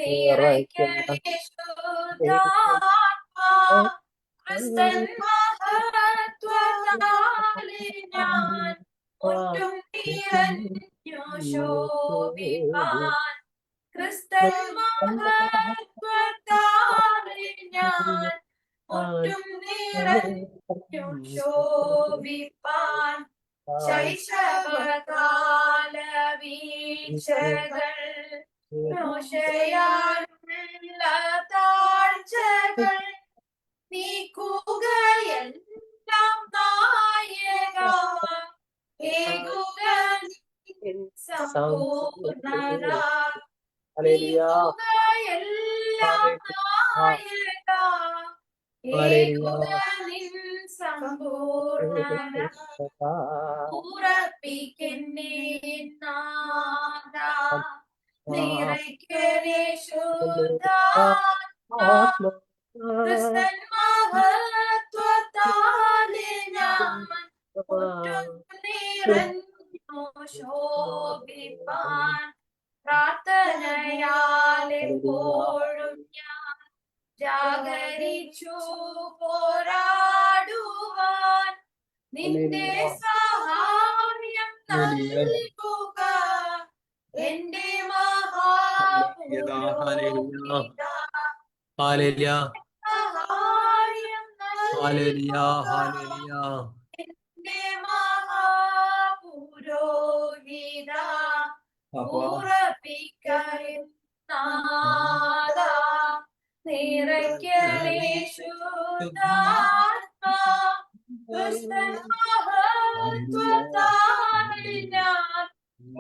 നിറയ്ക്കണേശുദ്ധാത്മാ ക്രിസ്തൻ മഹത്വത്താലെ ഞാൻ ഒട്ടും നിറഞ്ഞു ശോഭിപ്പാൻ ക്രിസ്തൻ മഹത്വത്താലെ ഞാൻ ഒട്ടും നിറഞ്ഞു ശോഭിപ്പാൻ ശൈശവകാല വീഴ്ചകൾ മോശയാലുള്ള താഴ്ചകൾ നീക്കുകയെല്ലാം നായക സമ്പൂർണത നീക്കുകയെല്ലാം നായക സമ്പൂർണത ഉറപ്പിക്കന്നേ നാഥ നിറയ്ക്കണേ ശുദ്ധാത്മാ ക്രിസ്തൻ മഹത്വത്താലെ ഞാൻ ഒട്ടും നിറഞ്ഞു ശോഭിപ്പാൻ പ്രാർത്ഥനയാലെപ്പോഴും ഞാൻ ജാഗരിച്ചു പോരാടുവാൻ നിന്റെ സഹായം നൽകുക എന്റെ എന്റെ മഹാപുരോഹിത ഉറപ്പിക്കരുന്നാഥ നിറയ്ക്കണേ ശുദ്ധാത്മാ ക്രിസ്തൻ മഹത്വത്താലെ ഞാൻ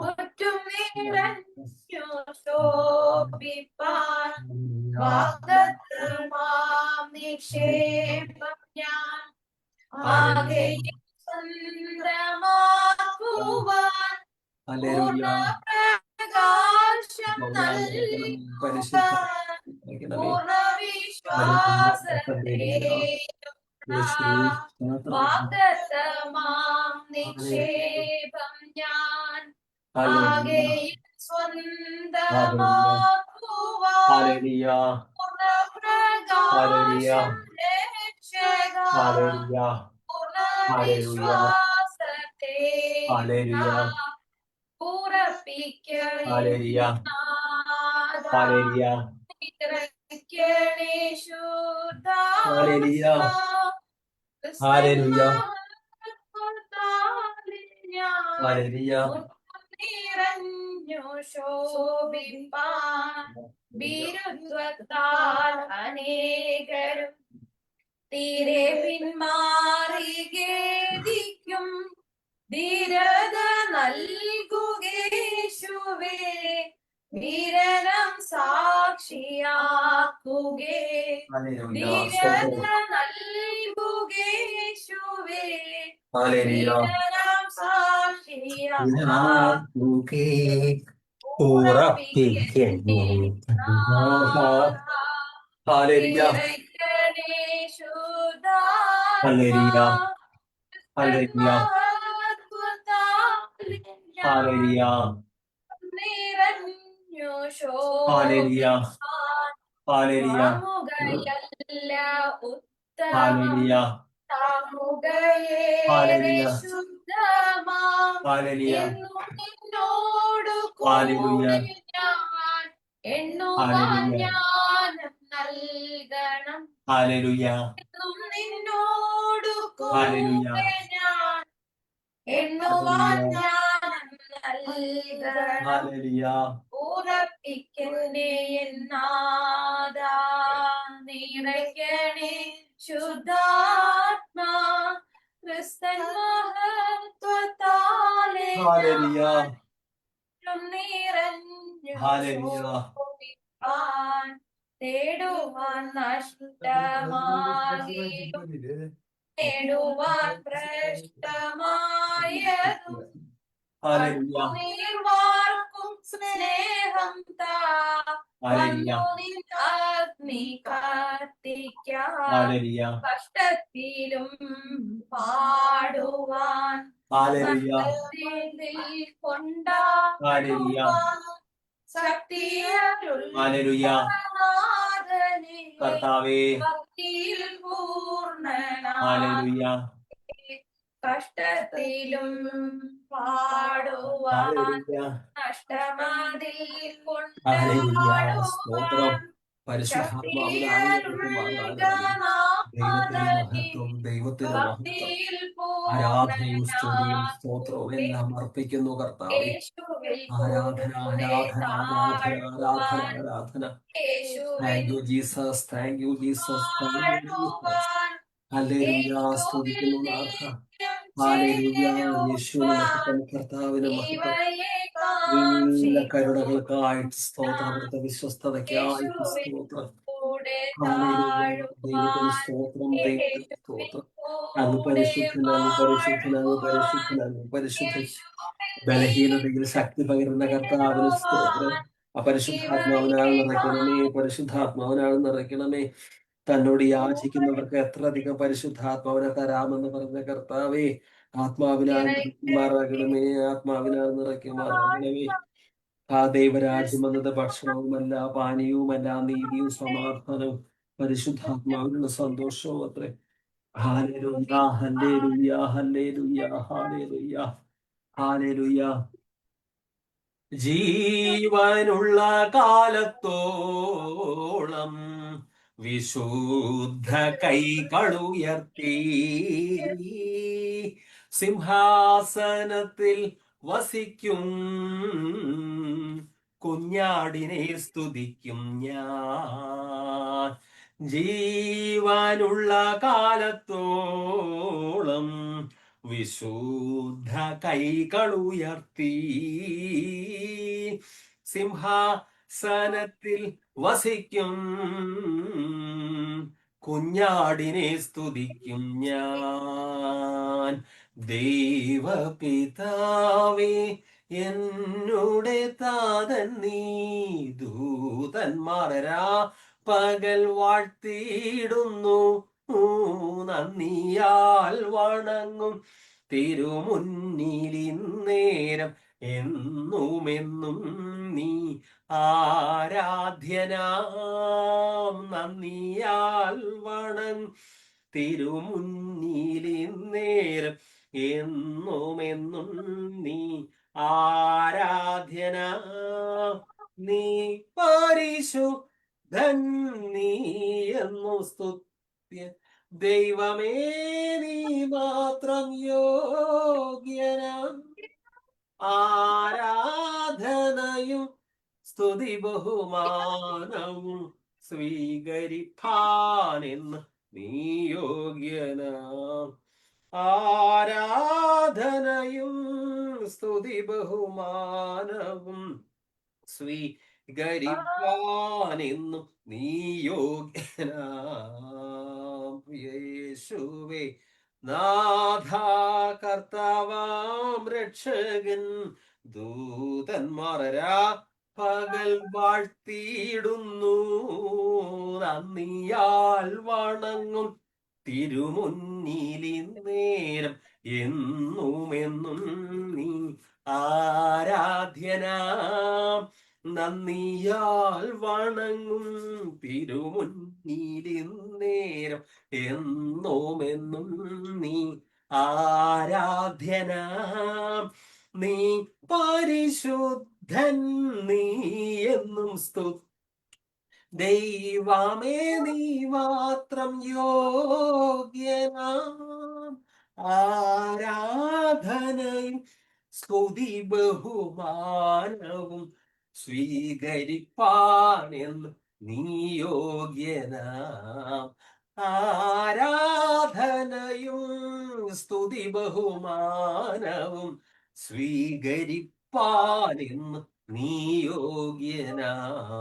ഒറ്റും നിറഞ്ഞു ശോഭിപ്പാൻ വാഗ്ദത്തമാം നിക്ഷേപം ഞാൻ ആകെയും സ്വന്തമാക്കുവാൻ പൂർണ്ണപ്രകാശം നൽകുക പൂർണ്ണവിശ്വാസത്തെ വാഗ്ദത്തമാം നിക്ഷേപം ഞാൻ ആകെയും സ്വന്തമാക്കുവാൻ പൂർണ്ണപ്രകാശം രക്ഷക പൂർണ്ണവിശ്വാസത്തെ ഉറപ്പിക്കണേ നിറഞ്ഞു ശോഭിപ്പാൻ ഭീരുത്വത്താൽ അനേകരും തീരെ പിന്മാറി ഖേദിക്കും ധീരത നൽകുകേശുവേ വീരനം സാക്ഷിയാക്കുകേ ധീരത നൽകുകേശുവേ വീരനം സാക്ഷിയാക്കുകേ ഉറപ്പിക്കണേ നിറഞ്ഞു ശോഭിപ്പാൻ ഉത്തമം താമുകയേറെ ശുദ്ധമാം നിന്നോടു കൂടെ ഞാൻ എണ്ണുവാൻ ജ്ഞാനം നൽകണം എന്നും നിന്നോടു കൂടെ ഞാൻ എണ്ണുവാൻ ജ്ഞാനം നൽകണം ഉറപ്പിക്കണേ എന്നാഥ നിറയ്ക്കണേ ശുദ്ധാത്മാ ക്രിസ്തൻ മഹത്വത്താലെ നിറഞ്ഞു ശോഭിപ്പാൻ തേടുവാൻ നഷ്ടമാകിയും നേടുവാൻ ഭ്രഷ്ടമായതും നീർവാർക്കും സ്നേഹം താ വന്നു നിൻ അഗ്നി കത്തിക്കാൻ കഷ്ടത്തിലും പാടുവാൻ കൊണ്ടാടുവാൻ ഹല്ലേലൂയ. കർത്താവേ ഭക്തിയിൽ പൂർണ്ണനാ ഹല്ലേലൂയ. കഷ്ടത്തിലും പാടുവാൻ ഹല്ലേലൂയ. നഷ്ടമതിൽ ഹല്ലേലൂയ. സ്തോത്രം. കൊണ്ടാടുവാൻ പരിശുദ്ധാത്മാവിനാണ് ദൈവത്തിന്റെ മഹത്വം, ദൈവത്തിന്റെ മഹത്വം, ആരാധനയും സ്തുതിയും സ്തോത്രവും എല്ലാം അർപ്പിക്കുന്നു കർത്താവേ. ആരാധന ആരാധന ആരാധന ആരാധന ആരാധന. Thank you Jesus, thank you Jesus, thank you Jesus. Hallelujah. സ്തുതിക്കുന്നു നാഥ. ഹല്ലേലൂയ. യേശുവിന് മഹത്വം, കർത്താവിന് മഹത്വം. എല്ലാ കരുണകൾക്കായിട്ട് സ്തോത്രം, അവിടുത്തെ വിശ്വസ്തതയ്ക്കായിട്ട് സ്തോത്രം. ദൈവത്തിന് സ്തോത്രം, ദൈവത്തിന് സ്തോത്രം. അങ്ങ് പരിശുദ്ധൻ, അങ്ങ് പരിശുദ്ധൻ, അങ്ങ് പരിശുദ്ധൻ, അങ്ങ് പരിശുദ്ധൻ. ബലഹീനതയിൽ ശക്തി പകരുന്ന കർത്താവിന് സ്തോത്രം. അപരിശുദ്ധാത്മാവിനാൽ നിറയ്ക്കണമേ, പരിശുദ്ധാത്മാവിനാൽ നിറയ്ക്കണമേ. തന്നോട് യാചിക്കുന്നവർക്ക് എത്ര അധികം പരിശുദ്ധാത്മാവിനെ തരാമെന്ന് പറഞ്ഞ കർത്താവേ, ആത്മാവിനാൽ നിറയ്ക്കുമാറാകണമേ, ആത്മാവിനാൽ നിറയ്ക്കുമാറാകണമേ. ആ ദൈവരാജ്യം എന്നത് ഭക്ഷണവുമല്ല, പാനീയവുമല്ല, നീതിയും സമാധാനവും പരിശുദ്ധാത്മാവിനുള്ള സന്തോഷവും അത്രേ. Hallelujah, hallelujah, hallelujah, hallelujah, hallelujah. ജീവനുള്ള കാലത്തോളം വിശുദ്ധ കൈകളുയർത്തി സിംഹാസനത്തിൽ വസിക്കും കുഞ്ഞാടിനെ സ്തുതിക്കും ഞാൻ. ജീവനുള്ള കാലത്തോളം വിശുദ്ധ കൈകളുയർത്തി സിംഹാസനത്തിൽ വസിക്കും കുഞ്ഞാടിനെ സ്തുതിക്കും ഞാൻ. ദൈവപിതാവേ എന്നുടെ താതൻ നീ, ദൂതന്മാരാ പകൽ വാഴ്ത്തിയിടുന്നു, നന്ദിയാൽ വണങ്ങും തിരുമുന്നിലിന്നേരം എന്നുമെന്നും നീ ആരാധ്യനാം. നന്ദിയാൽ വണങ്ങും തിരുമുന്നിലിന്നേരം എന്നുമെന്നും നീ ആരാധ്യനാം. നീ പരിശുദ്ധൻ, നീ എന്നു സ്തുത്യ ദൈവമേ, നീ മാത്രം യോഗ്യനാം. ആരാധനയും സ്തുതി ബഹുമാനവും സ്വീകരിപ്പാനെന്ന് നീ യോഗ്യനാം. ആരാധനയും സ്തുതി ബഹുമാനവും സ്വീകരിപ്പാനെന്നും നീ യോഗ്യനാം. യേശുവേ നാഥ, കർത്താവാം രക്ഷകൻ, ദൂതന്മാരാ പകൽ വാഴ്ത്തിയിടുന്നു, നന്ദിയാൽ വണങ്ങും തിരുമുന്നിലിന്നേരം എന്നുമെന്നും നീ ആരാധ്യനാം. നന്ദിയാൽ വണങ്ങും തിരുമുന്നിലിന്നേരം എന്നുമെന്നും നീ ആരാധ്യനാം. നീ പരിശുദ്ധൻ, നീ എന്നും സ്തുതി ദൈവമേ, നീ മാത്രം യോഗ്യനാം. ആരാധനയും സ്തുതി ബഹുമാനവും സ്വീകരിപ്പാനെന്ന് നീ യോഗ്യനാം. ആരാധനയും സ്തുതി ബഹുമാനവും സ്വീകരിപ്പാനെന്ന് നീ യോഗ്യനാം.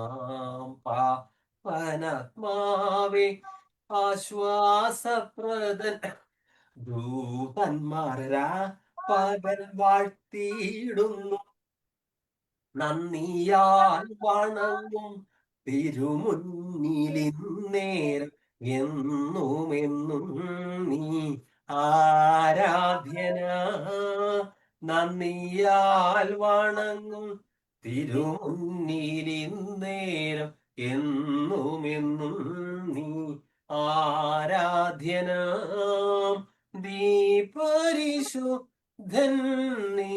പാവനാത്മാവേ ആശ്വാസപ്രദൻ, ദൂതന്മാരാ പകൽ വാഴ്ത്തിയിടുന്നു, നന്ദിയാൽ വണങ്ങും തിരുമുന്നിലിന്നേരം എന്നുമെന്നും നീ ആരാധ്യനാ. നന്ദിയാൽ വണങ്ങും തിരുമുന്നിലിന്നേരം എന്നുമെന്നും നീ ആരാധ്യനാം. നീ പരിശുദ്ധൻ, നീ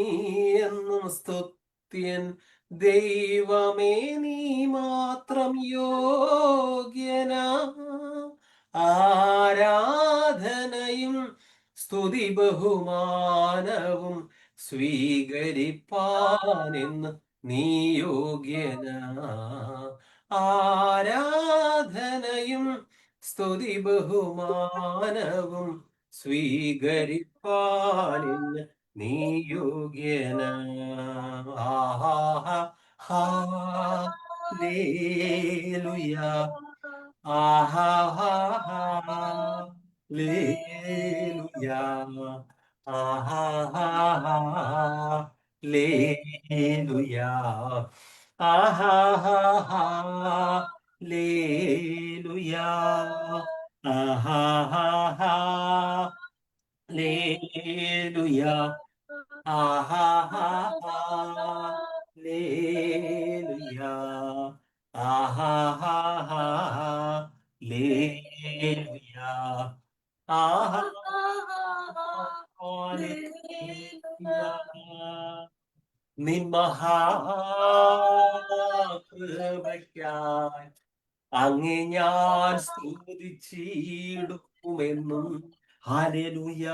എന്നും സ്തുത്യൻ. ദൈവമേ, നീ മാത്രം യോഗ്യനാ. ആരാധനയും സ്തുതി ബഹുമാനവും സ്വീകരിപ്പാനെന്ന് നീ യോഗ്യനാ. ആരാധനയും സ്തുതി ബഹുമാനവും സ്വീകരിപ്പാനെന്ന് നീ യോഗ്യനാ. ആഹാ ഹാലേലുയ. ആഹാ ഹാലേലുയ. ആഹാ ഹാലേലുയ. ആഹാ ഹാലേലുയ. ആഹാ ഹാലേലുയ. ആഹാ ഹാലേലുയ. ആഹാ ഹാലേലുയ. ആഹാ ഹാലേലുയ. നിൻ മഹാകൃപയ്ക്കായി അങ്ങേ ഞാൻ സ്തുതിച്ചിടുമെന്നും. ഹല്ലേലൂയ.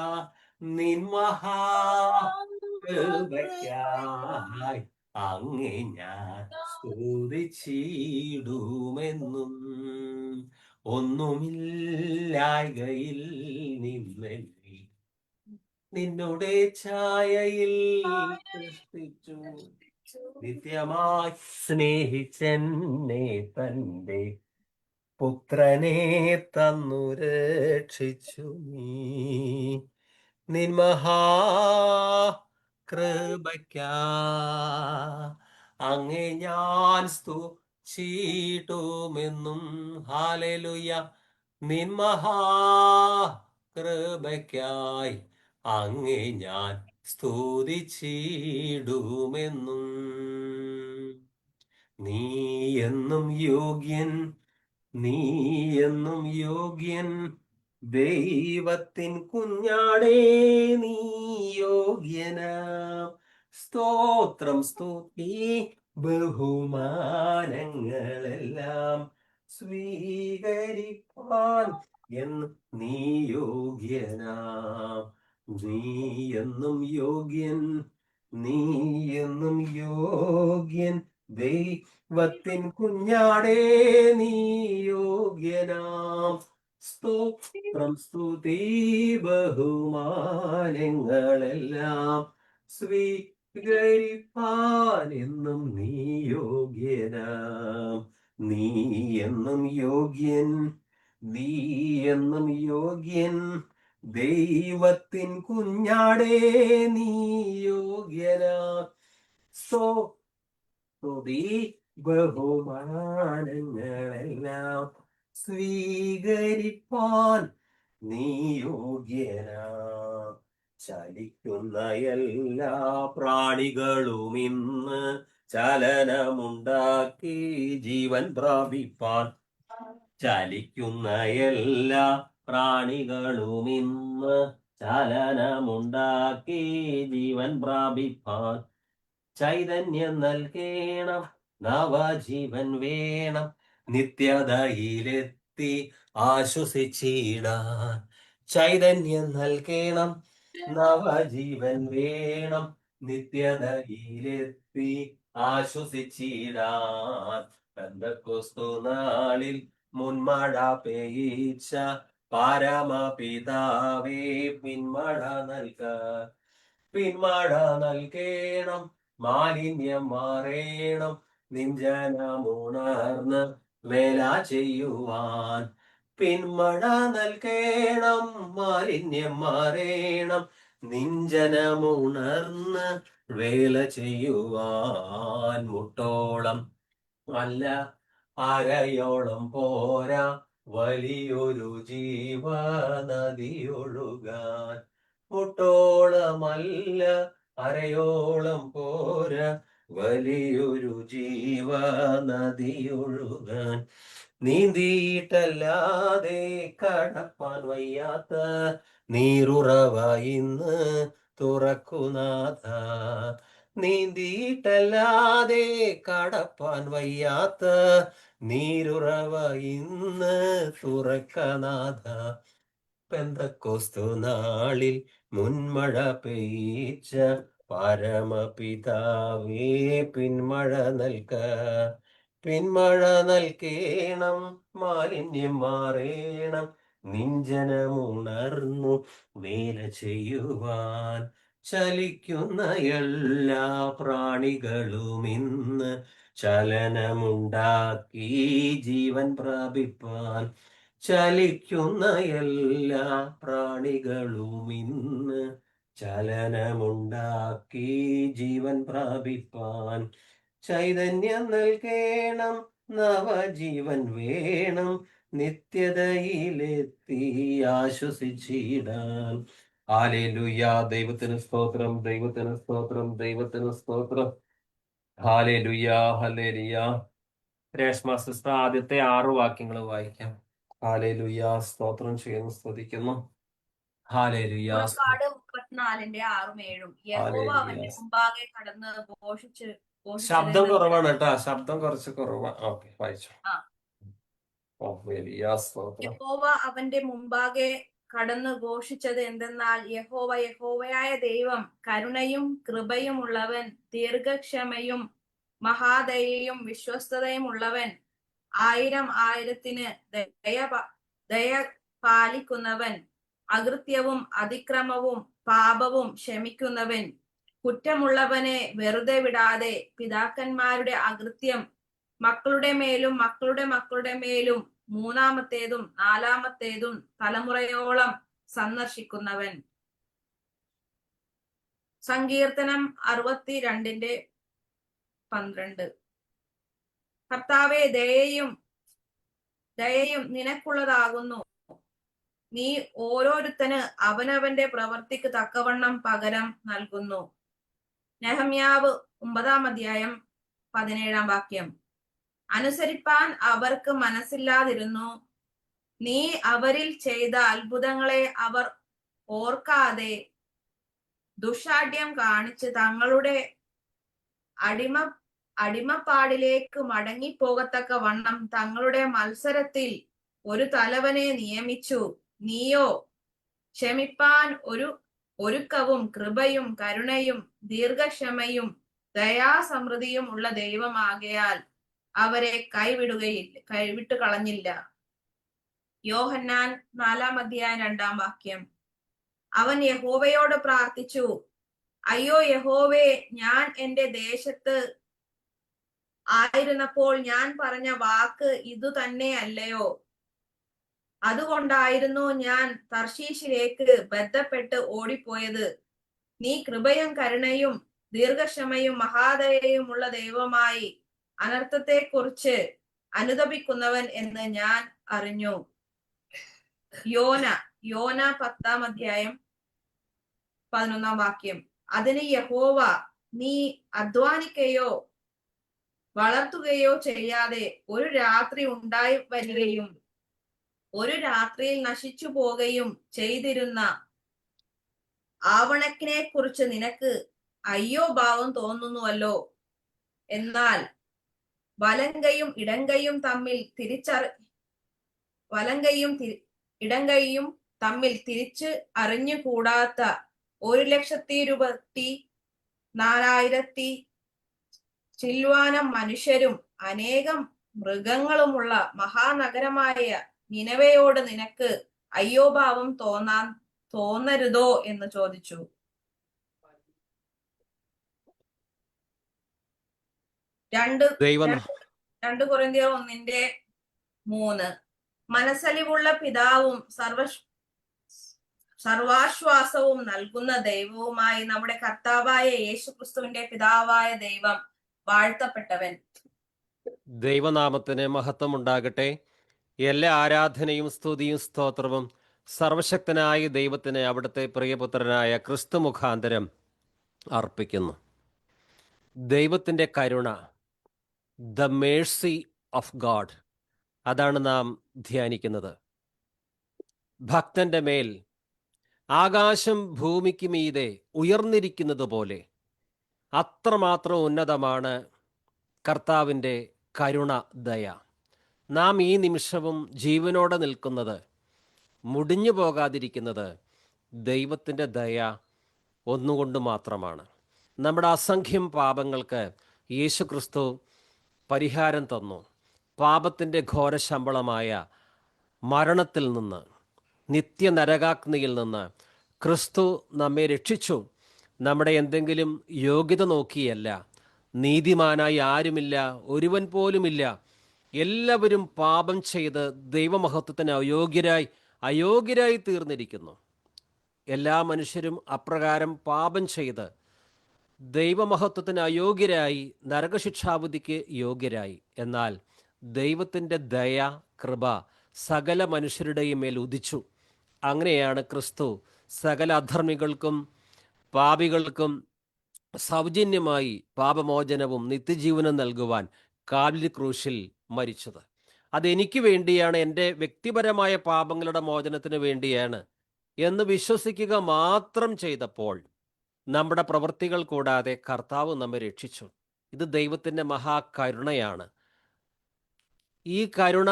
നിൻ മഹാകൃപയ്ക്കായി അങ്ങേ ഞാൻ സ്തുതിച്ചിടുമെന്നും. ഒന്നുമില്ലായ്കയിൽ നിന്നെ നിന്നുടെ ഛായയിൽ സൃഷ്ടിച്ചു. നിത്യമായി സ്നേഹിച്ചെന്നെ തന്റെ പുത്രനെ തന്നു രക്ഷിച്ചു നീ. നിൻ മഹാകൃപയ്ക്കാ അങ്ങേ ഞാൻ സ്തുതിച്ചിടുമെന്നും. ഹല്ലേലൂയ. നിൻ മഹാകൃപയ്ക്കായി അങ്ങേ ഞാൻ സ്തുതിച്ചിടുമെന്നും. നീ എന്നും യോഗ്യൻ, നീ എന്നും യോഗ്യൻ. ദൈവത്തിൻ കുഞ്ഞാടേ, നീ യോഗ്യനാം. സ്തോത്രം സ്തുതി ബഹുമാനങ്ങളെല്ലാം സ്വീകരിപ്പാൻ എന്ന് നീ യോഗ്യനാം. നീ എന്നും യോഗ്യൻ, നീ എന്നും യോഗ്യൻ. ദൈവത്തിൻ കുഞ്ഞാടേ, നീ യോഗ്യനാം. സ്തോത്രം സ്തുതി ബഹുമാനങ്ങളെല്ലാം സ്വീകരിപ്പാൻ എന്നും നീ യോഗ്യനാം. നീ എന്നും യോഗ്യൻ, നീ എന്നും യോഗ്യൻ. ദൈവത്തിൻ കുഞ്ഞാടേ, നീ യോഗ്യനാം. സ്തുതി ബഹുമാനങ്ങളെല്ലാം സ്വീകരിപ്പാൻ നീ യോഗ്യനാം. ചലിക്കുന്ന എല്ലാ പ്രാണികളും ഇന്ന് ചലനമുണ്ടാക്കി ജീവൻ പ്രാപിപ്പാൻ. ചലിക്കുന്ന എല്ലാ പ്രാണികളും ഇന്ന് ചലനമുണ്ടാക്കി ജീവൻ പ്രാപിപ്പാൻ. ചൈതന്യം നൽകേണം, നവജീവൻ വേണം, നിത്യതയിലെത്തി ആശ്വസിച്ചിടാൻ. ചൈതന്യം നൽകേണം, നവജീവൻ വേണം, നിത്യതയിലെത്തി ആശ്വസിച്ചിടാൻ. പെന്തക്കോസ്തു നാളിൽ മുൻമഴ പെയ്ച്ച പരമപിതാവേ, പിന്മഴ നൽകാൻ. പിന്മഴ നൽകേണം, മാലിന്യം മാറേണം, നിഞ്ജനമുണർന്ന് വേല ചെയ്യുവാൻ. പിന്മഴ നൽകേണം, മാലിന്യം മാറേണം, നിഞ്ജനമുണർന്ന് വേല ചെയ്യുവാൻ. മുട്ടോളം അല്ല അരയോളം പോരാ, വലിയൊരു ജീവനദി ഒഴുകാൻ. മുട്ടോളമല്ല അരയോളം പോരാ, വലിയൊരു ജീവനദിയൊഴുകാൻ നീന്തിയിട്ടല്ലാതെ കടപ്പാൻ വയ്യാത്ത നീരുറവ ഇന്ന് തുറക്കുനാഥ. നീന്തിയിട്ടല്ലാതെ കടപ്പാൻ വയ്യാത്ത നീരുറവ ഇന്ന് തുറക്കനാഥ. പെന്തക്കോസ്തു നാളിൽ മുൻമഴ പെയ്ച്ച പരമപിതാവേ പിന്മഴ നൽകേണം, മാലിന്യം മാറേണം, നിഞ്ജനമുണർന്നു വേല ചെയ്യുവാൻ. ചലിക്കുന്ന എല്ലാ പ്രാണികളും ഇന്ന് ചലനമുണ്ടാക്കി ജീവൻ പ്രാപിപ്പാൻ. ചലിക്കുന്ന എല്ലാ പ്രാണികളും ഇന്ന് ചലനമുണ്ടാക്കി ജീവൻ പ്രാപിപ്പാൻ. ചൈതന്യം നൽകേണം, നവജീവൻ വേണം, നിത്യതയിലെത്തി ആശ്വസിച്ചിടാൻ. ഹല്ലേലൂയ. ദൈവത്തിന് സ്തോത്രം, ദൈവത്തിന് സ്തോത്രം, ദൈവത്തിന് സ്തോത്രം. Hallelujah, hallelujah. രേഷ്മ സിസ്റ്റർ ആദ്യത്തെ 6 വാക്യങ്ങൾ വായിക്കാം. ഹല്ലേലൂയ. സ്തോത്രം ചെയ്യുന്നു, സ്തുതിക്കുന്നു. ഹല്ലേലൂയ. പുറപ്പാട് 34:6-7. യഹോവ അവന്റെ മുമ്പാകെ കടന്ന് ശബ്ദം കുറവാണ് കേട്ടോ, ശബ്ദം കുറച്ച് കുറവാണ്. ഓക്കെ, വായിച്ചു. യഹോവ അവന്റെ മുമ്പാകെ കടന്നു ഘോഷിച്ചത് എന്തെന്നാൽ, യഹോവ യഹോവയായ ദൈവം ദയയും കൃപയും ഉള്ളവൻ, ദീർഘക്ഷമയും മഹാദയയും വിശ്വസ്തതയും ഉള്ളവൻ, 1000 ദയ പാലിക്കുന്നവൻ, അകൃത്യവും അതിക്രമവും പാപവും ക്ഷമിക്കുന്നവൻ, കുറ്റമുള്ളവനെ വെറുതെ വിടാതെ പിതാക്കന്മാരുടെ അകൃത്യം മക്കളുടെ മേലും മക്കളുടെ മക്കളുടെ മേലും 3-ാമത്തേതും 4-ാമത്തേതും തലമുറയോളം സന്ദർശിക്കുന്നവൻ. സങ്കീർത്തനം 62:12. കർത്താവേ, ദയയും നിനക്കുള്ളതാകുന്നു. നീ ഓരോരുത്തന് അവനവന്റെ പ്രവൃത്തിക്ക് തക്കവണ്ണം പകരം നൽകുന്നു. നെഹമ്യാവ് 9-ാം വാക്യം. അനുസരിപ്പാൻ അവർക്ക് മനസ്സില്ലാതിരുന്നു. നീ അവരിൽ ചെയ്ത അത്ഭുതങ്ങളെ അവർ ഓർക്കാതെ ദുഷാഢ്യം കാണിച്ച് തങ്ങളുടെ അടിമപ്പാടിലേക്ക് മടങ്ങിപ്പോകത്തക്ക വണ്ണം തങ്ങളുടെ മത്സരത്തിൽ ഒരു തലവനെ നിയമിച്ചു. നീയോ ക്ഷമിപ്പാൻ ഒരുക്കവും കൃപയും കരുണയും ദീർഘക്ഷമയും ദയാസമൃദ്ധിയും ഉള്ള ദൈവമാകയാൽ അവരെ കൈവിട്ടു കളഞ്ഞില്ല. യോഹന്നാൻ 4-ാം വാക്യം. അവൻ യഹോവയോട് പ്രാർത്ഥിച്ചു, അയ്യോ യഹോവേ, ഞാൻ എന്റെ ദേശത്ത് ആയിരുന്നപ്പോൾ ഞാൻ പറഞ്ഞ വാക്ക് ഇതു തന്നെ അല്ലയോ? അതുകൊണ്ടായിരുന്നു ഞാൻ തർശീശിലേക്ക് ബന്ധപ്പെട്ട് ഓടിപ്പോയത്. നീ കൃപയും കരുണയും ദീർഘക്ഷമയും മഹാദയയും ഉള്ള ദൈവമായി അനർത്ഥത്തെക്കുറിച്ച് അനുതപിക്കുന്നവൻ എന്ന് ഞാൻ അറിഞ്ഞു. യോന 10-ാം വാക്യം. അതിന് യഹോവ, നീ അധ്വാനിക്കുകയോ വളർത്തുകയോ ചെയ്യാതെ ഒരു രാത്രി ഉണ്ടായി വരികയും ഒരു രാത്രിയിൽ നശിച്ചു പോകുകയും ചെയ്തിരുന്ന ആവണക്കിനെ കുറിച്ച് നിനക്ക് അയ്യോ ഭാവം തോന്നുന്നുവല്ലോ. എന്നാൽ വലങ്കയും ഇടങ്കയും തമ്മിൽ തിരിച്ച് അറിഞ്ഞുകൂടാത്ത 1,24,000 ചില്വാനം മനുഷ്യരും അനേകം മൃഗങ്ങളുമുള്ള മഹാനഗരമായ നിനവയോട് നിനക്ക് അയ്യോഭാവം തോന്നരുതോ എന്ന് ചോദിച്ചു. 2 കൊരിന്ത്യർ 1:3. മനസ്സലിവുള്ള പിതാവും സർവാശ്വാസവും നൽകുന്ന ദൈവവുമായി നമ്മുടെ കർത്താവായ യേശുക്രിസ്തുവിന്റെ പിതാവായ ദൈവം വാഴ്ത്തപ്പെട്ടവൻ. ദൈവനാമത്തിന് മഹത്വം ഉണ്ടാകട്ടെ. എല്ലാ ആരാധനയും സ്തുതിയും സ്തോത്രവും സർവശക്തനായ ദൈവത്തിന് അവിടുത്തെ പ്രിയപുത്രനായ ക്രിസ്തു മുഖാന്തരം അർപ്പിക്കുന്നു. ദൈവത്തിൻ്റെ കരുണ, ദ മേഴ്സി ഓഫ് ഗാഡ്, അതാണ് നാം ധ്യാനിക്കുന്നത്. ഭക്തന്റെ മേൽ ആകാശം ഭൂമിക്ക് മീതെ ഉയർന്നിരിക്കുന്നത് പോലെ അത്രമാത്രം ഉന്നതമാണ് കർത്താവിൻ്റെ കരുണ, ദയ. നാം ഈ നിമിഷവും ജീവനോടെ നിൽക്കുന്നത്, മുടിഞ്ഞു പോകാതിരിക്കുന്നത് ദൈവത്തിൻ്റെ ദയ ഒന്നുകൊണ്ട് മാത്രമാണ്. നമ്മുടെ അസംഖ്യം പാപങ്ങൾക്ക് യേശുക്രിസ്തു പരിഹാരം തന്നു. പാപത്തിൻ്റെ ഘോരശമ്പളമായ മരണത്തിൽ നിന്ന്, നിത്യനരകാഗ്നിയിൽ നിന്ന് ക്രിസ്തു നമ്മെ രക്ഷിച്ചു. നമ്മുടെ എന്തെങ്കിലും യോഗ്യത നോക്കിയല്ല. നീതിമാനായി ആരുമില്ല, ഒരുവൻ പോലുമില്ല. എല്ലാവരും പാപം ചെയ്ത് ദൈവമഹത്വത്തിന് അയോഗ്യരായി തീർന്നിരിക്കുന്നു. എല്ലാ മനുഷ്യരും അപ്രകാരം പാപം ചെയ്ത് ദൈവമഹത്വത്തിന് അയോഗ്യരായി, നരകശിക്ഷാവിധിക്ക് യോഗ്യരായി. എന്നാൽ ദൈവത്തിൻ്റെ ദയ, കൃപ സകല മനുഷ്യരുടെയും മേൽ ഉദിച്ചു. അങ്ങനെയാണ് ക്രിസ്തു സകല അധർമ്മികൾക്കും പാപികൾക്കും സൗജന്യമായി പാപമോചനവും നിത്യജീവനും നൽകുവാൻ കാൽവരി ക്രൂശിൽ മരിച്ചത്. അതെനിക്ക് വേണ്ടിയാണ്, എൻ്റെ വ്യക്തിപരമായ പാപങ്ങളുടെ മോചനത്തിന് വേണ്ടിയാണ് എന്ന് വിശ്വസിക്കുക മാത്രം ചെയ്തപ്പോൾ നമ്മുടെ പ്രവൃത്തികൾ കൂടാതെ കർത്താവ് നമ്മെ രക്ഷിച്ചു. ഇത് ദൈവത്തിൻ്റെ മഹാകരുണയാണ്. ഈ കരുണ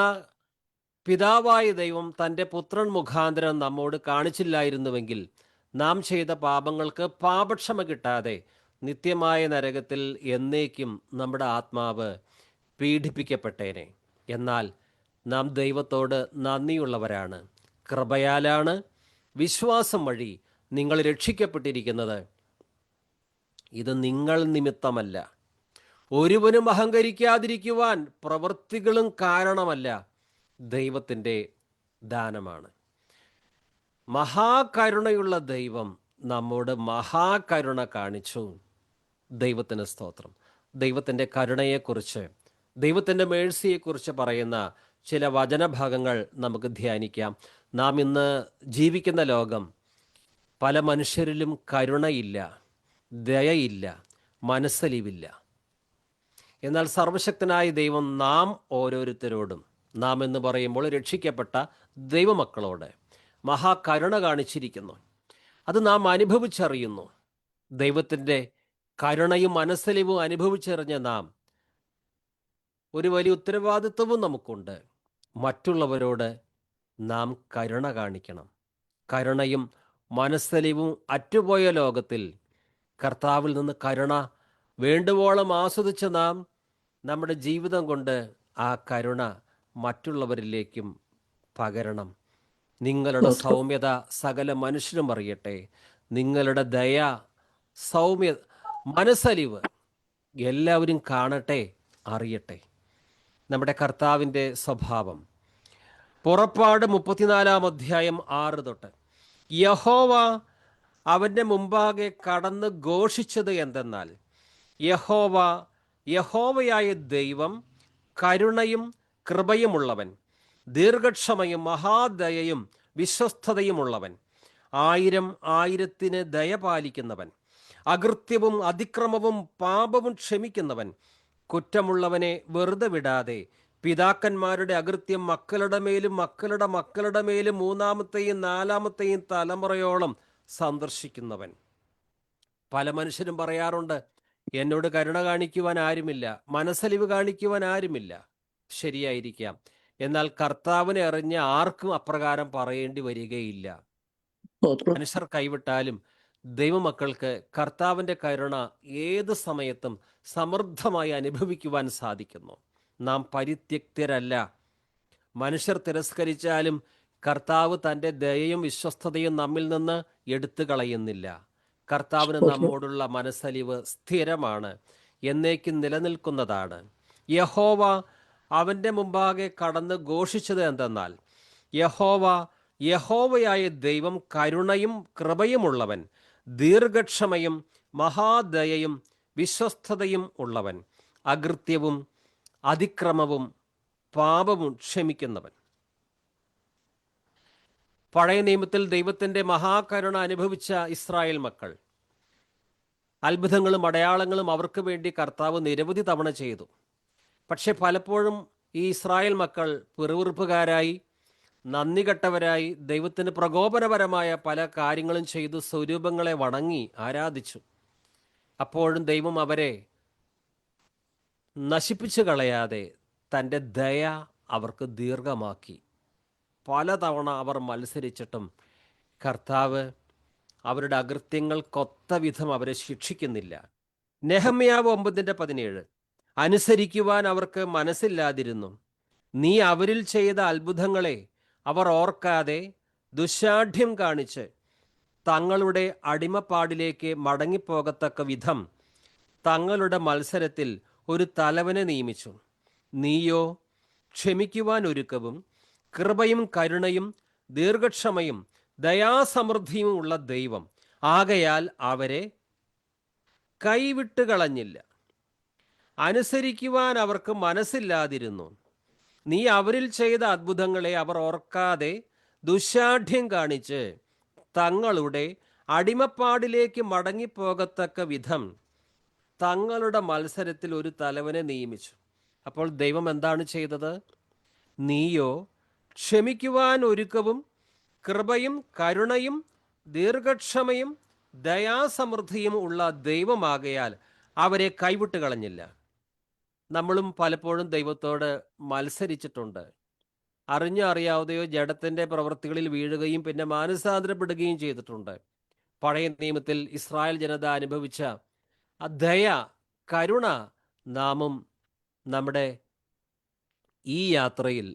പിതാവായ ദൈവം തൻ്റെ പുത്രൻ മുഖാന്തരം നമ്മോട് കാണിച്ചില്ലായിരുന്നുവെങ്കിൽ നാം ചെയ്ത പാപങ്ങൾക്ക് പാപക്ഷമ കിട്ടാതെ നിത്യമായ നരകത്തിൽ എന്നേക്കും നമ്മുടെ ആത്മാവ് പീഡിപ്പിക്കപ്പെട്ടേനെ. എന്നാൽ നാം ദൈവത്തോട് നന്ദിയുള്ളവരാണ്. കൃപയാലാണ് വിശ്വാസം വഴി നിങ്ങൾ രക്ഷിക്കപ്പെട്ടിരിക്കുന്നത്. ഇത് നിങ്ങൾ നിമിത്തമല്ല, ഒരുവനും അഹങ്കരിക്കാതിരിക്കുവാൻ പ്രവൃത്തികളും കാരണമല്ല, ദൈവത്തിൻ്റെ ദാനമാണ്. മഹാകരുണയുള്ള ദൈവം നമ്മോട് മഹാകരുണ കാണിച്ചു. ദൈവത്തിന് സ്തോത്രം. ദൈവത്തിൻ്റെ കരുണയെക്കുറിച്ച്, ദൈവത്തിൻ്റെ മേഴ്സിയെക്കുറിച്ച് പറയുന്ന ചില വചനഭാഗങ്ങൾ നമുക്ക് ധ്യാനിക്കാം. നാം ഇന്ന് ജീവിക്കുന്ന ലോകം, പല മനുഷ്യരിലും കരുണയില്ല, ദയയില്ല, മനസ്സലിവില്ല. എന്നാൽ സർവശക്തനായ ദൈവം നാം ഓരോരുത്തരോടും, നാം എന്ന് പറയുമ്പോൾ രക്ഷിക്കപ്പെട്ട ദൈവമക്കളോട് മഹാകരുണ കാണിച്ചിരിക്കുന്നു. അത് നാം അനുഭവിച്ചറിയുന്നു. ദൈവത്തിൻ്റെ കരുണയും മനസ്സലിവും അനുഭവിച്ചറിഞ്ഞ നാം, ഒരു വലിയ ഉത്തരവാദിത്വവും നമുക്കുണ്ട്. മറ്റുള്ളവരോട് നാം കരുണ കാണിക്കണം. കരുണയും മനസ്സലിവും അറ്റുപോയ ലോകത്തിൽ കർത്താവിൽ നിന്ന് കരുണ വേണ്ടുവോളം ആസ്വദിച്ച നാം നമ്മുടെ ജീവിതം കൊണ്ട് ആ കരുണ മറ്റുള്ളവരിലേക്കും പകരണം. നിങ്ങളുടെ സൗമ്യത സകല മനുഷ്യരും അറിയട്ടെ. നിങ്ങളുടെ ദയ, സൗമ്യ, മനസ്സലിവ് എല്ലാവരും കാണട്ടെ, അറിയട്ടെ. നമ്മുടെ കർത്താവിൻ്റെ സ്വഭാവം പുറപ്പാട് 34 അധ്യായം 6 തൊട്ട്, യഹോവ അവൻ്റെ മുമ്പാകെ കടന്ന് ഘോഷിച്ചത് എന്തെന്നാൽ, യഹോവയായ ദൈവം കരുണയും കൃപയുമുള്ളവൻ, ദീർഘക്ഷമയും മഹാദയയും വിശ്വസ്തതയുമുള്ളവൻ, 1000 ദയ പാലിക്കുന്നവൻ, അകൃത്യവും അതിക്രമവും പാപവും ക്ഷമിക്കുന്നവൻ, കുറ്റമുള്ളവനെ വെറുതെ വിടാതെ പിതാക്കന്മാരുടെ അകൃത്യം മക്കളുടെ മേലും മക്കളുടെ മക്കളുടെ മേലും 3-ാമത്തെയും 4-ാമത്തെയും തലമുറയോളം സന്ദർശിക്കുന്നവൻ. പല മനുഷ്യരും പറയാറുണ്ട്, എന്നോട് കരുണ കാണിക്കുവാൻ ആരുമില്ല, മനസ്സലിവ് കാണിക്കുവാൻ ആരുമില്ല. ശരിയായിരിക്കാം. എന്നാൽ കർത്താവിനെ അറിഞ്ഞ ആർക്കും അപ്രകാരം പറയേണ്ടി വരികയില്ല. മനുഷ്യർ കൈവിട്ടാലും ദൈവമക്കൾക്ക് കർത്താവിൻ്റെ കരുണ ഏത് സമയത്തും സമൃദ്ധമായി അനുഭവിക്കുവാൻ സാധിക്കുന്നു. നാം പരിത്യക്തരല്ല. മനുഷ്യർ തിരസ്കരിച്ചാലും കർത്താവ് തൻ്റെ ദയയും വിശ്വസ്തതയും നമ്മിൽ നിന്ന് എടുത്തു കളയുന്നില്ല. കർത്താവിന് നമ്മോടുള്ള മനസ്സലിവ് സ്ഥിരമാണ്, എന്നേക്കും നിലനിൽക്കുന്നതാണ്. യഹോവ അവൻ്റെ മുമ്പാകെ കടന്ന് ഘോഷിച്ചത് എന്തെന്നാൽ, യഹോവയായ ദൈവം കരുണയും കൃപയുമുള്ളവൻ, ദീർഘക്ഷമയും മഹാദയയും വിശ്വസ്തതയും ഉള്ളവൻ, അകൃത്യവും അതിക്രമവും പാപവും ക്ഷമിക്കുന്നവൻ. പഴയ നിയമത്തിൽ ദൈവത്തിൻ്റെ മഹാകരുണ അനുഭവിച്ച ഇസ്രായേൽ മക്കൾ അത്ഭുതങ്ങളും അടയാളങ്ങളും അവർക്ക് വേണ്ടി കർത്താവ് നിരവധി തവണ ചെയ്തു. പക്ഷെ പലപ്പോഴും ഈ ഇസ്രായേൽ മക്കൾ പിറുവിറുപ്പുകാരായി, നന്ദി കെട്ടവരായി, ദൈവത്തിന് പ്രകോപനപരമായ പല കാര്യങ്ങളും ചെയ്തു സ്വരൂപങ്ങളെ വണങ്ങി ആരാധിച്ചു. അപ്പോഴും ദൈവം അവരെ നശിപ്പിച്ചു കളയാതെ തൻ്റെ ദയ അവർക്ക് ദീർഘമാക്കി. പലതവണ അവർ മത്സരിച്ചിട്ടും കർത്താവ് അവരുടെ അകൃത്യങ്ങൾക്കൊത്ത വിധം അവരെ ശിക്ഷിക്കുന്നില്ല. നെഹമ്യാവ് 9:17 അനുസരിക്കുവാൻ അവർക്ക് മനസ്സില്ലാതിരുന്നു. നീ അവരിൽ ചെയ്ത അത്ഭുതങ്ങളെ അവർ ഓർക്കാതെ ദുശാഠ്യം കാണിച്ച് തങ്ങളുടെ അടിമപ്പാടിലേക്ക് മടങ്ങിപ്പോകത്തക്ക വിധം തങ്ങളുടെ മത്സരത്തിൽ ഒരു തലവനെ നിയമിച്ചു. നീയോ ക്ഷമിക്കുവാൻ ഒരുക്കവും കൃപയും കരുണയും ദീർഘക്ഷമയും ദയാസമൃദ്ധിയും ഉള്ള ദൈവം ആകയാൽ അവരെ കൈവിട്ട് കളഞ്ഞില്ല. അനുസരിക്കുവാൻ അവർക്ക് മനസ്സില്ലാതിരുന്നു. നീ അവരിൽ ചെയ്ത അത്ഭുതങ്ങളെ അവർ ഓർക്കാതെ ദുശാഠ്യം കാണിച്ച് തങ്ങളുടെ അടിമപ്പാടിലേക്ക് മടങ്ങിപ്പോകത്തക്ക വിധം തങ്ങളുടെ മത്സരത്തിൽ ഒരു തലവനെ നിയമിച്ചു. അപ്പോൾ ദൈവം എന്താണ് ചെയ്തത്? നീയോ ക്ഷമിക്കുവാൻ ഒരുക്കവും കൃപയും കരുണയും ദീർഘക്ഷമയും ദയാസമൃദ്ധിയും ഉള്ള ദൈവമാകയാൽ അവരെ കൈവിട്ട് കളഞ്ഞില്ല. നമ്മളും പലപ്പോഴും ദൈവത്തോട് മത്സരിച്ചിട്ടുണ്ട്. അറിഞ്ഞോ അറിയാതെയോ ജഡത്തിൻ്റെ പ്രവൃത്തികളിൽ വീഴുകയും പിന്നെ മാനസാന്തരപ്പെടുകയും ചെയ്തിട്ടുണ്ട്. പഴയ നിയമത്തിൽ ഇസ്രായേൽ ജനത അനുഭവിച്ച ആ ദയ, കരുണ നാമും നമ്മുടെ ഈ യാത്രയിൽ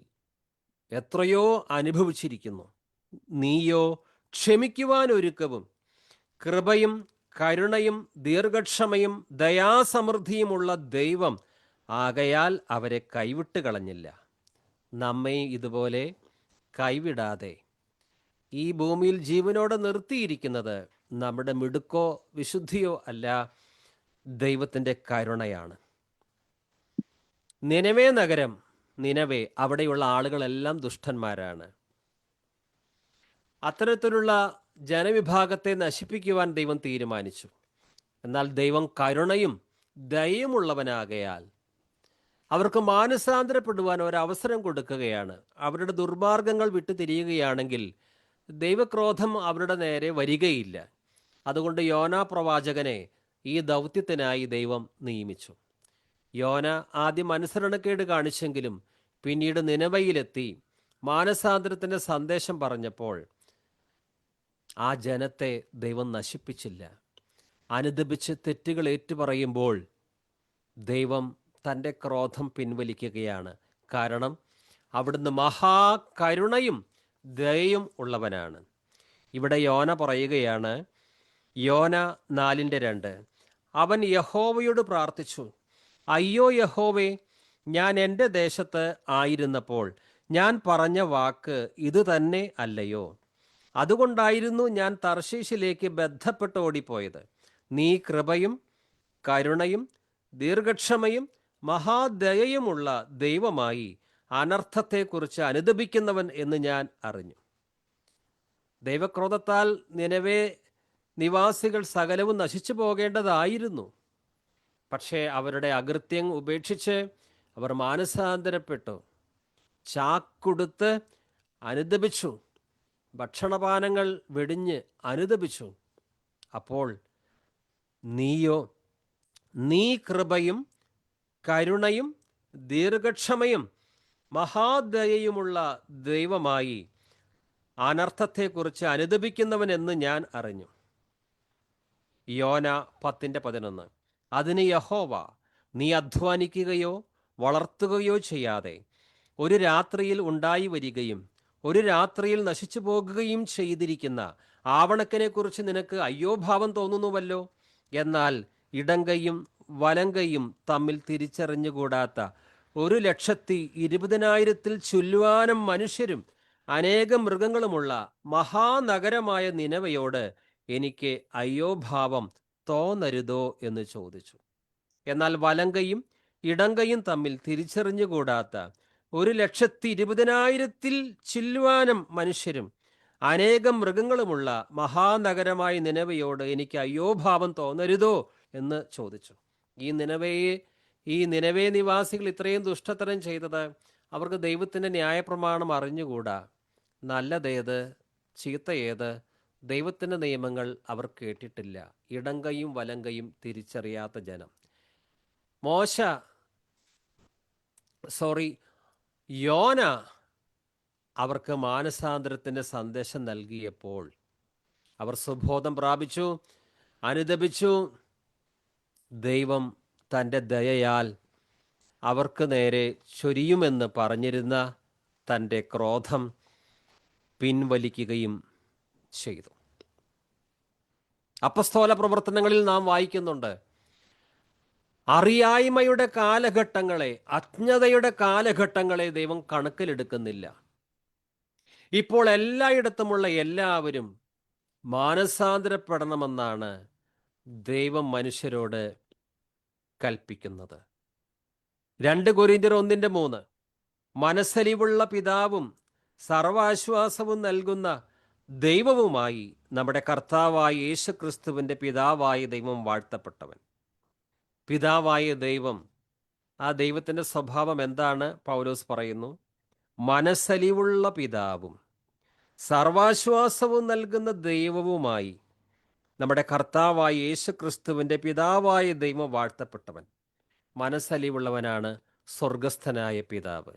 എത്രയോ അനുഭവിച്ചിരിക്കുന്നു. നീയോ ക്ഷമിക്കുവാൻ ഒരുക്കവും കൃപയും കരുണയും ദീർഘക്ഷമയും ദയാസമൃദ്ധിയുമുള്ള ദൈവം ആകയാൽ അവരെ കൈവിട്ട് കളഞ്ഞില്ല. നമ്മെ ഇതുപോലെ കൈവിടാതെ ഈ ഭൂമിയിൽ ജീവനോടെ നിർത്തിയിരിക്കുന്നത് നമ്മുടെ മിടുക്കോ വിശുദ്ധിയോ അല്ല, ദൈവത്തിൻ്റെ കരുണയാണ്. നിനവേ നഗരം, നിനവേ, അവിടെയുള്ള ആളുകളെല്ലാം ദുഷ്ടന്മാരാണ്. അത്തരത്തിലുള്ള ജനവിഭാഗത്തെ നശിപ്പിക്കുവാൻ ദൈവം തീരുമാനിച്ചു. എന്നാൽ ദൈവം കരുണയും ദയയുമുള്ളവനാകയാൽ അവർക്ക് മാനസാന്തരപ്പെടുവാൻ ഒരവസരം കൊടുക്കുകയാണ്. അവരുടെ ദുർമാർഗങ്ങൾ വിട്ടു തിരിയുകയാണെങ്കിൽ ദൈവക്രോധം അവരുടെ നേരെ വരികയില്ല. അതുകൊണ്ട് യോനാ പ്രവാചകനെ ഈ ദൗത്യത്തിനായി ദൈവം നിയമിച്ചു. യോന ആദ്യം അനുസരണക്കേട് കാണിച്ചെങ്കിലും പിന്നീട് നിനവയിലെത്തി മാനസാന്തരത്തിൻ്റെ സന്ദേശം പറഞ്ഞപ്പോൾ ആ ജനത്തെ ദൈവം നശിപ്പിച്ചില്ല. അനുദപിച്ച് തെറ്റുകൾ ഏറ്റുപറയുമ്പോൾ ദൈവം തൻ്റെ ക്രോധം പിൻവലിക്കുകയാണ്. കാരണം അവിടുന്ന് മഹാകരുണയും ദയയും ഉള്ളവനാണ്. ഇവിടെ യോന പറയുകയാണ്, യോന 4:2, അവൻ യഹോവയോട് പ്രാർത്ഥിച്ചു, അയ്യോ യഹോവേ, ഞാൻ എൻ്റെ ദേശത്ത് ആയിരുന്നപ്പോൾ ഞാൻ പറഞ്ഞ വാക്ക് ഇത് തന്നെ അല്ലയോ? അതുകൊണ്ടായിരുന്നു ഞാൻ തർശീശിലേക്ക് ബന്ധപ്പെട്ട് ഓടിപ്പോയത്. നീ കൃപയും കരുണയും ദീർഘക്ഷമയും മഹാദയയുമുള്ള ദൈവമായി അനർത്ഥത്തെക്കുറിച്ച് അനുദപിക്കുന്നവൻ എന്ന് ഞാൻ അറിഞ്ഞു. ദൈവക്രോധത്താൽ നിനവേ നിവാസികൾ സകലവും നശിച്ചു പോകേണ്ടതായിരുന്നു. പക്ഷേ അവരുടെ അകൃത്യം ഉപേക്ഷിച്ച് അവർ മാനസാന്തരപ്പെട്ടു, ചാക്കുടുത്ത് അനുദപിച്ചു, ഭക്ഷണപാനങ്ങൾ വെടിഞ്ഞ് അനുദപിച്ചു. അപ്പോൾ നീയോ, നീ കൃപയും കരുണയും ദീർഘക്ഷമയും മഹാദയയുമുള്ള ദൈവമായി അനർത്ഥത്തെക്കുറിച്ച് അനുദപിക്കുന്നവനെന്ന് ഞാൻ അറിഞ്ഞു. യോന 10:11. അതിന് യഹോവ, നീ അധ്വാനിക്കുകയോ വളർത്തുകയോ ചെയ്യാതെ ഒരു രാത്രിയിൽ ഉണ്ടായി വരികയും ഒരു രാത്രിയിൽ നശിച്ചു പോകുകയും ചെയ്തിരിക്കുന്ന ആവണക്കിനെക്കുറിച്ച് നിനക്ക് അയ്യോഭാവം തോന്നുന്നുവല്ലോ. എന്നാൽ ഇടങ്കയും വലങ്കയും തമ്മിൽ തിരിച്ചറിഞ്ഞുകൂടാത്ത 1,20,000 ചുല്ലുവാനം മനുഷ്യരും അനേകം മൃഗങ്ങളുമുള്ള മഹാനഗരമായ നിനവയോട് എനിക്ക് അയ്യോഭാവം തോന്നരുതോ എന്ന് ചോദിച്ചു. എന്നാൽ വലങ്കയും ഇടങ്കയും തമ്മിൽ തിരിച്ചറിഞ്ഞുകൂടാത്ത 1,20,000 ചില്ലുവാനം മനുഷ്യരും അനേകം മൃഗങ്ങളുമുള്ള മഹാനഗരമായ നിനവയോട് എനിക്ക് അയ്യോഭാവം തോന്നരുതോ എന്ന് ചോദിച്ചു. ഈ നിനവേ നിവാസികൾ ഇത്രയും ദുഷ്ടതരം ചെയ്തത് അവർക്ക് ദൈവത്തിൻ്റെ ന്യായപ്രമാണം അറിഞ്ഞുകൂടാ. നല്ലതേത് ചീത്തയേത് ദൈവത്തിൻ്റെ നിയമങ്ങൾ അവർ കേട്ടിട്ടില്ല. ഇടങ്കയും വലങ്കയും തിരിച്ചറിയാത്ത ജനം. യോന അവർക്ക് മാനസാന്തരത്തിൻ്റെ സന്ദേശം നൽകിയപ്പോൾ അവർ സുബോധം പ്രാപിച്ചു, അനുദപിച്ചു. ദൈവം തൻ്റെ ദയയാൽ അവർക്ക് നേരെ ചൊരിയുമെന്ന് പറഞ്ഞിരുന്ന തൻ്റെ ക്രോധം പിൻവലിക്കുകയും ചെയ്തു. അപ്പസ്തോല പ്രവർത്തനങ്ങളിൽ നാം വായിക്കുന്നുണ്ട്, അറിയായ്മയുടെ കാലഘട്ടങ്ങളെ, അജ്ഞതയുടെ കാലഘട്ടങ്ങളെ ദൈവം കണക്കിലെടുക്കുന്നില്ല. ഇപ്പോൾ എല്ലായിടത്തുമുള്ള എല്ലാവരും മാനസാന്തരപ്പെടണമെന്നാണ് ദൈവം മനുഷ്യരോട് കൽപ്പിക്കുന്നത്. 2 കൊരിന്ത്യർ 1:3 മനസ്സലിവുള്ള പിതാവും സർവാശ്വാസവും നൽകുന്ന ദൈവവുമായി നമ്മുടെ കർത്താവായ യേശുക്രിസ്തുവിൻ്റെ പിതാവായ ദൈവം വാഴ്ത്തപ്പെട്ടവൻ. പിതാവായ ദൈവം, ആ ദൈവത്തിൻ്റെ സ്വഭാവം എന്താണ്? പൗലോസ് പറയുന്നു, മനസ്സലിവുള്ള പിതാവും സർവാശ്വാസവും നൽകുന്ന ദൈവവുമായി നമ്മുടെ കർത്താവായ യേശുക്രിസ്തുവിൻ്റെ പിതാവായ ദൈവം വാഴ്ത്തപ്പെട്ടവൻ. മനസ്സലിവുള്ളവനാണ് സ്വർഗസ്ഥനായ പിതാവ്.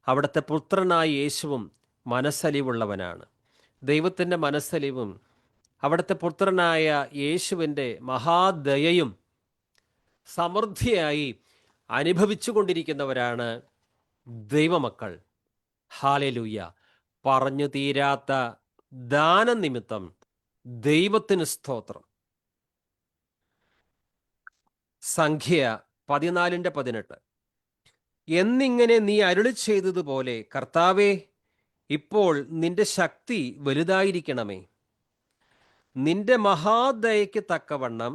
അവിടുത്തെ പുത്രനായ യേശുവും മനസ്സലിവുള്ളവനാണ്. ദൈവത്തിൻ്റെ മനസ്സലിവും അവിടുത്തെ പുത്രനായ യേശുവിൻ്റെ മഹാദയയും സമൃദ്ധിയായി അനുഭവിച്ചു കൊണ്ടിരിക്കുന്നവരാണ് ദൈവമക്കൾ. ഹല്ലേലൂയ! പറഞ്ഞു തീരാത്ത ദാനനിമിത്തം ദൈവത്തിന് സ്തോത്രം. സംഖ്യ 14:18 എന്നിങ്ങനെ നീ അരുളി ചെയ്തതുപോലെ കർത്താവേ, ഇപ്പോൾ നിന്റെ ശക്തി വലുതായിരിക്കണമേ. നിന്റെ മഹാദയയ്ക്ക് തക്കവണ്ണം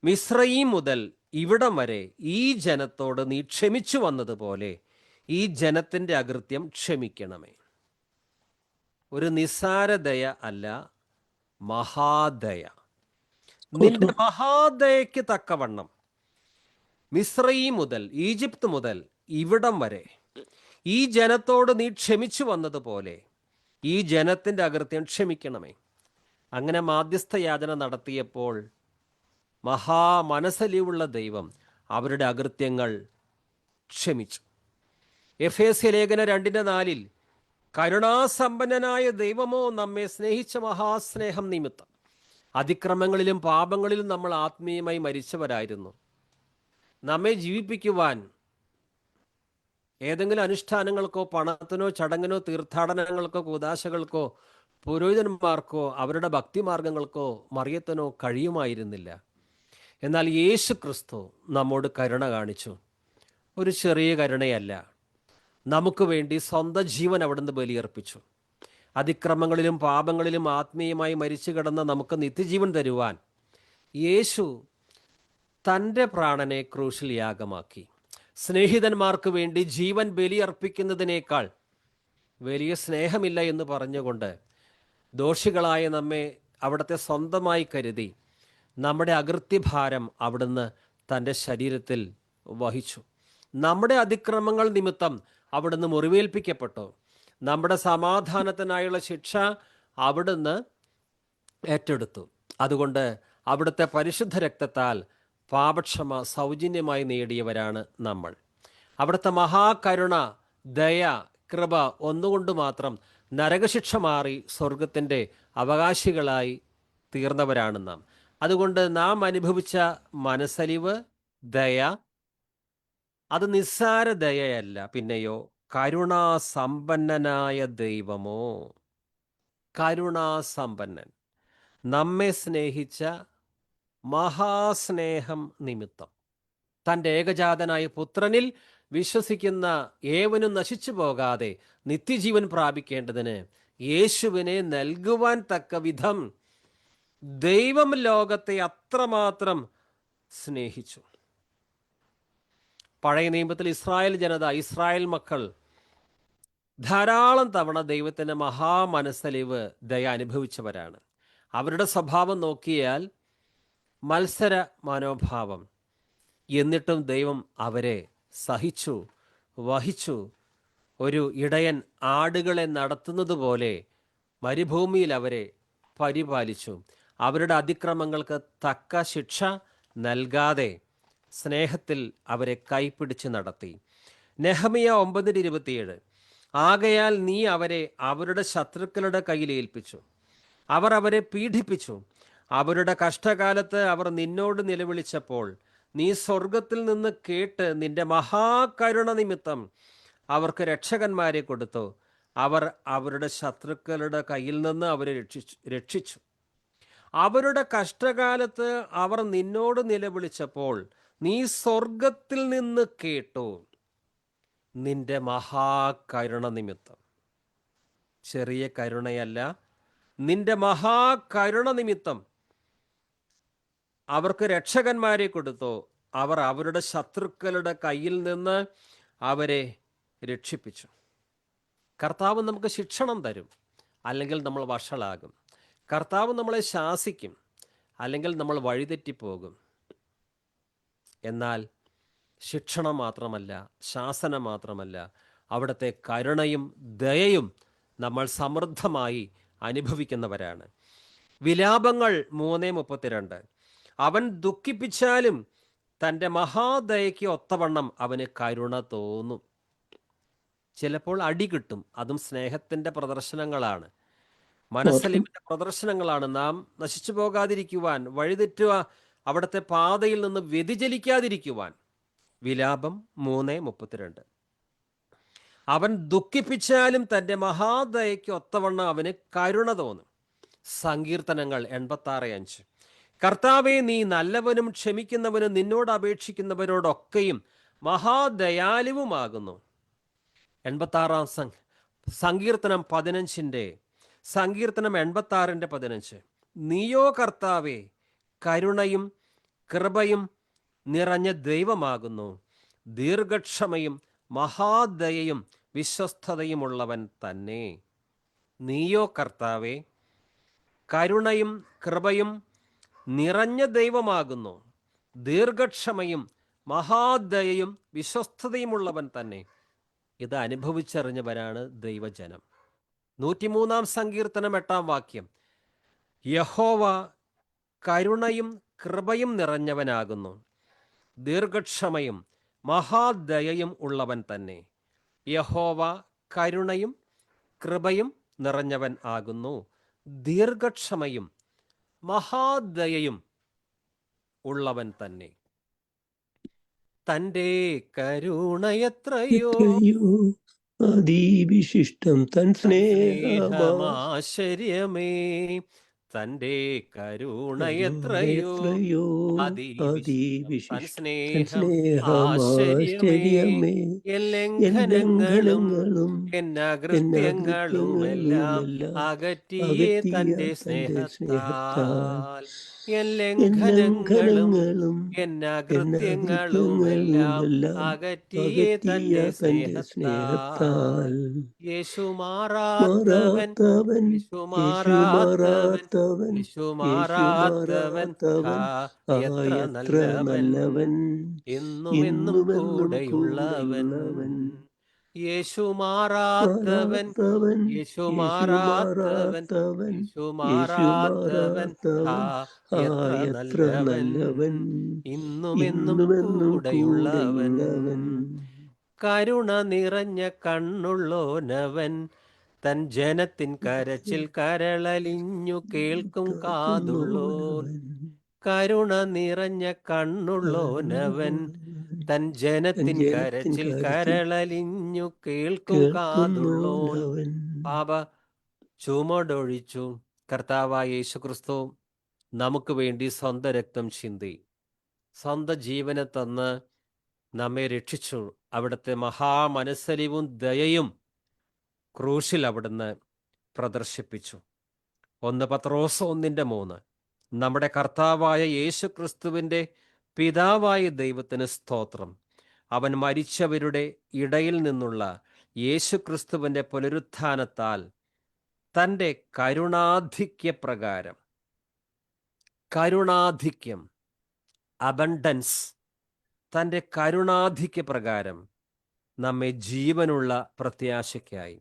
മിസ്രയീം മുതൽ ഇവിടം വരെ ഈ ജനത്തോട് നീ ക്ഷമിച്ചു വന്നതുപോലെ ഈ ജനത്തിൻ്റെ അകൃത്യം ക്ഷമിക്കണമേ. ഒരു നിസ്സാരദയ അല്ല, മഹാദയ. നിന്റെ മഹാദയയ്ക്ക് തക്കവണ്ണം മിസ്രയീം മുതൽ, ഈജിപ്ത് മുതൽ ഇവിടം വരെ ഈ ജനത്തോട് നീ ക്ഷമിച്ചു വന്നതുപോലെ ഈ ജനത്തിൻ്റെ അകൃത്യം ക്ഷമിക്കണമേ. അങ്ങനെ മാധ്യസ്ഥ യാചന നടത്തിയപ്പോൾ മനസ്സലിവുള്ള ദൈവം അവരുടെ അകൃത്യങ്ങൾ ക്ഷമിച്ചു. എഫേസ്യ ലേഖനം 2:4 കരുണാസമ്പന്നനായ ദൈവമോ നമ്മെ സ്നേഹിച്ച മഹാസ്നേഹം നിമിത്തം അതിക്രമങ്ങളിലും പാപങ്ങളിലും നമ്മൾ ആത്മീയമായി മരിച്ചവരായിരുന്നു. നമ്മെ ജീവിപ്പിക്കുവാൻ ഏതെങ്കിലും അനുഷ്ഠാനങ്ങൾക്കോ പണത്തിനോ ചടങ്ങിനോ തീർത്ഥാടനങ്ങൾക്കോ കൂദാശകൾക്കോ പുരോഹിതന്മാർക്കോ അവരുടെ ഭക്തിമാർഗങ്ങൾക്കോ മറിയത്തിനോ കഴിയുമായിരുന്നില്ല. എന്നാൽ യേശു ക്രിസ്തു നമ്മോട് കരുണ കാണിച്ചു. ഒരു ചെറിയ കരുണയല്ല, നമുക്ക് വേണ്ടി സ്വന്തം ജീവൻ അവിടുന്ന് ബലിയർപ്പിച്ചു. അതിക്രമങ്ങളിലും പാപങ്ങളിലും ആത്മീയമായി മരിച്ചു കിടന്ന നമുക്ക് നിത്യജീവൻ തരുവാൻ യേശു തൻ്റെ പ്രാണനെ ക്രൂശിൽ യാഗമാക്കി. സ്നേഹിതന്മാർക്ക് വേണ്ടി ജീവൻ ബലിയർപ്പിക്കുന്നതിനേക്കാൾ വലിയ സ്നേഹമില്ല എന്ന് പറഞ്ഞുകൊണ്ട് ദോഷികളായ നമ്മെ അവിടുത്തെ സ്വന്തമായി കരുതി നമ്മുടെ അകൃത്യഭാരം അവിടുന്ന് തൻ്റെ ശരീരത്തിൽ വഹിച്ചു. നമ്മുടെ അതിക്രമങ്ങൾ നിമിത്തം അവിടുന്ന് മുറിവേൽപ്പിക്കപ്പെട്ടു. നമ്മുടെ സമാധാനത്തിനായുള്ള ശിക്ഷ അവിടുന്ന് ഏറ്റെടുത്തു. അതുകൊണ്ട് അവിടുത്തെ പരിശുദ്ധ രക്തത്താൽ പാപക്ഷമ സൗജന്യമായി നേടിയവരാണ് നമ്മൾ. അവിടുത്തെ മഹാകരുണ, ദയ, കൃപ ഒന്നുകൊണ്ട് മാത്രം നരകശിക്ഷ മാറി സ്വർഗത്തിൻ്റെ അവകാശികളായി തീർന്നവരാണ് നാം. അതുകൊണ്ട് നാം അനുഭവിച്ച മനസ്സലിവ്, ദയ, അത് നിസ്സാര ദയയല്ല, പിന്നെയോ കരുണാസമ്പന്നനായ ദൈവമോ. കരുണാസമ്പന്നൻ, നമ്മെ സ്നേഹിച്ച മഹാസ്നേഹം നിമിത്തം തൻ്റെ ഏകജാതനായ പുത്രനിൽ വിശ്വസിക്കുന്ന ഏവനും നശിച്ചു പോകാതെ നിത്യജീവൻ പ്രാപിക്കേണ്ടതിന് യേശുവിനെ നൽകുവാൻ തക്ക വിധം ദൈവം ലോകത്തെ അത്രമാത്രം സ്നേഹിച്ചു. പഴയ നിയമത്തിൽ ഇസ്രായേൽ ജനത, ഇസ്രായേൽ മക്കൾ ധാരാളം തവണ ദൈവത്തിൻ്റെ മഹാമനസ്സലിവ്, ദയ അനുഭവിച്ചവരാണ്. അവരുടെ സ്വഭാവം നോക്കിയാൽ മത്സര മനോഭാവം. എന്നിട്ടും ദൈവം അവരെ സഹിച്ചു, വഹിച്ചു. ഒരു ഇടയൻ ആടുകളെ നടത്തുന്നത് പോലെ മരുഭൂമിയിൽ അവരെ പരിപാലിച്ചു. അവരുടെ അതിക്രമങ്ങൾക്ക് തക്ക ശിക്ഷ നൽകാതെ സ്നേഹത്തിൽ അവരെ കൈപ്പിടിച്ച് നടത്തി. നെഹമിയ 9:27. ആകയാൽ നീ അവരെ അവരുടെ ശത്രുക്കളുടെ കയ്യിൽ ഏൽപ്പിച്ചു, അവർ അവരെ പീഡിപ്പിച്ചു. അവരുടെ കഷ്ടകാലത്ത് അവർ നിന്നോട് നിലവിളിച്ചപ്പോൾ നീ സ്വർഗത്തിൽ നിന്ന് കേട്ട് നിന്റെ മഹാകരുണ നിമിത്തം അവർക്ക് രക്ഷകന്മാരെ കൊടുത്തു. അവർ അവരുടെ ശത്രുക്കളുടെ കയ്യിൽ നിന്ന് അവരെ രക്ഷിച്ചു. അവരുടെ കഷ്ടകാലത്ത് അവർ നിന്നോട് നിലവിളിച്ചപ്പോൾ നീ സ്വർഗത്തിൽ നിന്ന് കേട്ടു നിന്റെ മഹാകരുണ നിമിത്തം. ചെറിയ കരുണയല്ല, നിന്റെ മഹാകരുണ നിമിത്തം അവർക്ക് രക്ഷകന്മാരെ കൊടുത്തു. അവർ അവരുടെ ശത്രുക്കളുടെ കയ്യിൽ നിന്ന് അവരെ രക്ഷിപ്പിച്ചു. കർത്താവ് നമുക്ക് ശിക്ഷണം തരും, അല്ലെങ്കിൽ നമ്മൾ വഷളാകും. കർത്താവ് നമ്മളെ ശാസിക്കും, അല്ലെങ്കിൽ നമ്മൾ വഴിതെറ്റിപ്പോകും. എന്നാൽ ശിക്ഷണം മാത്രമല്ല, ശാസനം മാത്രമല്ല, അവിടുത്തെ കരുണയും ദയയും നമ്മൾ സമൃദ്ധമായി അനുഭവിക്കുന്നവരാണ്. വിലാപങ്ങൾ 3:32. അവൻ ദുഃഖിപ്പിച്ചാലും തൻ്റെ മഹാദയയ്ക്ക് ഒത്തവണ്ണം അവന് കരുണ തോന്നും. ചിലപ്പോൾ അടി കിട്ടും, അതും സ്നേഹത്തിൻ്റെ പ്രദർശനങ്ങളാണ്, മനസ്സലിവിൻ്റെ പ്രദർശനങ്ങളാണ്. നാം നശിച്ചു പോകാതിരിക്കുവാൻ, വഴിതെറ്റുക അവിടുത്തെ പാതയിൽ നിന്ന് വ്യതിചലിക്കാതിരിക്കുവാൻ. വിലാപം 3:32. അവൻ ദുഃഖിപ്പിച്ചാലും തൻ്റെ മഹാദയയ്ക്ക് ഒത്തവണ്ണം അവന് കരുണ തോന്നും. സങ്കീർത്തനങ്ങൾ 86:5. കർത്താവേ, നീ നല്ലവനും ക്ഷമിക്കുന്നവനും നിന്നോട് അപേക്ഷിക്കുന്നവരോടൊക്കെയും മഹാദയാലുവുമാകുന്നു. 86-ാം സങ്കീർത്തനം 15-ന്റെ സങ്കീർത്തനം 86-15. നീയോ കർത്താവേ, കരുണയും കൃപയും നിറഞ്ഞ ദൈവമാകുന്നു, ദീർഘക്ഷമയും മഹാദയയും വിശ്വസ്തതയുമുള്ളവൻ തന്നെ. നീയോ കർത്താവേ, കരുണയും കൃപയും നിറഞ്ഞ ദൈവമാകുന്നു, ദീർഘക്ഷമയും മഹാദയയും വിശ്വസ്തതയുമുള്ളവൻ തന്നെ. ഇത് അനുഭവിച്ചറിഞ്ഞവരാണ് ദൈവജനം. 103-ാം സങ്കീർത്തനം 8-ാം വാക്യം. യഹോവ കരുണയും കൃപയും നിറഞ്ഞവനാകുന്നു, ദീർഘക്ഷമയും മഹാദയയും ഉള്ളവൻ തന്നെ. യഹോവ കരുണയും കൃപയും നിറഞ്ഞവൻ ആകുന്നു, ദീർഘക്ഷമയും മഹാദയയും ഉള്ളവൻ തന്നെ. തൻ്റെ കരുണയെത്രയോ അതിവിശിഷ്ടം തൻ സ്നേഹമാശ്ചര്യമേ, തൻ്റെ കരുണയെത്രയോ അതിവിശിഷ്ടം സ്നേഹമാശ്ചര്യമേ. ലംഘനങ്ങളും എന്നകൃത്യങ്ങളുമെല്ലാം അകറ്റിയേ തൻ്റെ സ്നേഹത്താൽ. ലംഘനങ്ങളും എന്നകൃത്യങ്ങളുമെല്ലാം അകറ്റിയേ തൻ്റെ സ്നേഹത്താൽ. യേശു മാറാത്തവൻ, യേശു മാറാത്തവൻ, യേശു മാറാത്തവൻ, എത്ര നല്ലവൻ, എന്നും എന്നും കൂടെയുള്ളവൻ. യേശു മാറാത്തവൻ, യേശു മാറാത്തവൻ, യേശു മാറാത്തവൻ, എത്ര നല്ലവൻ, ഇന്നും എന്നും കൂടെയുള്ളവൻ. കരുണ നിറഞ്ഞ കണ്ണുള്ളോനവൻ, തൻ ജനത്തിൻ കരച്ചിൽ കരളലിഞ്ഞു കേൾക്കും കാതുള്ളോൻ. കരുണ നിറഞ്ഞ കണ്ണുള്ളോനവൻ, തൻ ജനത്തിൻ കരച്ചിൽ കരളലിഞ്ഞു കേൾക്കും കാതുള്ളോൻ. പാപ ചുമടൊഴിച്ചു കർത്താവായ യേശുക്രിസ്തു നമുക്ക് വേണ്ടി സ്വന്തം രക്തം ചിന്തി, സ്വന്തം ജീവനെ തന്ന് നമ്മെ രക്ഷിച്ചു. അവിടുത്തെ മഹാമനസ്സലിവും ദയയും ക്രൂശിൽ അവിടുന്ന് പ്രദർശിപ്പിച്ചു. 1 പത്രോസ് 1:3. നമ്മുടെ കർത്താവായ യേശു ക്രിസ്തുവിൻ്റെ പിതാവായ ദൈവത്തിന് സ്തോത്രം. അവൻ മരിച്ചവരുടെ ഇടയിൽ നിന്നുള്ള യേശു ക്രിസ്തുവിൻ്റെ പുനരുത്ഥാനത്താൽ തൻ്റെ കരുണാധിക്യപ്രകാരം കരുണാധിക്യം, അബണ്ടൻസ്, തൻ്റെ കരുണാധിക്യ പ്രകാരം നമ്മെ ജീവനുള്ള പ്രത്യാശയ്ക്കായി.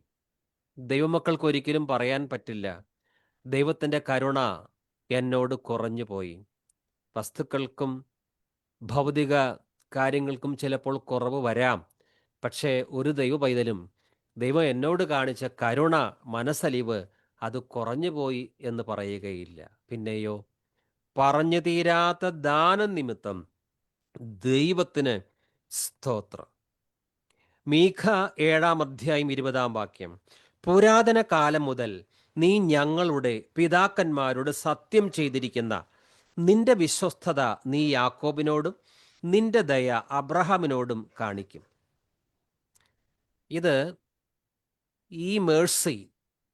ദൈവമക്കൾക്ക് ഒരിക്കലും പറയാൻ പറ്റില്ല, ദൈവത്തിൻ്റെ കരുണ എന്നോട് കുറഞ്ഞു പോയി. വസ്തുക്കൾക്കും ഭൗതിക കാര്യങ്ങൾക്കും ചിലപ്പോൾ കുറവ് വരാം. പക്ഷേ ഒരു ദൈവ പൈതലും ദൈവം എന്നോട് കാണിച്ച കരുണ, മനസ്സലിവ് അത് കുറഞ്ഞു പോയി എന്ന് പറയുകയില്ല. പിന്നെയോ പറഞ്ഞു തീരാത്ത ദാനം നിമിത്തം ദൈവത്തിന് സ്തോത്രം. മീഖ 7:20 പുരാതന കാലം മുതൽ നീ ഞങ്ങളുടെ പിതാക്കന്മാരോട് സത്യം ചെയ്തിരിക്കുന്ന നിന്റെ വിശ്വസ്തത നീ യാക്കോബിനോടും നിന്റെ ദയ അബ്രഹാമിനോടും കാണിക്കും. ഇത് ഈ മേഴ്സി,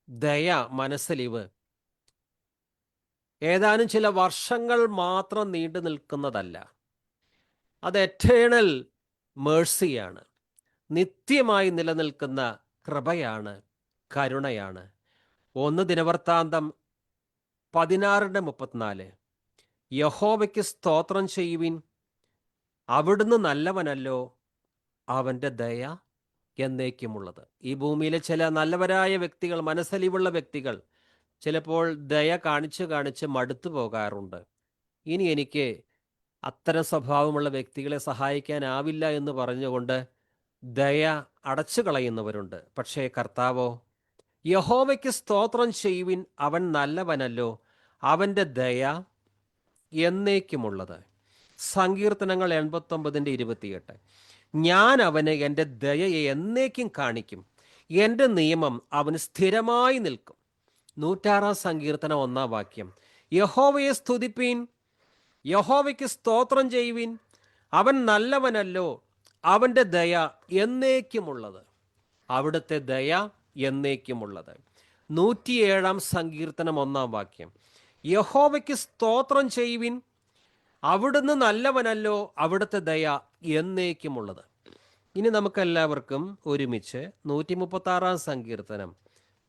ദയ, മനസ്സലിവ് ഏതാനും ചില വർഷങ്ങൾ മാത്രം നീണ്ടു നിൽക്കുന്നതല്ല. അത് എറ്റേണൽ മേഴ്സിയാണ്, നിത്യമായി നിലനിൽക്കുന്ന കൃപയാണ്, കരുണയാണ്. 1 ദിനവൃത്താന്തം 16:34 യഹോവയ്ക്ക് സ്തോത്രം ചെയ്യുവിൻ, അവിടുന്ന് നല്ലവനല്ലോ, അവൻ്റെ ദയ എന്നേക്കുമുള്ളത്. ഈ ഭൂമിയിലെ ചില നല്ലവരായ വ്യക്തികൾ, മനസ്സലിവുള്ള വ്യക്തികൾ ചിലപ്പോൾ ദയ കാണിച്ച് മടുത്തു പോകാറുണ്ട്. ഇനി എനിക്ക് അത്തരം സ്വഭാവമുള്ള വ്യക്തികളെ സഹായിക്കാനാവില്ല എന്ന് പറഞ്ഞുകൊണ്ട് ദയ അടച്ചു കളയുന്നവരുണ്ട്. പക്ഷേ കർത്താവോ, യഹോവയ്ക്ക് സ്തോത്രം ചെയ്യുവിൻ, അവൻ നല്ലവനല്ലോ, അവൻ്റെ ദയ എന്നേക്കുമുള്ളത്. സങ്കീർത്തനങ്ങൾ 89:28 ഞാൻ അവന് എൻ്റെ ദയയെ എന്നേക്കും കാണിക്കും, എൻ്റെ നിയമം അവന് സ്ഥിരമായി നിൽക്കും. 106 സങ്കീർത്തനം 1 യഹോവയെ സ്തുതിപ്പീൻ, യഹോവയ്ക്ക് സ്തോത്രം ചെയ്യുവിൻ, അവൻ നല്ലവനല്ലോ, അവൻ്റെ ദയ എന്നേക്കുമുള്ളത്. അവിടുത്തെ ദയ എന്നേക്കുമുള്ളത്. 107 സങ്കീർത്തനം 1 യഹോവയ്ക്ക് സ്തോത്രം ചെയ്യുവിൻ, അവിടുന്ന് നല്ലവനല്ലോ, അവിടുത്തെ ദയ എന്നേക്കുമുള്ളത്. ഇനി നമുക്കെല്ലാവർക്കും ഒരുമിച്ച് 136 സങ്കീർത്തനം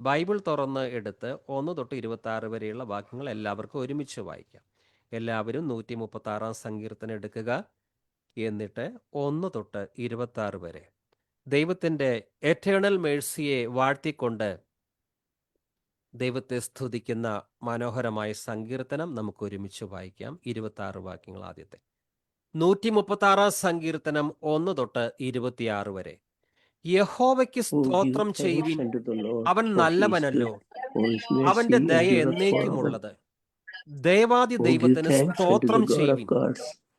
ബൈബിൾ തുറന്ന് എടുത്ത് 1 തൊട്ട് 26 വരെയുള്ള വാക്യങ്ങൾ എല്ലാവർക്കും ഒരുമിച്ച് വായിക്കാം. എല്ലാവരും 136 സങ്കീർത്തനം എടുക്കുക. എന്നിട്ട് 1 തൊട്ട് 26 വരെ ദൈവത്തിൻ്റെ എറ്റേണൽ മേഴ്സിയെ വാഴ്ത്തിക്കൊണ്ട് ദൈവത്തെ സ്തുതിക്കുന്ന മനോഹരമായ സങ്കീർത്തനം നമുക്ക് ഒരുമിച്ച് വായിക്കാം. 26 വാക്യങ്ങൾ. ആദ്യത്തെ 136 സങ്കീർത്തനം 1 തൊട്ട് 26 വരെ. യഹോവയ്ക്ക് സ്തോത്രം ചെയ്യുവിൻ, അവൻ നല്ലവനല്ലോ, അവന്റെ ദയ എന്നേക്കുമുള്ളത്. ദേവാദി ദൈവത്തിന് സ്തോത്രം ചെയ്യുവിൻ,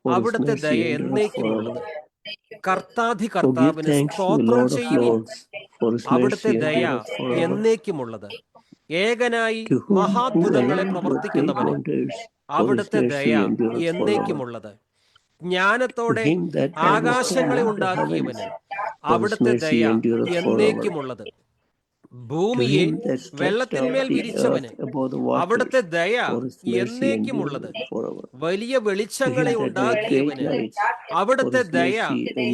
അവിടുത്തെ ദയ എന്നേക്കുമുള്ളത്. കർത്താധി കർത്താവിന് സ്തോത്രം ചെയ്യുവിൻ, അവിടുത്തെ ദയ എന്നേക്കുമുള്ളത്. ഏകനായി മഹാത്ഭുതങ്ങളെ പ്രവർത്തിക്കുന്നവന് അവിടുത്തെ ദയ എന്നേക്കുമുള്ളത്. ജ്ഞാനത്തോടെ ആകാശങ്ങളെ ഉണ്ടാക്കിയവന് അവിടുത്തെ ദയ എന്നേക്കുമുള്ളത്. ഭൂമിയെ വെള്ളത്തിന്മേൽ വിരിച്ചവന് അവിടുത്തെ ദയ എന്നേക്കുമുള്ളത്. വലിയ വെളിച്ചങ്ങളെ ഉണ്ടാക്കിയവന് അവിടുത്തെ ദയ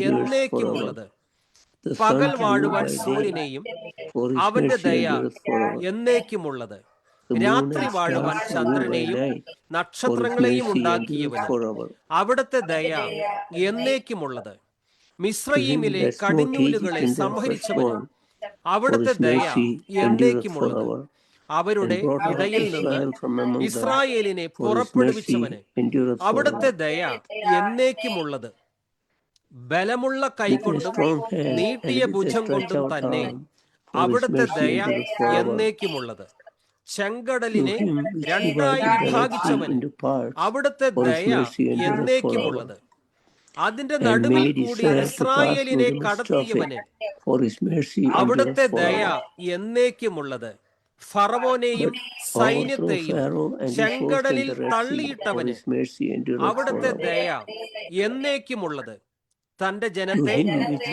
എന്നേക്കുമുള്ളത്. പകൽ വാഴുവാൻ സൂര്യനെയും അവന്റെ ദയ എന്നേക്കുമുള്ളത്. രാത്രി വാഴുവാൻ ചന്ദ്രനെയും നക്ഷത്രങ്ങളെയും ഉണ്ടാക്കിയവന് അവിടുത്തെ ദയ എന്നേക്കുമുള്ളത്. മിസ്രയീമിലെ കടിഞ്ഞൂലുകളെ സംഹരിച്ചവന് അവിടുത്തെ ദയ എന്നേക്കുമുള്ളത്. അവരുടെ ഇടയിൽ നിന്ന് ഇസ്രായേലിനെ പുറപ്പെടുവിച്ചവന് അവിടുത്തെ ദയ എന്നേക്കുമുള്ളത്. ബലമുള്ള കൈകൊണ്ടും നീട്ടിയ ഭുജം കൊണ്ടും തന്നെ അവിടുത്തെ ദയ എന്നേക്കുമുള്ളത്. ചെങ്കടലിനെ രണ്ടായി വിഭാഗിച്ചവന് അവിടുത്തെ ദയ എന്നേക്കുമുള്ളത്. അതിന്റെ നടുവിൽ കൂടി ഇസ്രായേലിനെ കടത്തിയവന് അവിടുത്തെ ദയ എന്നേക്കുമുള്ളത്. ഫറവോനെയും സൈന്യത്തെയും ചെങ്കടലിൽ തള്ളിയിട്ടവന് അവിടുത്തെ ദയ എന്നേക്കുമുള്ളത്. തന്റെ ജനത്തെ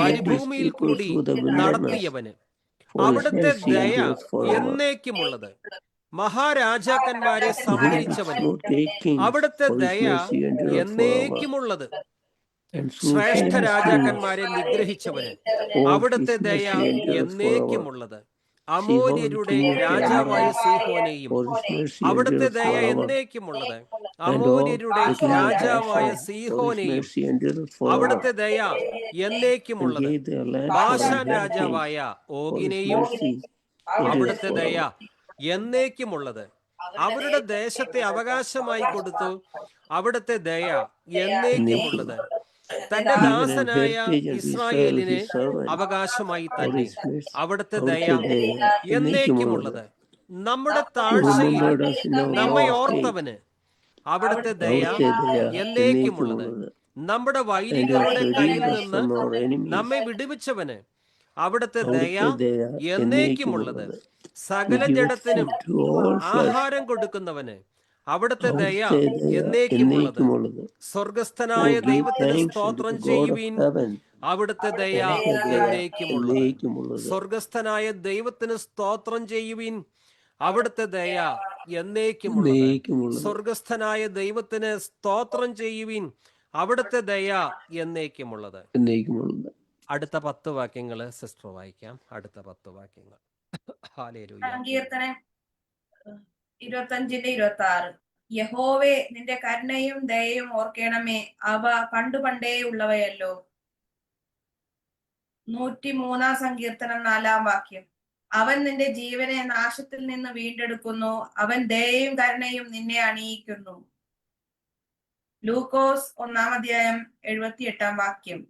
മരുഭൂമിയിൽ കൂടി നടത്തിയവന് അവിടുത്തെ ദയ എന്നേക്കുമുള്ളത്. മഹാരാജാക്കന്മാരെ സംഹരിച്ചവന് അവിടുത്തെ ദയ എന്നേക്കുമുള്ളത്. ശ്രേഷ്ഠ രാജാക്കന്മാരെ നിഗ്രഹിച്ചവന് അവിടുത്തെ ദയ എന്നേക്കുമുള്ളത്. അമോര്യരുടെ രാജാവായ സീഹോനെയും അവിടുത്തെ ദയ എന്നേക്കുമുള്ളത്. അമോര്യരുടെ the king of രാജാവായ Bashan, for his സീഹോനെയും mercy endureth forever, അവിടുത്തെ ദയ and എന്നേക്കുമുള്ളത്. gave their land for Bashan inheritance, രാജാവായ for his ഓഗിനെയും mercy endureth അവിടുത്തെ ദയ forever. എന്നേക്കുമുള്ളത്. അവരുടെ ദേശത്തെ അവകാശമായി കൊടുത്തു. അവിടുത്തെ ദയ എന്നേക്കുമുള്ളത്. തന്റെ Give an ദാസനായ heritage unto Israel ഇസ്രായേലിന് his servant, അവകാശമായി for തന്നെ. his mercy, അവിടുത്തെ ദയ അവിടുത്തെ ദയ എന്നേക്കുമുള്ളത്. നമ്മുടെ Who താഴ്ചയിൽ remembered us in our നമ്മെ low estate, ഓർത്തവന് അവിടുത്തെ ദയ അവിടുത്തെ ദയ എന്നേക്കുമുള്ളത്. എന്നേക്കുമുള്ളത്. നമ്മുടെ And വൈരികളുടെ hath കയ്യിൽ redeemed us നിന്ന് from our enemies, നമ്മെ വിടുവിച്ചവന് അവിടുത്തെ ദയ അവിടുത്തെ ദയ എന്നേക്കുമുള്ളത്. എന്നേക്കുമുള്ളത്. സകല Who giveth ജഡത്തിനും food to all flesh, ആഹാരം കൊടുക്കുന്നവന് അവിടുത്തെ ദയ അവിടുത്തെ ദയ എന്നേക്കുമുള്ളത്. എന്നേക്കുമുള്ളത്. സ്വർഗസ്ഥനായ Oh, give ദൈവത്തിന് thanks unto സ്തോത്രം the God of ചെയ്യുവീൻ. heaven, അവിടുത്തെ ദയ അവിടുത്തെ ദയ എന്നേക്കുമുള്ളത്. എന്നേക്കുമുള്ളത്. സ്വർഗസ്ഥനായ ദൈവത്തിന് സ്തോത്രം ചെയ്യുവീൻ. അവിടുത്തെ ദയ എന്നേക്കുമുള്ളത്. എന്നേക്കുമുള്ളത്. സ്വർഗസ്ഥനായ ദൈവത്തിന് സ്തോത്രം ചെയ്യുവീൻ. അവിടുത്തെ ദയ എന്നേക്കുമുള്ളത്. എന്നേക്കുമുള്ളത്. അടുത്ത 10 വാക്യങ്ങൾ സിസ്റ്റർ വായിക്കാം. അടുത്ത 10 വാക്യങ്ങൾ. ഹല്ലേലൂയ. സങ്കീർത്തനം 25:26. യഹോവേ, നിന്റെ കരുണയും ദയയും ഓർക്കണമേ, അവ പണ്ടേ ഉള്ളവയല്ലോ. 103 സങ്കീർത്തനം 4 വാക്യം. അവൻ നിന്റെ ജീവനെ നാശത്തിൽ നിന്ന് വീണ്ടെടുക്കുന്നു, അവൻ ദയയും കരുണയും നിന്നെ അണിയിക്കുന്നു. ലൂക്കോസ് 1-ാം 78 വാക്യം.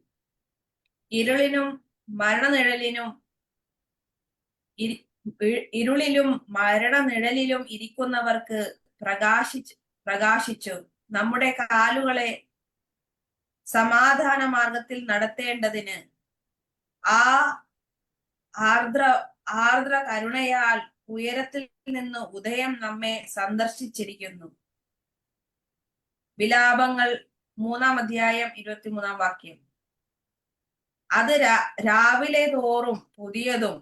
ഇരുളിലും മരണനിഴലിലും ഇരിക്കുന്നവർക്ക് പ്രകാശിച്ചു നമ്മുടെ കാലുകളെ സമാധാന മാർഗത്തിൽ നടത്തേണ്ടതിന് ആ ആർദ്ര കരുണയാൽ ഉയരത്തിൽ നിന്ന് ഉദയം നമ്മെ സന്ദർശിച്ചിരിക്കുന്നു. വിലാപങ്ങൾ 3-ാം 23 വാക്യം. അത് രാവിലെ തോറും പുതിയതും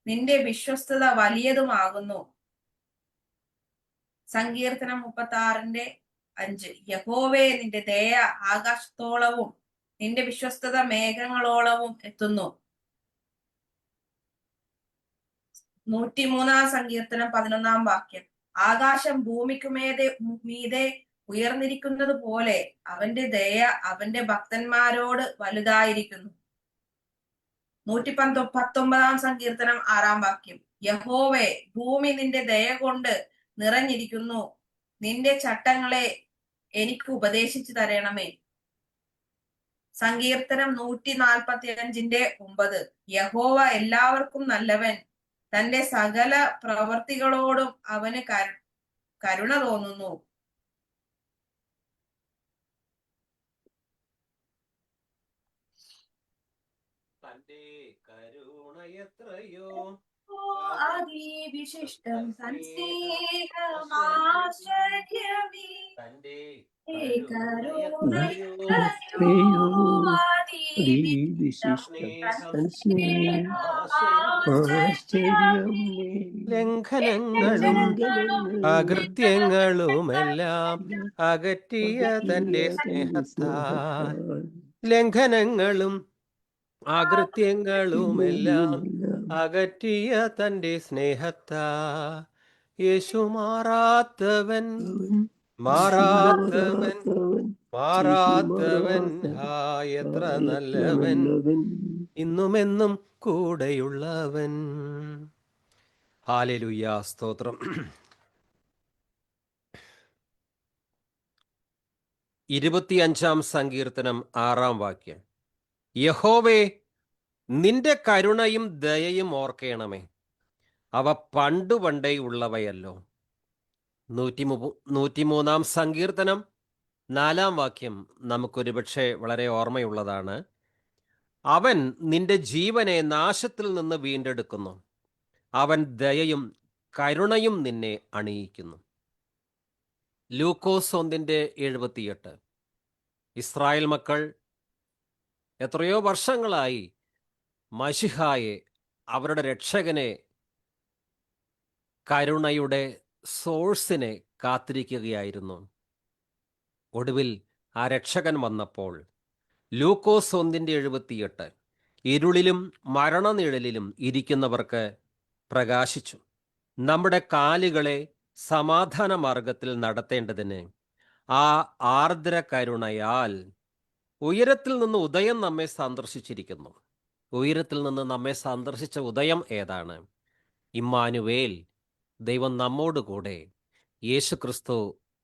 നിന്റെ വിശ്വസ്തത വലിയതുമാകുന്നു. സങ്കീർത്തനം 36:5. യഹോവേ, നിന്റെ ദയ ആകാശത്തോളവും നിന്റെ വിശ്വസ്തത മേഘങ്ങളോളവും എത്തുന്നു. 103 സങ്കീർത്തനം 11 വാക്യം. ആകാശം ഭൂമിക്ക് മീതെ ഉയർന്നിരിക്കുന്നത് പോലെ അവന്റെ ദയ അവന്റെ ഭക്തന്മാരോട് വലുതായിരിക്കുന്നു. 119 സങ്കീർത്തനം 6 വാക്യം. യഹോവേ, ഭൂമി നിന്റെ ദയ കൊണ്ട് നിറഞ്ഞിരിക്കുന്നു, നിന്റെ ചട്ടങ്ങളെ എനിക്ക് ഉപദേശിച്ചു തരണമേ. സങ്കീർത്തനം 145:9. യഹോവ എല്ലാവർക്കും നല്ലവൻ, തന്റെ സകല പ്രവർത്തികളോടും അവന് കരുണ തോന്നുന്നു. തന്റെ കരുണ എത്രയോ അതിവിശിഷ്ടം സ്നേഹമാശ്ചര്യമേ, തന്റെ ലംഘനങ്ങളും അകൃത്യങ്ങളുമെല്ലാം അകറ്റിയ തന്റെ സ്നേഹത്താൽ, ലംഘനങ്ങളും അകൃത്യങ്ങളുമെല്ലാം അകറ്റിയ തന്റെ സ്നേഹത്താൽ, യേശു മാറാത്തവൻ എത്ര നല്ലവൻ, ഇന്നുമെന്നും കൂടെയുള്ളവൻ. ഹല്ലേലൂയ, സ്തോത്രം. 25 സങ്കീർത്തനം 6 വാക്യം. യഹോവേ, നിന്റെ കരുണയും ദയയും ഓർക്കണമേ, അവ പണ്ടേ ഉള്ളവയല്ലോ. 103 സങ്കീർത്തനം 4 വാക്യം നമുക്കൊരു പക്ഷേ വളരെ ഓർമ്മയുള്ളതാണ്. അവൻ നിന്റെ ജീവനെ നാശത്തിൽ നിന്ന് വീണ്ടെടുക്കുന്നു, അവൻ ദയയും കരുണയും നിന്നെ അണിയിക്കുന്നു. ലൂക്കോസ് 1:78. ഇസ്രായേൽ മക്കൾ എത്രയോ വർഷങ്ങളായി മശിഹായെ, അവരുടെ രക്ഷകനെ, കരുണയുടെ സോഴ്സിനെ കാത്തിരിക്കുകയായിരുന്നു. ഒടുവിൽ ആ രക്ഷകൻ വന്നപ്പോൾ ലൂക്കോസ് 1:78 ഇരുളിലും മരണനിഴലിലും ഇരിക്കുന്നവർക്ക് പ്രകാശിച്ചു, നമ്മുടെ കാലുകളെ സമാധാന മാർഗത്തിൽ നടത്തേണ്ടതിന് ആ ആർദ്ര കരുണയാൽ ഉയരത്തിൽ നിന്ന് ഉദയം നമ്മെ സന്ദർശിച്ചിരിക്കുന്നു. ഉയരത്തിൽ നിന്ന് നമ്മെ സന്ദർശിച്ച ഉദയം ഏതാണ്? ഇമ്മാനുവേൽ, ദൈവം നമ്മോട് കൂടെ. യേശുക്രിസ്തു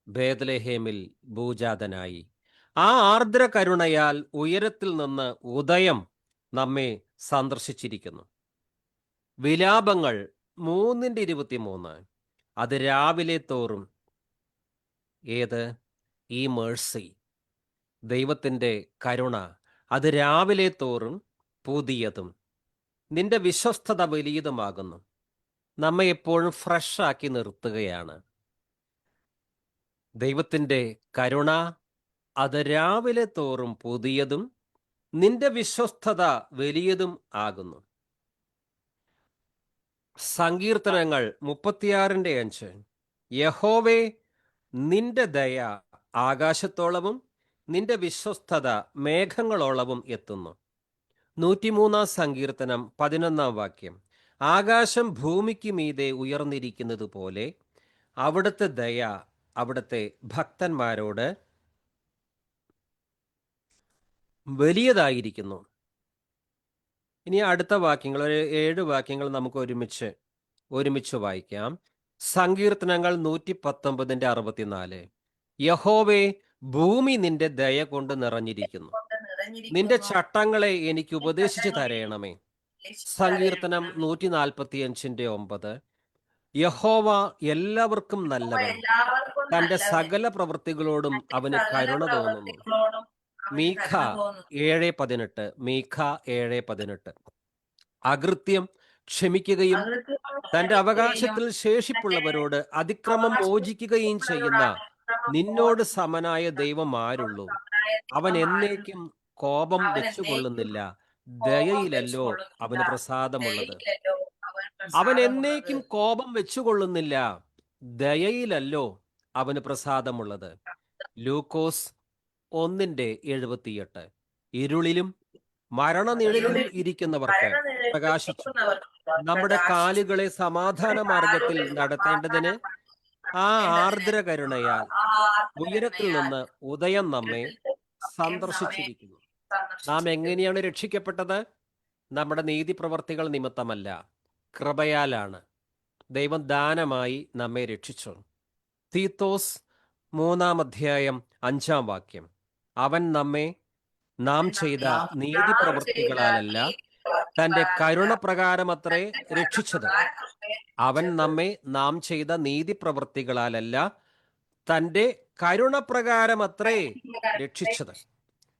ബേത്ലഹേമിൽ ഭൂജാതനായി. ആ ആർദ്ര കരുണയാൽ ഉയരത്തിൽ നിന്ന് ഉദയം നമ്മെ സന്ദർശിച്ചിരിക്കുന്നു. വിലാപങ്ങൾ 3:23. അത് രാവിലെ തോറും ഏത്? ഈ മേഴ്സി, ദൈവത്തിൻ്റെ കരുണ, അത് രാവിലെ തോറും പുതിയതും നിന്റെ വിശ്വസ്തത വലിയതുമാകുന്നു. നമ്മെ എപ്പോഴും ഫ്രഷാക്കി നിർത്തുകയാണ്. ദൈവത്തിൻ്റെ കരുണ അത് രാവിലെ തോറും പുതിയതും നിന്റെ വിശ്വസ്തത വലിയതും ആകുന്നു. സങ്കീർത്തനങ്ങൾ 36:5. യഹോവേ, നിന്റെ ദയ ആകാശത്തോളവും നിന്റെ വിശ്വസ്തത മേഘങ്ങളോളവും എത്തുന്നു. 103 സങ്കീർത്തനം 11 ആകാശം ഭൂമിക്ക് മീതെ ഉയർന്നിരിക്കുന്നത് പോലെ അവിടുത്തെ ദയ അവിടുത്തെ ഭക്തന്മാരോട് വലിയതായിരിക്കുന്നു. ഇനി അടുത്ത വാക്യങ്ങൾ, ഒരു 7 വാക്യങ്ങൾ നമുക്ക് ഒരുമിച്ച് വായിക്കാം. സങ്കീർത്തനങ്ങൾ 119:64. യഹോവേ, ഭൂമി നിന്റെ ദയ കൊണ്ട് നിറഞ്ഞിരിക്കുന്നു. നിന്റെ ചട്ടങ്ങളെ എനിക്ക് ഉപദേശിച്ചു തരയണമേ. സങ്കീർത്തനം 145:9. യഹോവ എല്ലാവർക്കും നല്ലവൻ, തന്റെ സകല പ്രവൃത്തികളോടും അവന് കരുണ തോന്നുന്നു. മീഖ 7:18. മീഖ 7:18. അകൃത്യം ക്ഷമിക്കുകയും തന്റെ അവകാശത്തിൽ ശേഷിപ്പുള്ളവരോട് അതിക്രമം മോചിക്കുകയും ചെയ്യുന്ന നിന്നോട് സമനായ ദൈവം ആരുള്ളൂ? അവൻ എന്നേക്കും കോപം വെച്ചുകൊള്ളുന്നില്ല, ദയയിലല്ലോ അവന് പ്രസാദമുള്ളത്. അവൻ എന്നേക്കും കോപം വെച്ചുകൊള്ളുന്നില്ല, ദയയിലല്ലോ അവന് പ്രസാദമുള്ളത്. ലൂക്കോസ് 1:78. ഇരുളിലും മരണനിഴലിലും ഇരിക്കുന്നവർക്ക് പ്രകാശിച്ചു. നമ്മുടെ കാലുകളെ സമാധാന മാർഗത്തിൽ നടത്തേണ്ടതിന് ആ ആർദ്ര കരുണയാൽ ഉയരത്തിൽ നിന്ന് ഉദയം നമ്മെ സന്ദർശിച്ചിരിക്കുന്നു. നാം എങ്ങനെയാണ് രക്ഷിക്കപ്പെട്ടത്? നമ്മുടെ നീതിപ്രവർത്തികൾ നിമിത്തമല്ല, കൃപയാലാണ്. ദൈവം ദാനമായി നമ്മെ രക്ഷിച്ചു. തീത്തോസ് 3:5 അവൻ നമ്മെ നാം ചെയ്ത നീതിപ്രവൃത്തികളാലല്ല, തന്റെ കരുണപ്രകാരമത്രേ രക്ഷിച്ചത്. അവൻ നമ്മെ നാം ചെയ്ത നീതിപ്രവൃത്തികളാലല്ല, തന്റെ കരുണപ്രകാരമത്രേ രക്ഷിച്ചത്.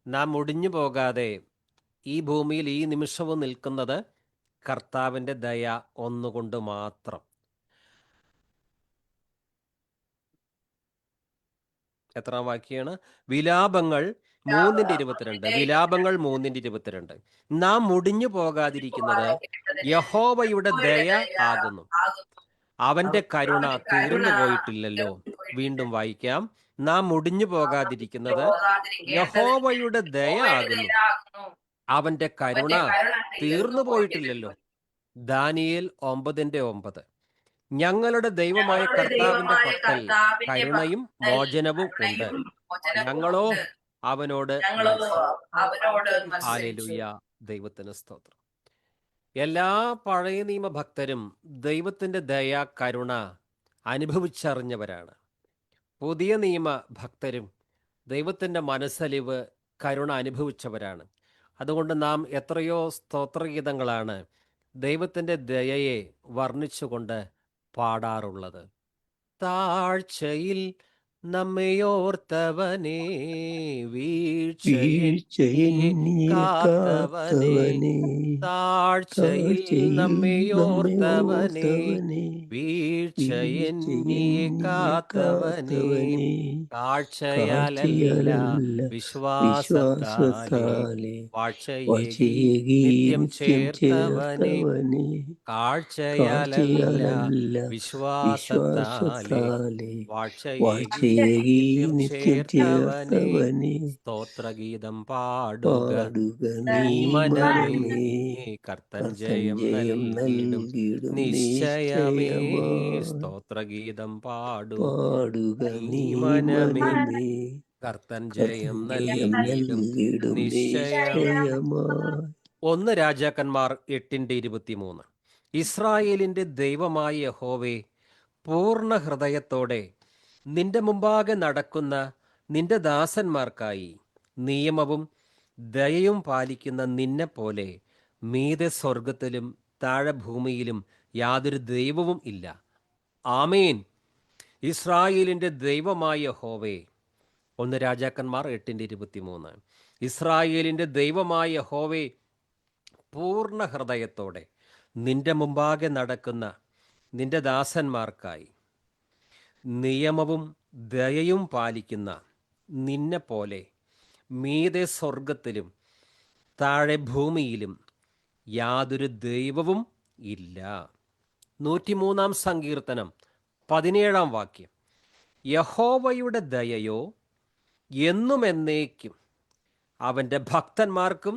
നാം ഒടിഞ്ഞു പോകാതെ ഈ ഭൂമിയിൽ ഈ നിമിഷവും നിൽക്കുന്നത് കർത്താവിൻ്റെ ദയ ഒന്നുകൊണ്ട് മാത്രം. എത്രാം വാക്യാണ്? വിലാപങ്ങൾ 3:22. വിലാപങ്ങൾ 3:22. നാം മുടിഞ്ഞു പോകാതിരിക്കുന്നത് യഹോവയുടെ ദയ ആകുന്നു, അവന്റെ കരുണ തീർന്നു പോയിട്ടില്ലല്ലോ. വീണ്ടും വായിക്കാം. നാം മുടിഞ്ഞു പോകാതിരിക്കുന്നത് യഹോവയുടെ ദയ ആകുന്നു, അവന്റെ കരുണ തീർന്നു പോയിട്ടില്ലല്ലോ. ദാനിയേൽ 9:9. ഞങ്ങളുടെ ദൈവമായ കർത്താവിന്റെ പക്കൽ കരുണയും മോചനവും ഉണ്ട്, ഞങ്ങളോ അവനോട്. ഹല്ലേലൂയ, ദൈവത്തിന് സ്തോത്രം. എല്ലാ പഴയ നിയമ ഭക്തരും ദൈവത്തിന്റെ ദയ കരുണ അനുഭവിച്ചറിഞ്ഞവരാണ്. പുതിയ നിയമ ഭക്തരും ദൈവത്തിന്റെ മനസ്സലിവ് കരുണ അനുഭവിച്ചവരാണ്. അതുകൊണ്ട് നാം എത്രയോ സ്തോത്രഗീതങ്ങളാണ് ദൈവത്തിന്റെ ദയയെ വർണ്ണിച്ചുകൊണ്ട് പാടാറുള്ളത്. താഴ്ചയിൽ നമ്മയോർത്തവനേ, വീഴ്ചയെന്നെ കാത്തവനേ, താഴ്ചയിൽ നമ്മയോർത്തവനേ, വീഴ്ചയെന്നെ കാത്തവനേ, താഴ്ചയാലല്ല വിശ്വാസത്താലേ വാഴ്ചയേകി നിത്യം ചേർത്തവനേ, കാഴ്ചയാലല്ല വിശ്വാസത്താലേ വാഴ്ചയേകി നിത്യതയേകി നിത്യം നിത്യം ചേർത്തവനെ ചേർത്തവനെ സ്തോത്രഗീതം പാടുക പാടുക നീ നീ മനമേ. മനമേ. കർത്തൻ കർത്തൻ ജയം ജയം നൽകിടും നൽകിടും നിശ്ചയമേ. നിശ്ചയമായി. സ്തോത്രഗീതം പാടുക പാടുക നീ നീ മനമേ. മനമേ. കർത്തൻ കർത്തൻ ജയം ജയം നൽകിടും നൽകിടും നിശ്ചയമേ. നിശ്ചയമായി. 1 രാജാക്കന്മാർ 8:23. ഇസ്രായേലിന്റെ ദൈവമായ യഹോവേ, പൂർണ്ണ ഹൃദയത്തോടെ നിന്റെ മുമ്പാകെ നടക്കുന്ന നിന്റെ ദാസന്മാർക്കായി നിയമവും ദയയും പാലിക്കുന്ന നിന്നെപ്പോലെ മീതെ സ്വർഗത്തിലും താഴെ ഭൂമിയിലും യാതൊരു ദൈവവും ഇല്ല. ആമേൻ. ഇസ്രായേലിന്റെ ദൈവമായ യഹോവേ. 1 രാജാക്കന്മാർ 8:23. ഇസ്രായേലിന്റെ ദൈവമായ യഹോവേ, പൂർണ്ണ ഹൃദയത്തോടെ നിന്റെ മുമ്പാകെ നടക്കുന്ന നിന്റെ ദാസന്മാർക്കായി നിയമവും ദയയും പാലിക്കുന്ന നിന്നെപ്പോലെ മീതെ സ്വർഗത്തിലും താഴെ ഭൂമിയിലും യാതൊരു ദൈവവും ഇല്ല. 103 സങ്കീർത്തനം 17 വാക്യം. യഹോവയുടെ ദയയോ എന്നും എന്നേക്കും അവൻ്റെ ഭക്തന്മാർക്കും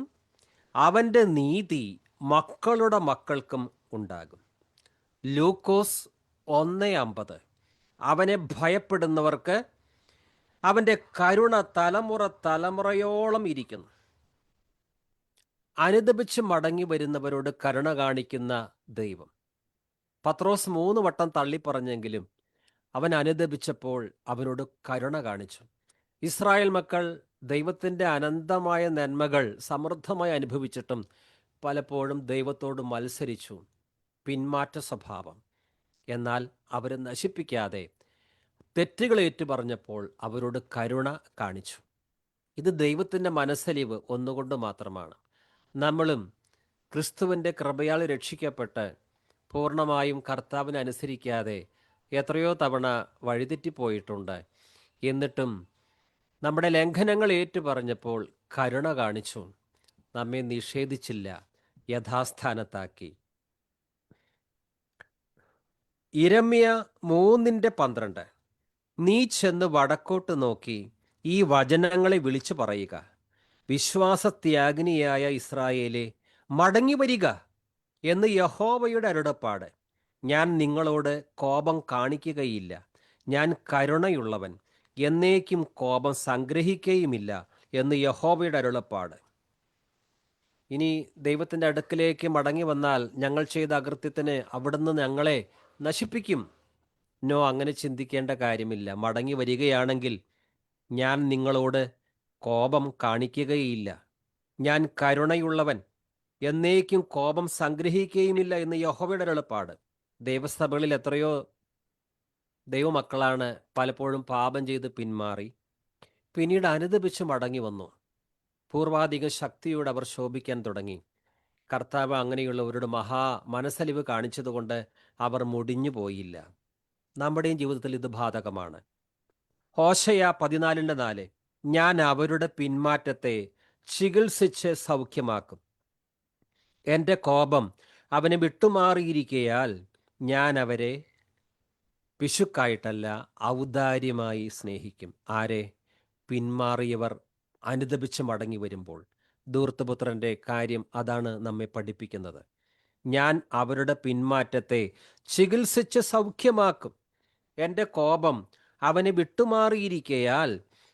അവൻ്റെ നീതി മക്കളുടെ മക്കൾക്കും ഉണ്ടാകും. ലൂക്കോസ് 1:50. അവനെ ഭയപ്പെടുന്നവർക്ക് അവൻ്റെ കരുണ തലമുറ തലമുറയോളം ഇരിക്കുന്നു. അനുദപിച്ച് മടങ്ങി വരുന്നവരോട് കരുണ കാണിക്കുന്ന ദൈവം. പത്രോസ് 3 വട്ടം തള്ളിപ്പറഞ്ഞെങ്കിലും അവൻ അനുദപിച്ചപ്പോൾ അവനോട് കരുണ കാണിച്ചു. ഇസ്രായേൽ മക്കൾ ദൈവത്തിൻ്റെ അനന്തമായ നന്മകൾ സമൃദ്ധമായി അനുഭവിച്ചിട്ടും പലപ്പോഴും ദൈവത്തോട് മത്സരിച്ചു. പിന്മാറ്റ സ്വഭാവം. എന്നാൽ അവരെ നശിപ്പിക്കാതെ തെറ്റുകൾ ഏറ്റുപറഞ്ഞപ്പോൾ അവരോട് കരുണ കാണിച്ചു. ഇത് ദൈവത്തിൻ്റെ മനസ്സലിവ് ഒന്നുകൊണ്ട് മാത്രമാണ്. നമ്മളും ക്രിസ്തുവിൻ്റെ കൃപയാൽ രക്ഷിക്കപ്പെട്ട് പൂർണ്ണമായും കർത്താവിനെ അനുസരിക്കാതെ എത്രയോ തവണ വഴിതെറ്റിപ്പോയിട്ടുണ്ട്. എന്നിട്ടും നമ്മുടെ ലംഘനങ്ങൾ ഏറ്റുപറഞ്ഞപ്പോൾ കരുണ കാണിച്ചു. നമ്മെ നിഷേധിച്ചില്ല, യഥാസ്ഥാനത്താക്കി. യിരെമ്യാ 3:12. നീ ചെന്ന് വടക്കോട്ട് നോക്കി ഈ വചനങ്ങളെ വിളിച്ചു പറയുക. വിശ്വാസത്യാഗിനിയായ ഇസ്രായേലെ, മടങ്ങി വരിക എന്ന് യഹോവയുടെ അരുളപ്പാട്. ഞാൻ നിങ്ങളോട് കോപം കാണിക്കുകയില്ല. ഞാൻ കരുണയുള്ളവൻ, എന്നേക്കും കോപം സംഗ്രഹിക്കുകയുമില്ല എന്ന് യഹോവയുടെ അരുളപ്പാട്. ഇനി ദൈവത്തിൻ്റെ അടുക്കലേക്ക് മടങ്ങി വന്നാൽ ഞങ്ങൾ ചെയ്ത അകൃത്യത്തിന് അവിടുന്ന് ഞങ്ങളെ നശിപ്പിക്കും. നോ, അങ്ങനെ ചിന്തിക്കേണ്ട കാര്യമില്ല. മടങ്ങി വരികയാണെങ്കിൽ ഞാൻ നിങ്ങളോട് കോപം കാണിക്കുകയില്ല. ഞാൻ കരുണയുള്ളവൻ, എന്നേക്കും കോപം സംഗ്രഹിക്കുകയുമില്ല എന്ന് യഹോവയുടെ അരുളപ്പാട്. ദൈവസഭകളിൽ എത്രയോ ദൈവമക്കളാണ് പലപ്പോഴും പാപം ചെയ്ത് പിന്മാറി പിന്നീട് അനുദപിച്ച് മടങ്ങി വന്നു. പൂർവാധിക ശക്തിയോടെ അവർ ശോഭിക്കാൻ തുടങ്ങി. കർത്താവ് അങ്ങനെയുള്ളവരുടെ മനസ്സലിവ് കാണിച്ചതുകൊണ്ട് അവർ മുടിഞ്ഞു പോയില്ല. നമ്മുടെയും ജീവിതത്തിൽ ഇത് ബാധകമാണ്. ഹോശയ 14:4. ഞാൻ അവരുടെ പിന്മാറ്റത്തെ ചികിത്സിച്ച് സൗഖ്യമാക്കും. എൻ്റെ കോപം അവനെ വിട്ടുമാറിയിരിക്കയാൽ ഞാൻ അവരെ പിശുക്കായിട്ടല്ല ഔദാര്യമായി സ്നേഹിക്കും. ആരെ? പിന്മാറിയവർ അനുദപിച്ച് മടങ്ങി വരുമ്പോൾ. ധൂർത്തപുത്രൻ്റെ കാര്യം അതാണ് നമ്മെ പഠിപ്പിക്കുന്നത്. ഞാൻ അവരുടെ പിന്മാറ്റത്തെ ചികിത്സിച്ച് സൗഖ്യമാക്കും. എൻ്റെ കോപം അവനെ വിട്ടുമാറിയിരിക്കയാൽ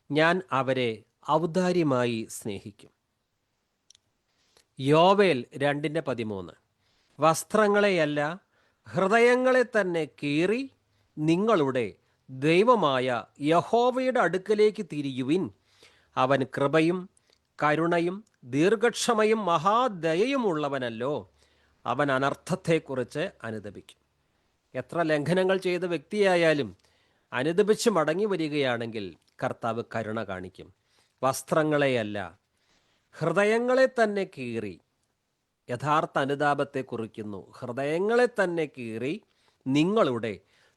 ഞാൻ അവരെ ഔദാര്യമായി സ്നേഹിക്കും. യോവേൽ 2:13. വസ്ത്രങ്ങളെയല്ല, ഹൃദയങ്ങളെ തന്നെ കീറി നിങ്ങളുടെ ദൈവമായ യഹോവയുടെ അടുക്കലേക്ക് തിരിയുവിൻ. അവൻ കൃപയും കരുണയും ദീർഘക്ഷമയും മഹാദയയും ഉള്ളവനല്ലോ. അവൻ അനർത്ഥത്തെക്കുറിച്ച് അനുദപിക്കും. എത്ര ലംഘനങ്ങൾ ചെയ്ത വ്യക്തിയായാലും അനുദപിച്ച് മടങ്ങി വരികയാണെങ്കിൽ കർത്താവ് കരുണ കാണിക്കും. വസ്ത്രങ്ങളെയല്ല, ഹൃദയങ്ങളെ തന്നെ കീറി. യഥാർത്ഥ അനുതാപത്തെ കുറിക്കുന്നു. ഹൃദയങ്ങളെ തന്നെ കീറി നിങ്ങളുടെ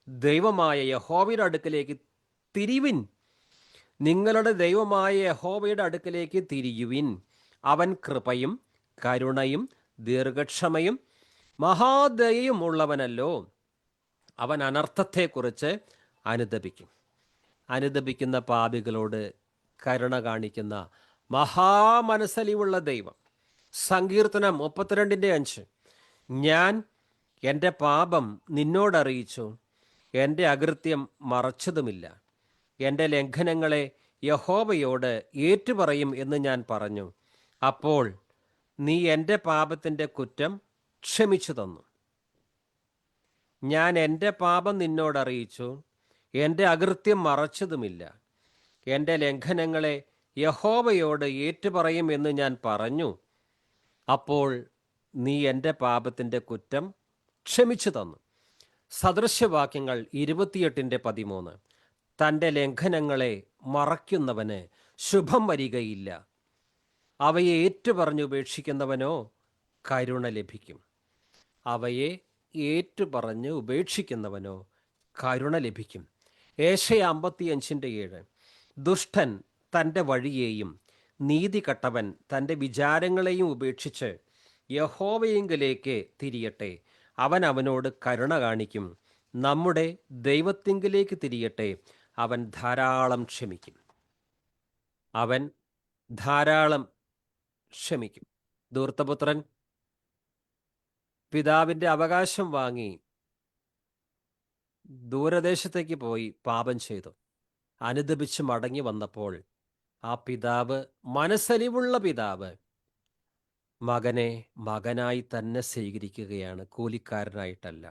ദൈവമായ യഹോവയുടെ അടുക്കലേക്ക് തിരിവിൻ. നിങ്ങളുടെ ദൈവമായ യഹോവയുടെ അടുക്കലേക്ക് തിരിയുവിൻ. അവൻ കൃപയും കരുണയും ദീർഘക്ഷമയും മഹാദയയും ഉള്ളവനല്ലോ. അവൻ അനർത്ഥത്തെക്കുറിച്ച് അനുദപിക്കും. അനുദപിക്കുന്ന പാപികളോട് കരുണ കാണിക്കുന്ന മഹാമനസ്സലിവുള്ള ദൈവം. സങ്കീർത്തനം 32:5. ഞാൻ എൻ്റെ പാപം നിന്നോടറിയിച്ചു, എൻ്റെ അകൃത്യം മറച്ചതുമില്ല. എൻ്റെ ലംഘനങ്ങളെ യഹോവയോട് ഏറ്റുപറയും എന്ന് ഞാൻ പറഞ്ഞു. അപ്പോൾ നീ എൻ്റെ പാപത്തിൻ്റെ കുറ്റം ക്ഷമിച്ചു തന്നു. ഞാൻ എൻ്റെ പാപം നിന്നോടറിയിച്ചു, എൻ്റെ അകൃത്യം മറച്ചതുമില്ല. എൻ്റെ ലംഘനങ്ങളെ യഹോവയോട് ഏറ്റുപറയും എന്ന് ഞാൻ പറഞ്ഞു. അപ്പോൾ നീ എൻ്റെ പാപത്തിൻ്റെ കുറ്റം ക്ഷമിച്ചു തന്നു. സദൃശ്യവാക്യങ്ങൾ 28:13. തൻ്റെ ലംഘനങ്ങളെ മറയ്ക്കുന്നവന് ശുഭം വരികയില്ല. അവയെ ഏറ്റുപറഞ്ഞുപേക്ഷിക്കുന്നവനോ കരുണ ലഭിക്കും. അവയെ ഏറ്റുപറഞ്ഞ് ഉപേക്ഷിക്കുന്നവനോ കരുണ ലഭിക്കും. ഏശയ്യ 55:7. ദുഷ്ടൻ തൻ്റെ വഴിയെയും നീതി കെട്ടവൻ തൻ്റെ വിചാരങ്ങളെയും ഉപേക്ഷിച്ച് യഹോവയെങ്കിലേക്ക് തിരിയട്ടെ. അവൻ അവനോട് കരുണ കാണിക്കും. നമ്മുടെ ദൈവത്തിങ്കിലേക്ക് തിരിയട്ടെ. അവൻ ധാരാളം ക്ഷമിക്കും. അവൻ ധാരാളം ക്ഷമിക്കും. ധൂർത്തപുത്രൻ പിതാവിൻ്റെ അവകാശം വാങ്ങി ദൂരദേശത്തേക്ക് പോയി പാപം ചെയ്തു. അനുദപിച്ച് മടങ്ങി വന്നപ്പോൾ ആ പിതാവ്, മനസ്സലിവുള്ള പിതാവ്, മകനെ മകനായി തന്നെ സ്വീകരിക്കുകയാണ്, കൂലിക്കാരനായിട്ടല്ല.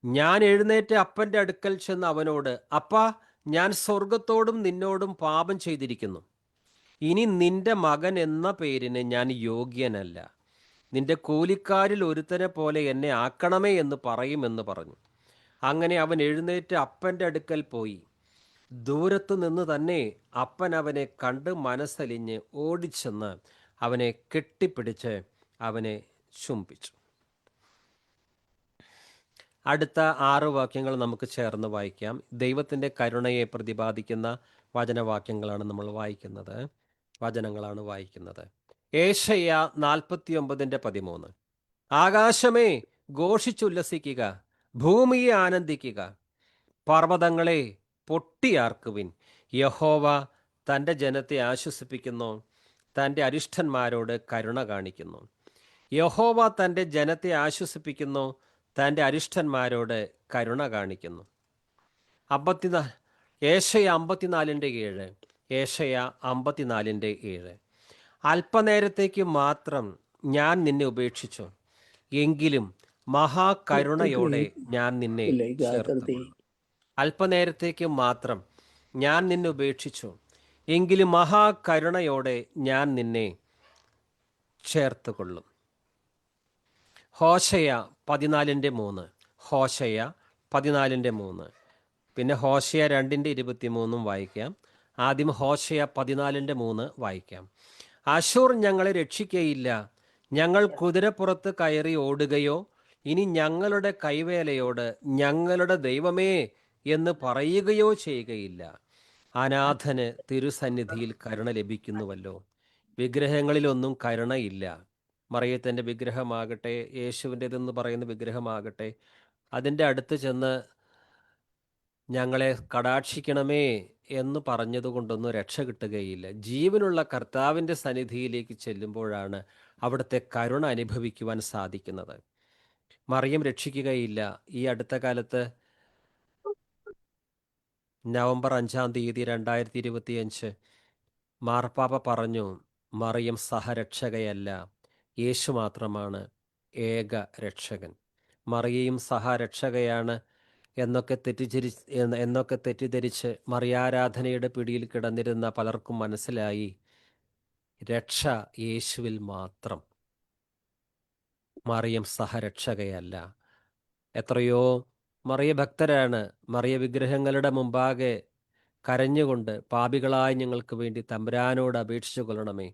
ഞാൻ എഴുന്നേറ്റ് അപ്പൻ്റെ അടുക്കൽ ചെന്ന് അവനോട്, അപ്പാ, ഞാൻ സ്വർഗത്തോടും നിന്നോടും പാപം ചെയ്തിരിക്കുന്നു. ഇനി നിന്റെ മകൻ എന്ന പേരിന് ഞാൻ യോഗ്യനല്ല. നിന്റെ കൂലിക്കാരിൽ ഒരുത്തനെ പോലെ എന്നെ ആക്കണമേ എന്ന് പറയുമെന്ന് പറഞ്ഞു. അങ്ങനെ അവൻ എഴുന്നേറ്റ് അപ്പൻ്റെ അടുക്കൽ പോയി. ദൂരത്തു നിന്ന് തന്നെ അപ്പൻ അവനെ കണ്ട് മനസ്സലിഞ്ഞ് ഓടിച്ചെന്ന് അവനെ കെട്ടിപ്പിടിച്ച് അവനെ ചുംബിച്ചു. അടുത്ത 6 വാക്യങ്ങൾ നമുക്ക് ചേർന്ന് വായിക്കാം. ദൈവത്തിൻ്റെ കരുണയെ പ്രതിപാദിക്കുന്ന വചനവാക്യങ്ങളാണ് നമ്മൾ വായിക്കുന്നത്, വചനങ്ങളാണ് വായിക്കുന്നത്. ഏശയ്യ 49:13. ആകാശമേ ഘോഷിച്ചുല്ലസിക്കുക, ഭൂമിയെ ആനന്ദിക്കുക, പർവ്വതങ്ങളെ പൊട്ടിയാർക്കുവിൻ. യഹോവ തൻ്റെ ജനത്തെ ആശ്വസിപ്പിക്കുന്നു, തൻ്റെ അരിഷ്ടന്മാരോട് കരുണ കാണിക്കുന്നു. യഹോവ തൻ്റെ ജനത്തെ ആശ്വസിപ്പിക്കുന്നു, തൻ്റെ അരിഷ്ടന്മാരോട് കരുണ കാണിക്കുന്നു. ഏശയ്യ 54:7. ഏശയ്യ 54:7. അല്പനേരത്തേക്ക് മാത്രം ഞാൻ നിന്നെ ഉപേക്ഷിച്ചു, എങ്കിലും മഹാകരുണയോടെ ഞാൻ നിന്നെ ചേർത്തു. അല്പനേരത്തേക്ക് മാത്രം ഞാൻ നിന്നെ ഉപേക്ഷിച്ചു, എങ്കിലും മഹാകരുണയോടെ ഞാൻ നിന്നെ ചേർത്തുകൊള്ളും. ഹോശയ 14:3. ഹോശയ 14:3. പിന്നെ ഹോശയ 2:23 വായിക്കാം. ആദ്യം ഹോശയ 14:3 വായിക്കാം. അശൂർ ഞങ്ങളെ രക്ഷിക്കയില്ല. ഞങ്ങൾ കുതിരപ്പുറത്ത് കയറി ഓടുകയോ ഇനി ഞങ്ങളുടെ കൈവേലയോട് ഞങ്ങളുടെ ദൈവമേ എന്ന് പറയുകയോ ചെയ്യുകയില്ല. അനാഥന് തിരുസന്നിധിയിൽ കരുണ ലഭിക്കുന്നുവല്ലോ. വിഗ്രഹങ്ങളിലൊന്നും കരുണയില്ല. മറിയത്തിൻ്റെ വിഗ്രഹമാകട്ടെ, യേശുവിൻ്റെതെന്ന് പറയുന്ന വിഗ്രഹമാകട്ടെ, അതിൻ്റെ അടുത്ത് ചെന്ന് ഞങ്ങളെ കടാക്ഷിക്കണമേ എന്ന് പറഞ്ഞതുകൊണ്ടൊന്നും രക്ഷ കിട്ടുകയില്ല. ജീവനുള്ള കർത്താവിൻ്റെ സന്നിധിയിലേക്ക് ചെല്ലുമ്പോഴാണ് അവിടുത്തെ കരുണ അനുഭവിക്കുവാൻ സാധിക്കുന്നത്. മറിയം രക്ഷിക്കുകയില്ല. ഈ അടുത്ത കാലത്ത് നവംബർ 5 2025 മാർപ്പാപ്പ പറഞ്ഞു, മറിയം സഹരക്ഷകയല്ല, യേശു മാത്രമാണ് ഏക രക്ഷകൻ. മറിയയും സഹരക്ഷകയാണ് എന്നൊക്കെ തെറ്റിദ്ധരിച്ച് മറിയാരാധനയുടെ പിടിയിൽ കിടന്നിരുന്ന പലർക്കും മനസ്സിലായി, രക്ഷ യേശുവിൽ മാത്രം. മറിയം സഹരക്ഷകയല്ല. എത്രയോ മറിയ ഭക്തരാണ് മറിയ വിഗ്രഹങ്ങളുടെ മുമ്പാകെ കരഞ്ഞുകൊണ്ട്, പാപികളായി ഞങ്ങൾക്ക് വേണ്ടി തമ്പുരാനോട് അപേക്ഷിച്ചു കൊള്ളണമേ.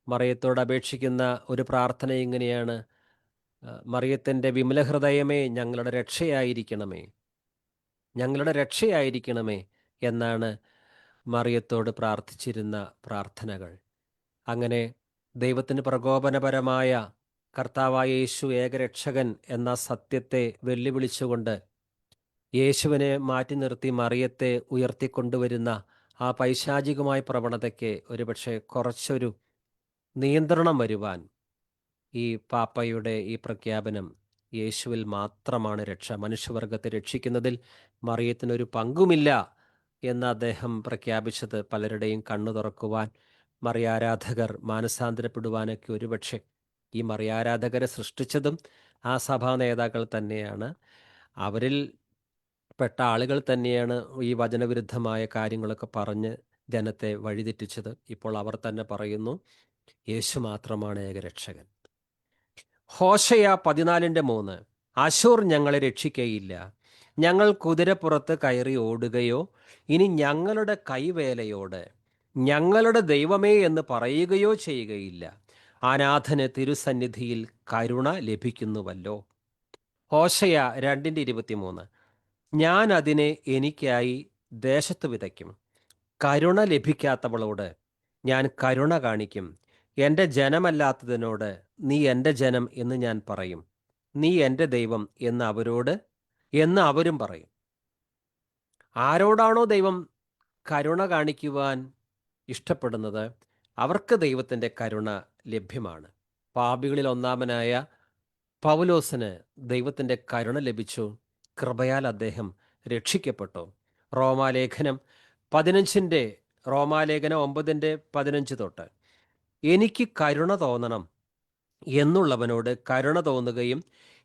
മറിയത്തോട് അപേക്ഷിക്കുന്ന ഒരു പ്രാർത്ഥന ഇങ്ങനെയാണ്: മറിയത്തിൻ്റെ വിമല ഹൃദയമേ, ഞങ്ങളുടെ രക്ഷയായിരിക്കണമേ, ഞങ്ങളുടെ രക്ഷയായിരിക്കണമേ എന്നാണ് മറിയത്തോട് പ്രാർത്ഥിച്ചിരുന്ന പ്രാർത്ഥനകൾ. അങ്ങനെ ദൈവത്തിന് പ്രകോപനപരമായ കർത്താവായ യേശു ഏകരക്ഷകൻ എന്ന സത്യത്തെ വെല്ലുവിളിച്ചുകൊണ്ട് യേശുവിനെ മാറ്റി നിർത്തി മറിയത്തെ ഉയർത്തിക്കൊണ്ടുവരുന്ന ആ പൈശാചികമായ പ്രവണതയ്ക്ക് ഒരുപക്ഷെ കുറച്ചൊരു നിയന്ത്രണം വരുവാൻ ഈ പാപ്പയുടെ ഈ പ്രഖ്യാപനം യേശുവിൽ മാത്രമാണ് രക്ഷ, മനുഷ്യവർഗത്തെ രക്ഷിക്കുന്നതിൽ മറിയത്തിനൊരു പങ്കുമില്ല എന്ന് അദ്ദേഹം പ്രഖ്യാപിച്ചത് പലരുടെയും കണ്ണു തുറക്കുവാൻ, മറിയാരാധകർ മാനസാന്തരപ്പെടുവാനൊക്കെ ഒരുപക്ഷെ ഈ മറിയാരാധകരെ സൃഷ്ടിച്ചതും ആ സഭാ നേതാക്കൾ തന്നെയാണ്. അവരിൽ പെട്ട ആളുകൾ തന്നെയാണ് ഈ വചനവിരുദ്ധമായ കാര്യങ്ങളൊക്കെ പറഞ്ഞ് ജനത്തെ വഴിതെറ്റിച്ചത്. ഇപ്പോൾ അവർ തന്നെ പറയുന്നു യേശു മാത്രമാണ് ഏകരക്ഷകൻ. ഹോശയ 14:3 അശൂർ ഞങ്ങളെ രക്ഷിക്കയില്ല, ഞങ്ങൾ കുതിരപ്പുറത്ത് കയറി ഓടുകയോ ഇനി ഞങ്ങളുടെ കൈവേലയോട് ഞങ്ങളുടെ ദൈവമേ എന്ന് പറയുകയോ ചെയ്യുകയില്ല. അനാഥന് തിരുസന്നിധിയിൽ കരുണ ലഭിക്കുന്നുവല്ലോ. ഹോശയ 2:23 ഞാൻ അതിനെ എനിക്കായി ദേശത്ത് വിതയ്ക്കും, കരുണ ലഭിക്കാത്തവളോട് ഞാൻ കരുണ കാണിക്കും. എൻ്റെ ജനമല്ലാത്തതിനോട് നീ എൻ്റെ ജനം എന്ന് ഞാൻ പറയും, നീ എൻ്റെ ദൈവം എന്ന് അവരും പറയും. ആരോടാണോ ദൈവം കരുണ കാണിക്കുവാൻ ഇഷ്ടപ്പെടുന്നത് അവർക്ക് ദൈവത്തിൻ്റെ കരുണ ലഭ്യമാണ്. പാപികളിൽ ഒന്നാമനായ പൗലോസിന് ദൈവത്തിൻ്റെ കരുണ ലഭിച്ചു, കൃപയാൽ അദ്ദേഹം രക്ഷിക്കപ്പെട്ടു. റോമാലേഖനം 9:15 തൊട്ട് എനിക്ക് കരുണ തോന്നണം എന്നുള്ളവനോട് കരുണ തോന്നുകയും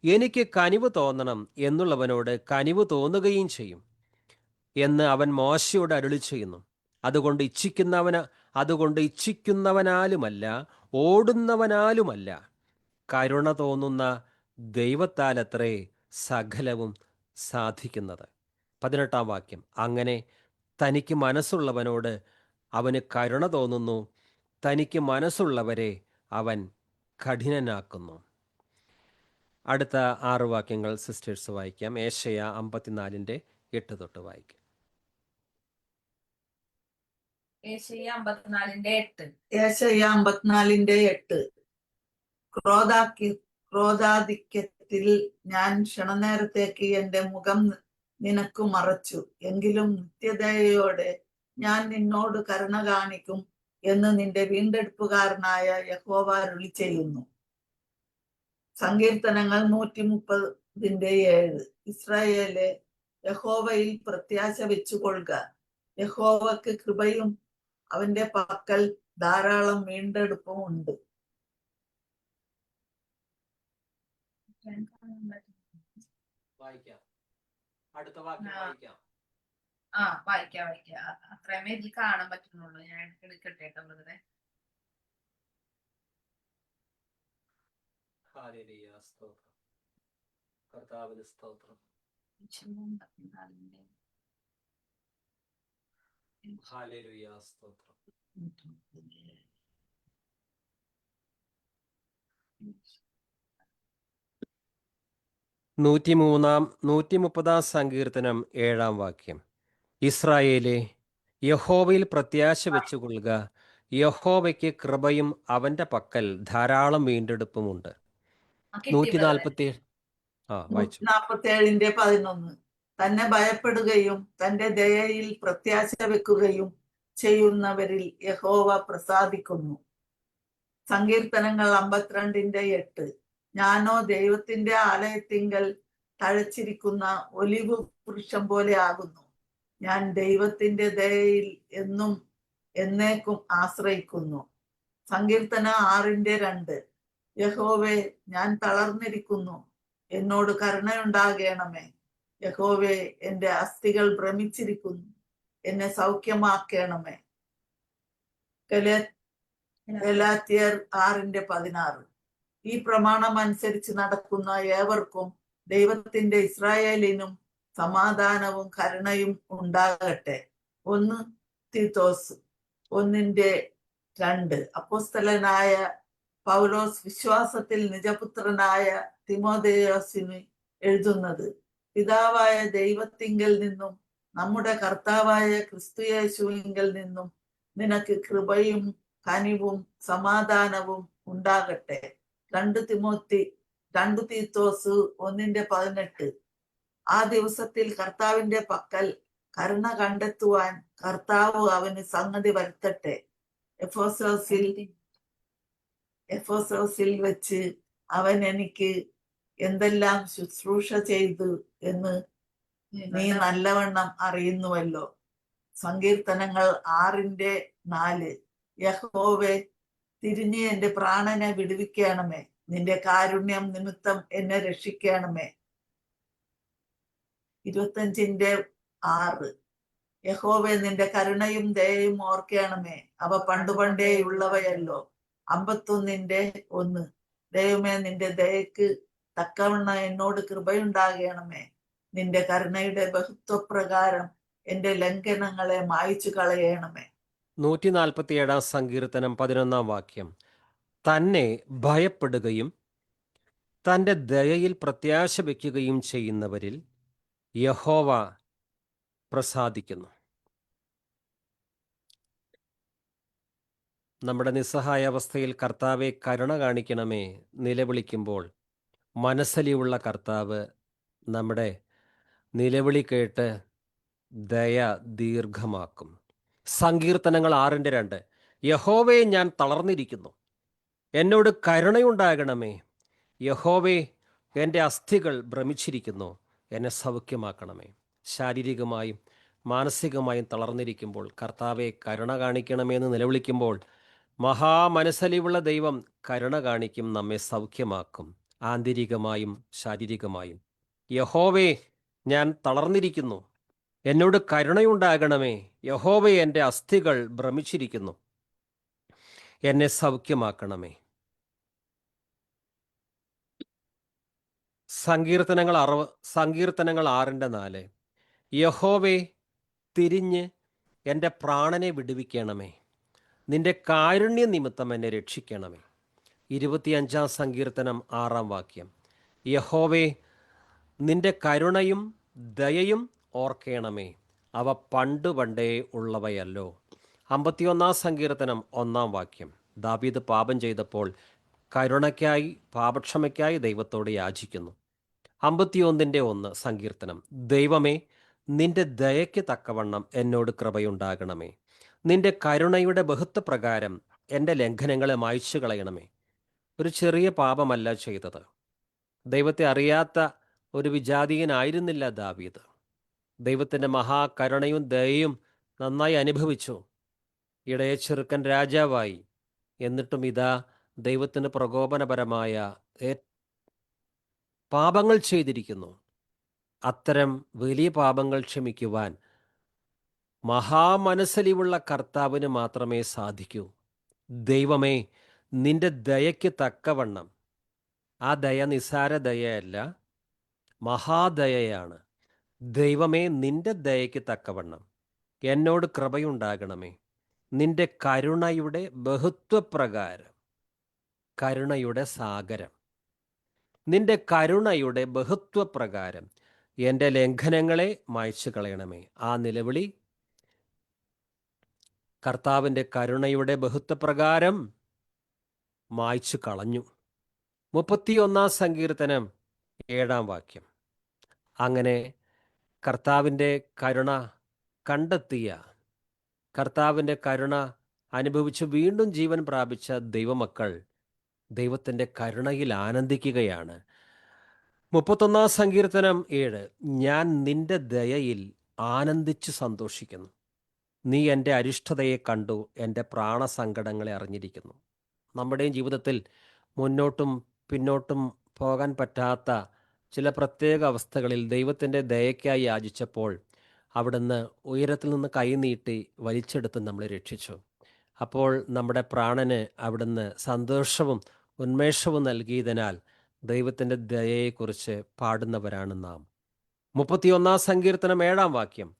എനിക്ക് കനിവ് തോന്നണം എന്നുള്ളവനോട് കനിവ് തോന്നുകയും ചെയ്യും എന്ന് അവൻ മോശയോട് അരുളി ചെയ്യുന്നു. അതുകൊണ്ട് ഇച്ഛിക്കുന്നവനാലുമല്ല ഓടുന്നവനാലുമല്ല, കരുണ തോന്നുന്ന ദൈവത്താലത്രേ സകലവും സാധിക്കുന്നത്. 18-ാം വാക്യം അങ്ങനെ തനിക്ക് മനസ്സുള്ളവനോട് അവന് കരുണ തോന്നുന്നു, തനിക്ക് മനസ്സുള്ളവരെ അവൻ കഠിനനാക്കുന്നു. അടുത്ത 6 വാക്യങ്ങൾ സിസ്റ്റേഴ്സ് വായിക്കാം. ഏശയ 54:8 തൊട്ട് വായിക്കാം. ഏശയ്യ 54:8 ഏശയ്യ 54:8 ക്രോധാധിക്യത്തിൽ ഞാൻ ക്ഷണനേരത്തേക്ക് എന്റെ മുഖം നിനക്ക് മറച്ചു, എങ്കിലും നിത്യതയോടെ ഞാൻ നിന്നോട് കരുണ കാണിക്കും എന്ന് നിന്റെ വീണ്ടെടുപ്പുകാരനായ യഹോവ അരുളി ചെയ്യുന്നു. സങ്കീർത്തനങ്ങൾ 130:7 ഇസ്രായേലെ, യഹോവയിൽ പ്രത്യാശ വെച്ചുകൊള്ളുക, യഹോവക്ക് കൃപയും അവന്റെ പക്കൽ ധാരാളം വീണ്ടെടുപ്പും ഉണ്ട്. അടുത്ത വാക്യം വായിക്കാം. വായിക്കാം. അത്രയുമേ ഇതിൽ കാണാൻ പറ്റുന്നുള്ളൂ. ഞാൻ എടുക്കട്ടെ കേട്ടോ ബ്രദറെ. ഹല്ലേലൂയ, സ്തോത്രം കർത്താവിന്, സ്തോത്രം. ഹല്ലേലൂയ, സ്തോത്രം. 130-ാം സങ്കീർത്തനം 7-ാം വാക്യം ഇസ്രായേലേ, യഹോവയിൽ പ്രത്യാശ വെച്ചുകൊള്ളുക, യഹോവയ്ക്ക് കൃപയും അവന്റെ പക്കൽ ധാരാളം വീണ്ടെടുപ്പുമുണ്ട്. 147:11 തന്നെ ഭയപ്പെടുകയും തന്റെ ദയയിൽ പ്രത്യാശ വെക്കുകയും ചെയ്യുന്നവരിൽ യഹോവ പ്രസാദിക്കുന്നു. സങ്കീർത്തനങ്ങൾ 52:8 ഞാനോ ദൈവത്തിന്റെ ആലയത്തിങ്കൽ തഴച്ചിരിക്കുന്ന ഒലിവ് വൃക്ഷം പോലെ ആകുന്നു, ഞാൻ ദൈവത്തിന്റെ ദയയിൽ എന്നും എന്നേക്കും ആശ്രയിക്കുന്നു. സങ്കീർത്തനം 6:2 യഹോവേ, ഞാൻ തളർന്നിരിക്കുന്നു, എന്നോട് കരുണയുണ്ടാകണമേ. യഹോവേ, എന്റെ അസ്ഥികൾ ഭ്രമിച്ചിരിക്കുന്നു, എന്നെ സൗഖ്യമാക്കണമേ. ഗലാത്യർ 6:16 ഈ പ്രമാണം അനുസരിച്ച് നടക്കുന്ന ഏവർക്കും ദൈവത്തിന്റെ ഇസ്രായേലിനും സമാധാനവും കരുണയും ഉണ്ടാകട്ടെ. 1 തീത്തോസ് 1:2 അപ്പോസ്തലനായ പൗലോസ് വിശ്വാസത്തിൽ നിജപുത്രനായ തിമോഥെയോസിന് എഴുതുന്നത്, പിതാവായ ദൈവത്തിങ്കൽ നിന്നും നമ്മുടെ കർത്താവായ ക്രിസ്തുയേശുവിങ്കൽ നിന്നും നിനക്ക് കൃപയും കനിവും സമാധാനവും ഉണ്ടാകട്ടെ. 2 തീത്തോസ് 1:18 ആ ദിവസത്തിൽ കർത്താവിന്റെ പക്കൽ കരുണ കണ്ടെത്തുവാൻ കർത്താവ് അവന് സംഗതി വരുത്തട്ടെ. എഫോസോസിൽ വെച്ച് അവൻ എനിക്ക് എന്തെല്ലാം ശുശ്രൂഷ ചെയ്തു എന്ന് നീ നല്ലവണ്ണം അറിയുന്നുവല്ലോ. സങ്കീർത്തനങ്ങൾ 6:4. യഹോവേ, തിരിഞ്ഞ് എന്റെ പ്രാണനെ വിടുവിക്കണമേ. നിന്റെ കാരുണ്യം നിമിത്തം എന്നെ രക്ഷിക്കണമേ. 25:6. യഹോവേ, നിന്റെ കരുണയും ദയയും ഓർക്കണമേ. അവ പണ്ടുപണ്ടേ ഉള്ളവയല്ലോ. 51:1. ദൈവമേ, നിന്റെ ദയക്ക് തക്കവണ്ണം എന്നോട് കൃപയുണ്ടാകണമേ. നിന്റെ കരുണയുടെ ബഹുത്വപ്രകാരം എന്റെ ലംഘനങ്ങളെ മായ്ച്ചു കളയണമേ. 147 സങ്കീർത്തനം 11 വാക്യം. തന്നെ ഭയപ്പെടുകയും തൻ്റെ ദയയിൽ പ്രത്യാശ വയ്ക്കുകയും ചെയ്യുന്നവരിൽ യഹോവ പ്രസാദിക്കുന്നു. നമ്മുടെ നിസ്സഹായ അവസ്ഥയിൽ കർത്താവെ കരുണ കാണിക്കണമേ നിലവിളിക്കുമ്പോൾ മനസ്സലിവുള്ള കർത്താവ് നമ്മുടെ നിലവിളി കേട്ട് ദയ ദീർഘമാക്കും. സങ്കീർത്തനങ്ങൾ 6:2. യഹോവേ, ഞാൻ തളർന്നിരിക്കുന്നു, എന്നോട് കരുണയുണ്ടാകണമേ. യഹോവേ, എൻ്റെ അസ്ഥികൾ ഭ്രമിച്ചിരിക്കുന്നു, എന്നെ സൗഖ്യമാക്കണമേ. ശാരീരികമായും മാനസികമായും തളർന്നിരിക്കുമ്പോൾ കർത്താവെ കരുണ കാണിക്കണമെന്ന് നിലവിളിക്കുമ്പോൾ മഹാമനസ്സലിവുള്ള ദൈവം കരുണ കാണിക്കും, നമ്മെ സൗഖ്യമാക്കും, ആന്തരികമായും ശാരീരികമായും. യഹോവേ, ഞാൻ തളർന്നിരിക്കുന്നു, എന്നോട് കരുണയുണ്ടാകണമേ. യഹോവേ, എൻ്റെ അസ്ഥികൾ ഭ്രമിച്ചിരിക്കുന്നു, എന്നെ സൗഖ്യമാക്കണമേ. സങ്കീർത്തനങ്ങൾ 6:4. യഹോവേ, തിരിഞ്ഞ് എൻ്റെ പ്രാണനെ വിടുവിക്കണമേ. നിന്റെ കാരുണ്യ നിമിത്തം എന്നെ രക്ഷിക്കണമേ. 25 സങ്കീർത്തനം 6 വാക്യം. യഹോവേ, നിന്റെ കരുണയും ദയയും ഓർക്കണമേ. അവ പണ്ടുപണ്ടേ ഉള്ളവയല്ലോ. 51 സങ്കീർത്തനം 1 വാക്യം. ദാവീദ് പാപം ചെയ്തപ്പോൾ കരുണയ്ക്കായി പാപക്ഷമയ്ക്കായി ദൈവത്തോട് യാചിക്കുന്നു. 51:1 സങ്കീർത്തനം. ദൈവമേ, നിന്റെ ദയയ്ക്ക് തക്കവണ്ണം എന്നോട് കൃപയുണ്ടാകണമേ. നിന്റെ കരുണയുടെ ബഹുത്വപ്രകാരം എൻ്റെ ലംഘനങ്ങളെ മായ്ച്ചു കളയണമേ. ഒരു ചെറിയ പാപമല്ല ചെയ്തത്. ദൈവത്തെ അറിയാത്ത ഒരു വിജാതീയനായിരുന്നില്ല ദാവീദ്. ദൈവത്തിൻ്റെ മഹാകരുണയും ദയയും നന്നായി അനുഭവിച്ചു. ഇടയ ചെറുക്കൻ രാജാവായി. എന്നിട്ടും ഇതാ ദൈവത്തിന് പ്രകോപനപരമായ പാപങ്ങൾ ചെയ്തിരിക്കുന്നു. അത്തരം വലിയ പാപങ്ങൾ ക്ഷമിക്കുവാൻ മഹാമനസ്സലിവുള്ള കർത്താവിന് മാത്രമേ സാധിക്കൂ. ദൈവമേ, നിന്റെ ദയയ്ക്ക് തക്കവണ്ണം, ആ ദയ നിസ്സാര ദയയല്ല, മഹാദയയാണ്. ദൈവമേ, നിന്റെ ദയയ്ക്ക് തക്കവണ്ണം എന്നോട് കൃപയുണ്ടാകണമേ. നിന്റെ കരുണയുടെ ബഹുത്വപ്രകാരം, കരുണയുടെ സാഗരം, നിന്റെ കരുണയുടെ ബഹുത്വപ്രകാരം എൻ്റെ ലംഘനങ്ങളെ മായ്ച്ചു കളയണമേ. ആ നിലവിളി കർത്താവിൻ്റെ കരുണയുടെ ബഹുത്വപ്രകാരം മായ്ച്ചു കളഞ്ഞു. 31 സങ്കീർത്തനം 7 വാക്യം. അങ്ങനെ കർത്താവിൻ്റെ കരുണ കണ്ടെത്തിയ, കർത്താവിൻ്റെ കരുണ അനുഭവിച്ച് വീണ്ടും ജീവൻ പ്രാപിച്ച ദൈവമക്കൾ ദൈവത്തിൻ്റെ കരുണയിൽ ആനന്ദിക്കുകയാണ്. 31 സങ്കീർത്തനം 7. ഞാൻ നിന്റെ ദയയിൽ ആനന്ദിച്ച് സന്തോഷിക്കുന്നു. നീ എൻ്റെ അരിഷ്ടതയെ കണ്ടു, എൻ്റെ പ്രാണസങ്കടങ്ങളെ അറിഞ്ഞിരിക്കുന്നു. നമ്മുടെയും ജീവിതത്തിൽ മുന്നോട്ടും പിന്നോട്ടും പോകാൻ പറ്റാത്ത ചില പ്രത്യേക അവസ്ഥകളിൽ ദൈവത്തിൻ്റെ ദയയ്ക്കായി യാചിച്ചപ്പോൾ അവിടുന്ന് ഉയരത്തിൽ നിന്ന് കൈനീട്ടി വലിച്ചെടുത്ത് നമ്മളെ രക്ഷിച്ചു. അപ്പോൾ നമ്മുടെ പ്രാണന് അവിടുന്ന് സന്തോഷവും ഉന്മേഷവും നൽകിയതിനാൽ ദൈവത്തിൻ്റെ ദയയെക്കുറിച്ച് പാടുന്നവരാണ് നാം. 31 സങ്കീർത്തനം 7 വാക്യം.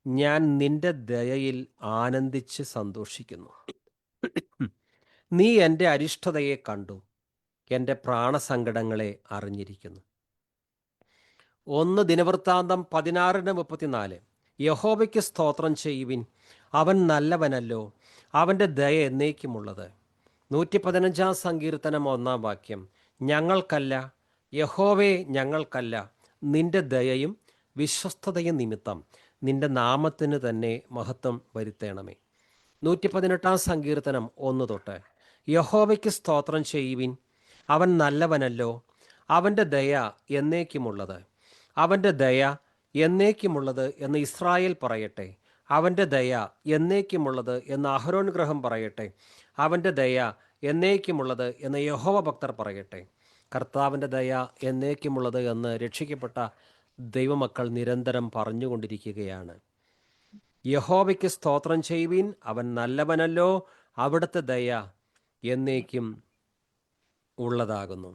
ഞാൻ നിന്റെ ദയയിൽ ആനന്ദിച്ച് സന്തോഷിക്കുന്നു. നീ എൻ്റെ അരിഷ്ടതയെ കണ്ടു, എൻ്റെ പ്രാണസങ്കടങ്ങളെ അറിഞ്ഞിരിക്കുന്നു. 1 ദിനവൃത്താന്തം 16:34. യഹോവയ്ക്ക് സ്തോത്രം ചെയ്യുവിൻ, അവൻ നല്ലവനല്ലോ, അവൻ്റെ ദയ എന്നേക്കുമുള്ളത്. 115 സങ്കീർത്തനം 1 വാക്യം. ഞങ്ങൾക്കല്ല, യഹോവേ ഞങ്ങൾക്കല്ല, നിന്റെ ദയയും വിശ്വസ്തതയും നിമിത്തം നിന്റെ നാമത്തിന് തന്നെ മഹത്വം വരുത്തേണമേ. 118 സങ്കീർത്തനം 1 തൊട്ട്. യഹോവയ്ക്ക് സ്തോത്രം ചെയ്യുവിൻ, അവൻ നല്ലവനല്ലോ, അവൻ്റെ ദയ എന്നേക്കുമുള്ളത്. അവൻ്റെ ദയ എന്നേക്കുമുള്ളത് എന്ന് ഇസ്രായേൽ പറയട്ടെ. അവൻ്റെ ദയ എന്നേക്കുമുള്ളത് എന്ന് അഹരോൻ ഗൃഹം പറയട്ടെ. അവൻ്റെ ദയ എന്നേക്കുമുള്ളത് എന്ന് യഹോവ ഭക്തർ പറയട്ടെ. കർത്താവിൻ്റെ ദയ എന്നേക്കുമുള്ളത് എന്ന് രക്ഷിക്കപ്പെട്ട ദൈവമക്കൾ നിരന്തരം പറഞ്ഞുകൊണ്ടിരിക്കുകയാണ്. യഹോവയ്ക്ക് സ്തോത്രം ചെയ്യുവിൻ, അവൻ നല്ലവനല്ലോ, അവിടുത്തെ ദയ എന്നേക്കും ഉള്ളതാകുന്നു.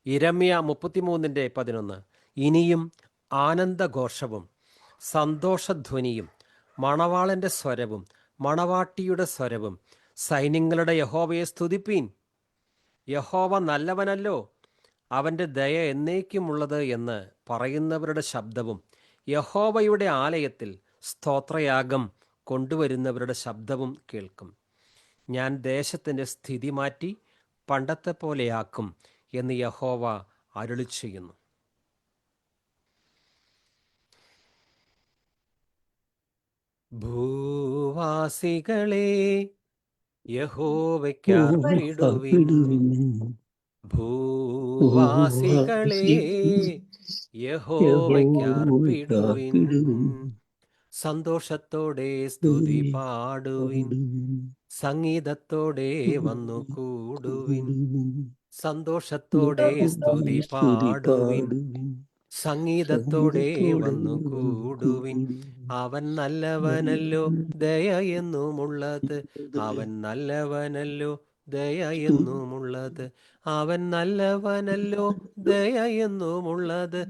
ഇരമ്യ 33:11. ഇനിയും ആനന്ദഘോഷവും സന്തോഷധ്വനിയും മണവാളൻ്റെ സ്വരവും മണവാട്ടിയുടെ സ്വരവും സൈന്യങ്ങളുടെ യഹോവയെ സ്തുതിപ്പീൻ. യഹോവ നല്ലവനല്ലോ, അവൻ്റെ ദയ എന്നേക്കുമുള്ളത് എന്ന് പറയുന്നവരുടെ ശബ്ദവും യഹോവയുടെ ആലയത്തിൽ സ്തോത്രയാഗം കൊണ്ടുവരുന്നവരുടെ ശബ്ദവും കേൾക്കും. ഞാൻ ദേശത്തിൻ്റെ സ്ഥിതി മാറ്റി പണ്ടത്തെ പോലെയാക്കും എന്ന് യഹോവ അരുളി ചെയ്യുന്നു. ഭൂവാസികളെ യഹോവയ്ക്കർപ്പിടുവിൻ. ഭൂവാസികളെ യഹോവയ്ക്കർപ്പിടുവിൻ. സന്തോഷത്തോടെ സ്തുതി പാടുവിൻ, സംഗീതത്തോടെ വന്നു കൂടുവിൻ. സന്തോഷത്തോടെ സ്തുതി പാടുവിൻ, സംഗീതത്തോടെ വന്നു കൂടുവിൻ. അവൻ നല്ലവനല്ലോ, ദയ എന്നുമുള്ളത്. അവൻ നല്ലവനല്ലോ, ദയ എന്നുമുള്ളത്. അവൻ നല്ലവനല്ലോ, ദയ എന്നുമുള്ളത്.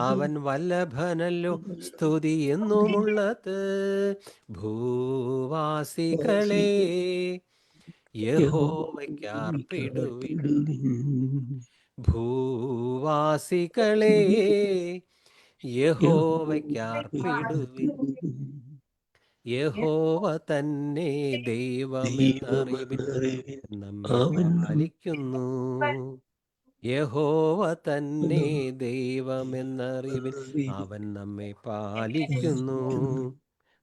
അവൻ വല്ലഭനല്ലോ, സ്തുതി എന്നുമുള്ളത്. ഭൂവാസികളെ യഹോവയ്ക്കർപ്പിടുവിൻ. ഭൂവാസികളെ യഹോവയ്ക്കർപ്പിടുവിൻ. യഹോവ തന്നെ ദൈവമെന്നറിവിൻ, നമ്മെ പാലിക്കുന്നു. യഹോവ തന്നെ ദൈവമെന്നറിവിൻ, അവൻ നമ്മെ പാലിക്കുന്നു.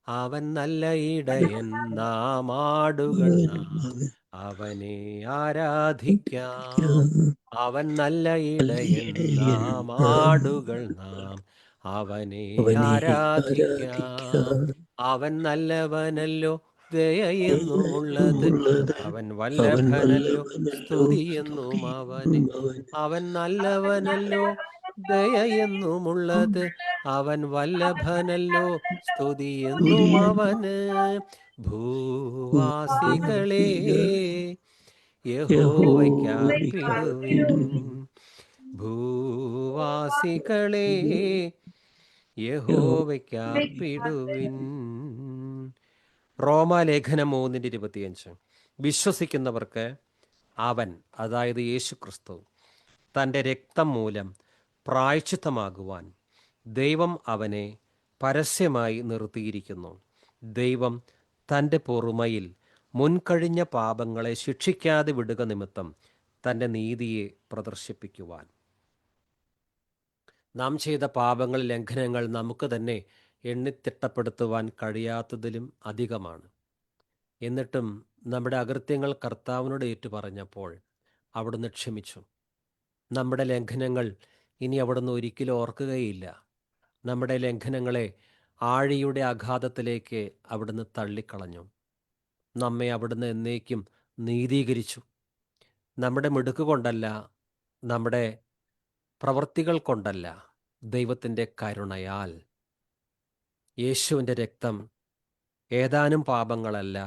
അവൻ നല്ല ഇടയൻ, നാം ആടുകൾ നാം അവനെ ആരാധിക്കാം. അവൻ നല്ല ഇടയൻ, നാം ആടുകൾ നാം അവനെ ആരാധിക്കാം. അവൻ നല്ലവനല്ലോ, ദയ എന്നുമുള്ളത്. അവൻ വല്ലഭനല്ലോ, സ്തുതി എന്നും അവന്. അവൻ നല്ലവനല്ലോ, ദയ എന്നുമുള്ളത്. അവൻ വല്ലഭനല്ലോ, സ്തുതി എന്നും അവന്. ഭൂവാസികളെ യഹോവയ്ക്കർപ്പിടുവിൻ. ഭൂവാസികളെ യഹോവയ്ക്കർപ്പിടുവിൻ. റോമാലേഖനം 3:25. വിശ്വസിക്കുന്നവർക്ക് അവൻ, അതായത് യേശു ക്രിസ്തു, തൻ്റെ രക്തം മൂലം പ്രായശ്ചിത്തമാകുവാൻ ദൈവം അവനെ പരസ്യമായി നിർത്തിയിരിക്കുന്നു. ദൈവം തൻ്റെ പൊറുമയിൽ മുൻകഴിഞ്ഞ പാപങ്ങളെ ശിക്ഷിക്കാതെ വിടുക നിമിത്തം തൻ്റെ നീതിയെ പ്രദർശിപ്പിക്കുവാൻ. നാം ചെയ്ത പാപങ്ങൾ, ലംഘനങ്ങൾ നമുക്ക് തന്നെ എണ്ണിത്തിട്ടപ്പെടുത്തുവാൻ കഴിയാത്തതിലും അധികമാണ്. എന്നിട്ടും നമ്മുടെ അകൃത്യങ്ങൾ കർത്താവിനോട് ഏറ്റുപറഞ്ഞപ്പോൾ അവിടുന്ന് ക്ഷമിച്ചു. നമ്മുടെ ലംഘനങ്ങൾ ഇനി അവിടുന്ന് ഒരിക്കലും ഓർക്കുകയില്ല. നമ്മുടെ ലംഘനങ്ങളെ ആഴിയുടെ അഗാധത്തിലേക്ക് അവിടുന്ന് തള്ളിക്കളഞ്ഞു. നമ്മെ അവിടുന്ന് എന്നേക്കും നീതീകരിച്ചു. നമ്മുടെ മിടുക്ക് കൊണ്ടല്ല, നമ്മുടെ പ്രവൃത്തികൾ കൊണ്ടല്ല, ദൈവത്തിൻ്റെ കരുണയാൽ. യേശുവിൻ്റെ രക്തം ഏതാനും പാപങ്ങളല്ല,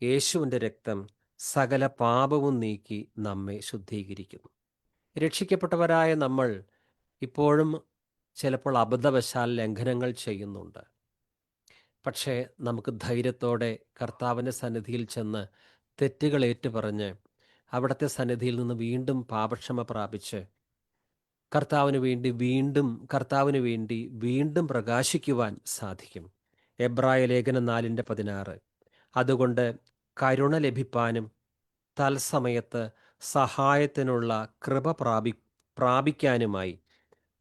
യേശുവിൻ്റെ രക്തം സകല പാപവും നീക്കി നമ്മെ ശുദ്ധീകരിക്കുന്നു. രക്ഷിക്കപ്പെട്ടവരായ നമ്മൾ ഇപ്പോഴും ചിലപ്പോൾ അബദ്ധവശാൽ ലംഘനങ്ങൾ ചെയ്യുന്നുണ്ട്. പക്ഷേ നമുക്ക് ധൈര്യത്തോടെ കർത്താവിൻ്റെ സന്നിധിയിൽ ചെന്ന് തെറ്റുകൾ ഏറ്റുപറഞ്ഞ് അവിടുത്തെ സന്നിധിയിൽ നിന്ന് വീണ്ടും പാപക്ഷമ പ്രാപിച്ച് കർത്താവിന് വേണ്ടി വീണ്ടും പ്രകാശിക്കുവാൻ സാധിക്കും. എബ്രായ ലേഖനം 4:16. അതുകൊണ്ട് കരുണ ലഭിപ്പാനും തത്സമയത്ത് സഹായത്തിനുള്ള കൃപ പ്രാപിക്കാനുമായി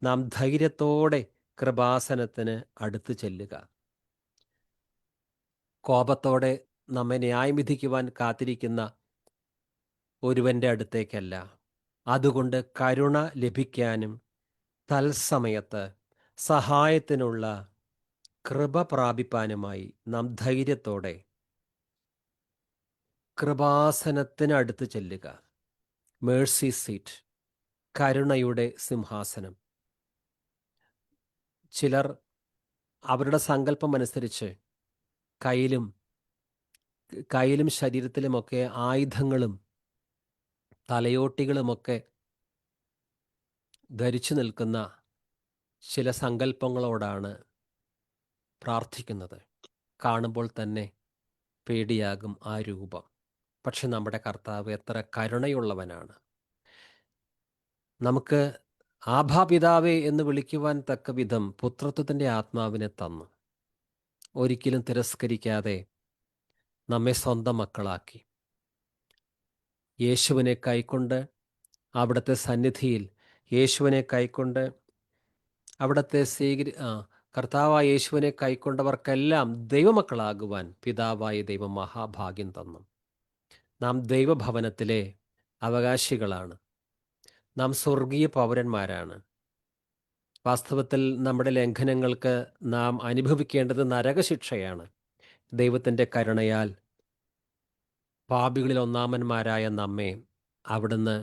നാം ധൈര്യത്തോടെ കൃപാസനത്തിന് അടുത്ത് ചെല്ലുക. കോപത്തോടെ നമ്മെ ന്യായം വിധിക്കുവാൻ കാത്തിരിക്കുന്ന ഒരുവൻ്റെ അടുത്തേക്കല്ല. അതുകൊണ്ട് കരുണ ലഭിക്കാനും തത്സമയത്ത് സഹായത്തിനുള്ള കൃപ പ്രാപിപ്പാനുമായി നാം ധൈര്യത്തോടെ കൃപാസനത്തിന് അടുത്ത് ചെല്ലുക. മേഴ്സി സീറ്റ്, കരുണയുടെ സിംഹാസനം. ചിലർ അവരുടെ സങ്കല്പം അനുസരിച്ച് കയ്യിലും ശരീരത്തിലുമൊക്കെ ആയുധങ്ങളും തലയോട്ടികളുമൊക്കെ ധരിച്ചു നിൽക്കുന്ന ചില സങ്കല്പങ്ങളോടാണ് പ്രാർത്ഥിക്കുന്നത്. കാണുമ്പോൾ തന്നെ പേടിയാകും ആ രൂപം. പക്ഷെ നമ്മുടെ കർത്താവ് എത്ര കരുണയുള്ളവനാണ്. നമുക്ക് ആഭാ പിതാവേ എന്ന് വിളിക്കുവാൻ തക്ക വിധം പുത്രത്വത്തിൻ്റെ ആത്മാവിനെ തന്നു. ഒരിക്കലും തിരസ്കരിക്കാതെ നമ്മെ സ്വന്തം മക്കളാക്കി. യേശുവിനെ കൈക്കൊണ്ട് അവിടുത്തെ സന്നിധിയിൽ യേശുവിനെ കൈക്കൊണ്ട് അവിടുത്തെ കർത്താവായ യേശുവിനെ കൈക്കൊണ്ടവർക്കെല്ലാം ദൈവമക്കളാകുവാൻ പിതാവായ ദൈവം മഹാഭാഗ്യം തന്നു. നാം ദൈവഭവനത്തിലെ അവകാശികളാണ്. നാം സ്വർഗീയ പൗരന്മാരാണ്. വാസ്തവത്തിൽ നമ്മുടെ ലംഘനങ്ങൾക്ക് നാം അനുഭവിക്കേണ്ടത് നരകശിക്ഷയാണ്. ദൈവത്തിൻ്റെ കരുണയാൽ പാപികളിൽ ഒന്നാമന്മാരായ നമ്മെ അവിടുന്ന്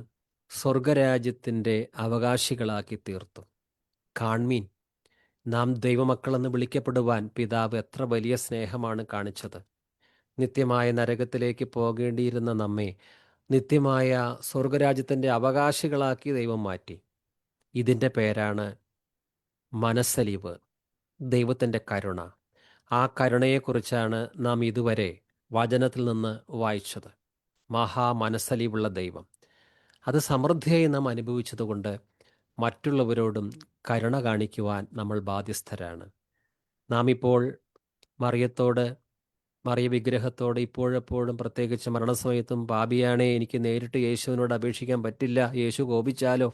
സ്വർഗരാജ്യത്തിൻ്റെ അവകാശികളാക്കി തീർത്തു. കാൺമീൻ, നാം ദൈവമക്കളെന്ന് വിളിക്കപ്പെടുവാൻ പിതാവ് എത്ര വലിയ സ്നേഹമാണ് കാണിച്ചത്. നിത്യമായ നരകത്തിലേക്ക് പോകേണ്ടിയിരുന്ന നമ്മെ നിത്യമായ സ്വർഗരാജ്യത്തിൻ്റെ അവകാശികളാക്കി ദൈവം മാറ്റി. ഇതിൻ്റെ പേരാണ് മനസ്സലിവ്, ദൈവത്തിൻ്റെ കരുണ. ആ കരുണയെക്കുറിച്ചാണ് നാം ഇതുവരെ വചനത്തിൽ നിന്ന് വായിച്ചത്. മനസ്സലിവുള്ള ദൈവം, അത് സമൃദ്ധിയായി നാം അനുഭവിച്ചതുകൊണ്ട് മറ്റുള്ളവരോടും കരുണ കാണിക്കുവാൻ നമ്മൾ ബാധ്യസ്ഥരാണ്. നാം ഇപ്പോൾ മറിയ വിഗ്രഹത്തോട് ഇപ്പോഴെപ്പോഴും, പ്രത്യേകിച്ച് മരണസമയത്തും, പാപിയാണേ, എനിക്ക് നേരിട്ട് യേശുവിനോട് അപേക്ഷിക്കാൻ പറ്റില്ല, യേശു കോപിച്ചാലോ,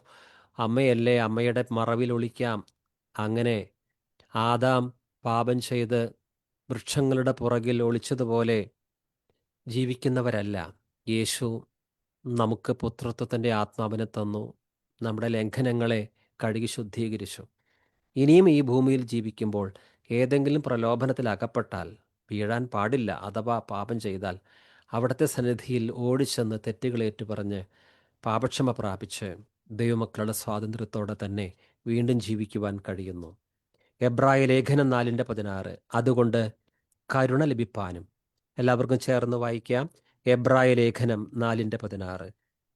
അമ്മയല്ലേ, അമ്മയുടെ മറവിൽ ഒളിക്കാം. അങ്ങനെ ആദാം പാപം ചെയ്ത് വൃക്ഷങ്ങളുടെ പുറകിൽ ഒളിച്ചതുപോലെ ജീവിക്കുന്നവരല്ല. യേശു നമുക്ക് പുത്രത്വത്തിൻ്റെ ആത്മാവിനെ തന്നു. നമ്മുടെ ലംഘനങ്ങളെ കഴുകി ശുദ്ധീകരിച്ചു. ഇനിയും ഈ ഭൂമിയിൽ ജീവിക്കുമ്പോൾ ഏതെങ്കിലും പ്രലോഭനത്തിൽ അകപ്പെട്ടാൽ വീഴാൻ പാടില്ല. അഥവാ പാപം ചെയ്താൽ അവിടുത്തെ സന്നിധിയിൽ ഓടിച്ചെന്ന് തെറ്റുകളേറ്റു പറഞ്ഞ് പാപക്ഷമ പ്രാപിച്ച് ദൈവമക്കളുടെ സ്വാതന്ത്ര്യത്തോടെ തന്നെ വീണ്ടും ജീവിക്കുവാൻ കഴിയുന്നു. എബ്രായ ലേഖനം 4:16. അതുകൊണ്ട് കരുണ ലഭിപ്പാനും. എല്ലാവർക്കും ചേർന്ന് വായിക്കാം. എബ്രായ ലേഖനം 4:16.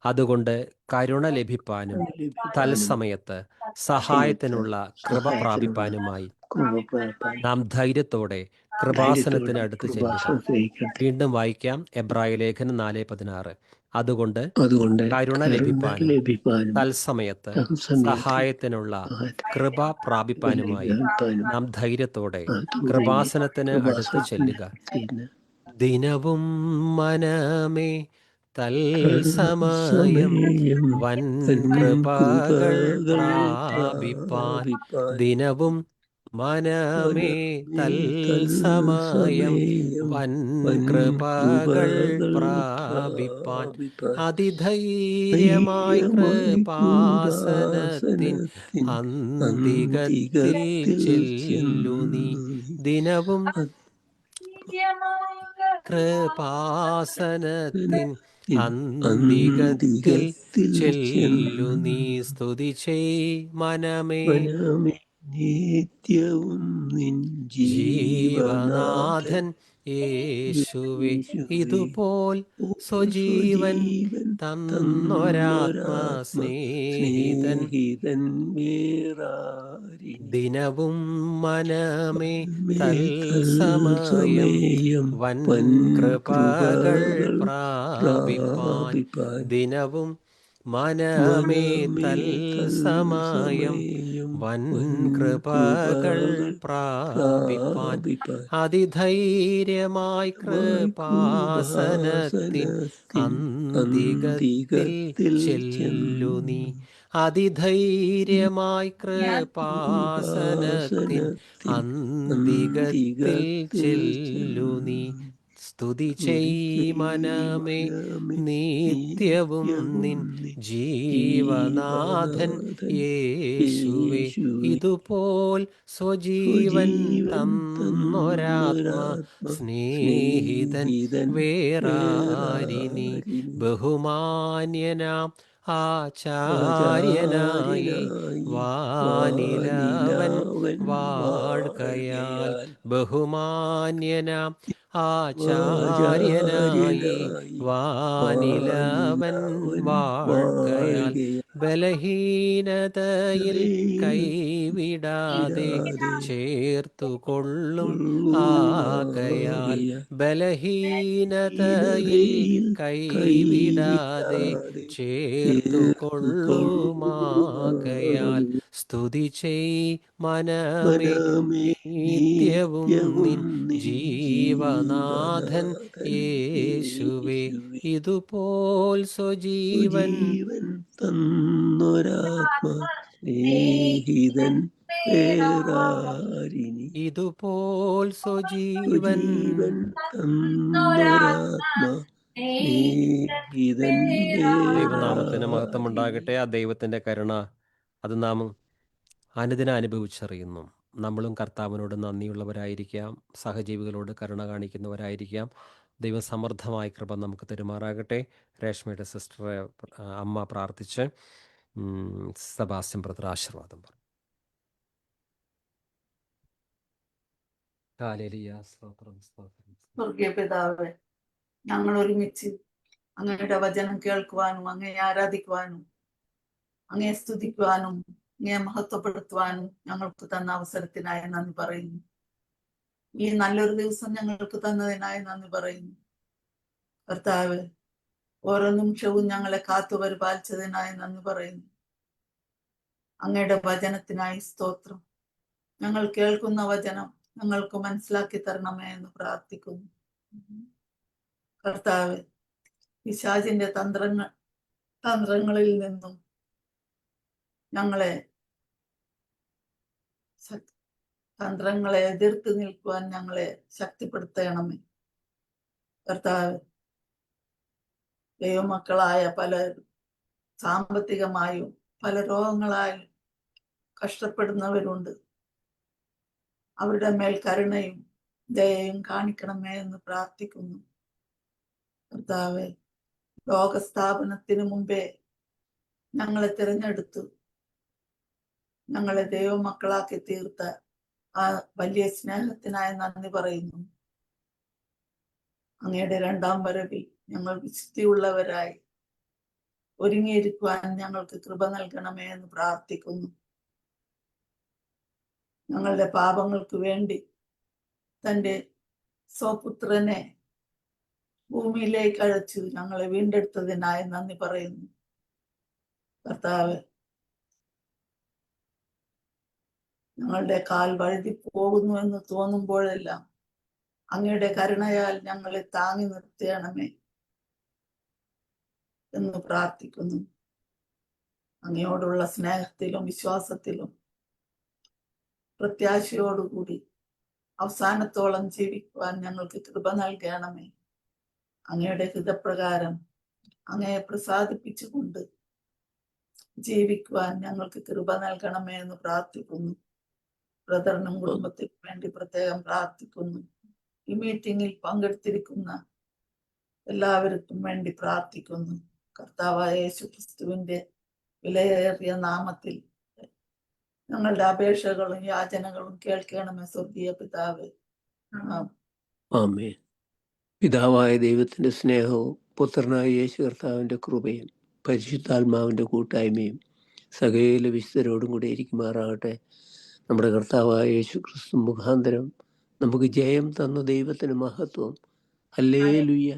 അതുകൊണ്ട് കരുണ ലഭിപ്പാനും തത്സമയത്ത് സഹായത്തിനുള്ള കൃപ പ്രാപിപ്പാനുമായി നാം ധൈര്യത്തോടെ കൃപാസനത്തിന് അടുത്ത് ചെല്ലുക. വീണ്ടും വായിക്കാം. എബ്രായ ലേഖനം 4:16. അതുകൊണ്ട് കരുണ ലഭിപ്പാനും തത്സമയത്ത് സഹായത്തിനുള്ള കൃപ പ്രാപിപ്പാനുമായി നാം ധൈര്യത്തോടെ കൃപാസനത്തിന് അടുത്ത് ചെല്ലുക. ദിനവും മനമേ തൽസമയം വൻ കൃപകൾ പ്രാപിപ്പാൻ. ദിനവും മനമേ തൽസമയം വൻ കൃപകൾ പ്രാപിപ്പാൻ. അതിധൈര്യമായി കൃപാസനത്തിൻ അന്തികത്തിൽ ചെല്ലു നീ. ദിനവും കൃപാസനത്തിൻ അന്തികത്തിൽ ചെല്ലു നീ. സ്തുതി ചെയ് മനമേ നിത്യവും നിൻ ജീവനാഥൻ യേശുവേ. ഇതുപോൽ സ്വജീവൻ തന്നൊരാത്മസ്നേഹിതൻ ദിനവും മനമേ തൽസമയം വൻ കൃപകൾ പ്രാപിപ്പാൻ. ദിനവും മനമേ തൽസമയം വൻ കൃപകൾ പ്രാപിപ്പാൻ. അതിധൈര്യമായി കൃപാസനത്തിൻ അന്തികത്തിൽ ചെല്ലു നീ. അതിധൈര്യമായി കൃപാസനത്തിൻ അന്തികത്തിൽ ചെല്ലു നീ. സ്തുതി ചെയ് മനമേ നിത്യവും നിൻ ജീവനാഥൻ യേശുവേ. ഇതുപോൽ സ്വജീവൻ തന്നൊരാത്മാ സ്നേഹിതൻ വേറാരിനി. ബഹുമാന്യനാം ആചാര്യനായി വാനിലവൻ വാഴ്കയാൽ. ബഹുമാന്യനാം ആചാര്യനായി വാനിലവൻ വാഴ്കയാൽ. ബലഹീനതയിൽ കൈവിടാതെ ചേർത്തുകൊള്ളും ആകയാൽ. ബലഹീനതയിൽ കൈവിടാതെ ചേർത്തുകൊള്ളുമാകയാൽ. സ്തുതി ചെയ് മനമേ നിത്യവും നിൻ ജീവനാഥൻ യേശുവേ. ഇതുപോൽ സ്വജീവൻ തന്നൊരാത്മാ സ്നേഹിതൻ വേറാരിനി. ഇതുപോൽ സ്വജീവൻ തന്നൊരാത്മാ സ്നേഹിതൻ ദൈവനാമത്തിന് മഹത്വമുണ്ടാകട്ടെ. ആ ദൈവത്തിൻ്റെ കരുണ അത് നാം അനുദിനം അനുഭവിച്ചറിയുന്നു. നമ്മളും കർത്താവിനോട് നന്ദിയുള്ളവരായിരിക്കാം, സഹജീവികളോട് കരുണ കാണിക്കുന്നവരായിരിക്കാം. ദൈവം സമൃദ്ധമായ കൃപ നമുക്ക് തെരുമാറാകട്ടെ. രേഷ്മയുടെ സിസ്റ്റർ അമ്മ പ്രാർത്ഥിച്ച് സെബാസ്റ്റ്യൻ ബ്രദർ ആശീർവാദം പറഞ്ഞു. ഹല്ലേലൂയ. സ്തോത്രം, സ്തോത്രം. സ്വർഗീയ പിതാവേ, ഞങ്ങൾ ഒരുമിച്ച് അങ്ങയുടെ വചനം കേൾക്കുവാനും അങ്ങയെ ആരാധിക്കുവാനും അങ്ങയെ സ്തുതിക്കുവാനും അങ്ങയെ മഹത്വപ്പെടുത്തുവാനും ഞങ്ങൾക്ക് തന്ന അവസരത്തിനായി നന്ദി പറയുന്നു. ഈ നല്ലൊരു ദിവസം ഞങ്ങൾക്ക് തന്നതിനായി നന്ദി പറയുന്നു. കർത്താവ്, ഓരോ നിമിഷവും ഞങ്ങളെ കാത്തു പരിപാലിച്ചതിനായി നന്ദി പറയുന്നു. അങ്ങയുടെ വചനത്തിനായി സ്തോത്രം. ഞങ്ങൾ കേൾക്കുന്ന വചനം ഞങ്ങൾക്ക് മനസ്സിലാക്കി തരണമേ എന്ന് പ്രാർത്ഥിക്കുന്നു. കർത്താവ്, പിശാചിന്റെ തന്ത്രങ്ങളിൽ നിന്നും ഞങ്ങളെ എതിർത്ത് നിൽക്കുവാൻ ഞങ്ങളെ ശക്തിപ്പെടുത്തണമേ. കർത്താവ്, ദൈവമക്കളായ പലരും സാമ്പത്തികമായും പല രോഗങ്ങളായും കഷ്ടപ്പെടുന്നവരുണ്ട്. അവരുടെ മേൽ കരുണയും ദയയും കാണിക്കണമേ എന്ന് പ്രാർത്ഥിക്കുന്നു. കർത്താവെ, ലോകസ്ഥാപനത്തിന് മുമ്പേ ഞങ്ങളെ തിരഞ്ഞെടുത്തു ഞങ്ങളെ ദൈവമക്കളാക്കി തീർത്ത ആ വലിയ സ്നേഹത്തിനായി നന്ദി പറയുന്നു. അങ്ങയുടെ രണ്ടാം വരവിൽ ഞങ്ങൾ വിശുദ്ധിയുള്ളവരായി ഒരുങ്ങിയിരിക്കുവാൻ ഞങ്ങൾക്ക് കൃപ നൽകണമേ എന്ന് പ്രാർത്ഥിക്കുന്നു. ഞങ്ങളുടെ പാപങ്ങൾക്ക് വേണ്ടി തൻ്റെ സ്വപുത്രനെ ഭൂമിയിലേക്ക് അയച്ചു ഞങ്ങളെ വീണ്ടെടുത്തതിനായി നന്ദി പറയുന്നു. കർത്താവ്, ഞങ്ങളുടെ കാൽ വഴുതി പോകുന്നു എന്ന് തോന്നുമ്പോഴെല്ലാം അങ്ങയുടെ കരുണയാൽ ഞങ്ങളെ താങ്ങി നിർത്തണമേ എന്ന് പ്രാർത്ഥിക്കുന്നു. അങ്ങയോടുള്ള സ്നേഹത്തിലും വിശ്വാസത്തിലും പ്രത്യാശയോടുകൂടി അവസാനത്തോളം ജീവിക്കുവാൻ ഞങ്ങൾക്ക് കൃപ നൽകണമേ. അങ്ങയുടെ ഹിതപ്രകാരം അങ്ങയെ പ്രസാദിപ്പിച്ചുകൊണ്ട് ജീവിക്കുവാൻ ഞങ്ങൾക്ക് കൃപ നൽകണമേ എന്ന് പ്രാർത്ഥിക്കുന്നു. ബ്രദറിനും കുടുംബത്തിനും വേണ്ടി പ്രത്യേകം പ്രാർത്ഥിക്കുന്നു. ഈ മീറ്റിംഗിൽ പങ്കെടുത്തിരിക്കുന്ന എല്ലാവർക്കും വേണ്ടി പ്രാർത്ഥിക്കുന്നു. കർത്താവായ യേശു ക്രിസ്തുവിന്റെ വിലയേറിയ നാമത്തിൽ ഞങ്ങളുടെ അപേക്ഷകളും യാചനകളും കേൾക്കണമേ സ്വർഗീയ പിതാവേ. ആമേൻ. പിതാവായ ദൈവത്തിന്റെ സ്നേഹവും പുത്രനായ യേശു കർത്താവിന്റെ കൃപയും പരിശുദ്ധാത്മാവിന്റെ കൂട്ടായ്മയും സകല വിശുദ്ധരോടും കൂടെ ഇരിക്കുമാറാകട്ടെ. നമ്മുടെ കർത്താവായ യേശു ക്രിസ്തു മുഖാന്തരം നമുക്ക് ജയം തന്ന ദൈവത്തിന് മഹത്വം. ഹല്ലേലൂയ.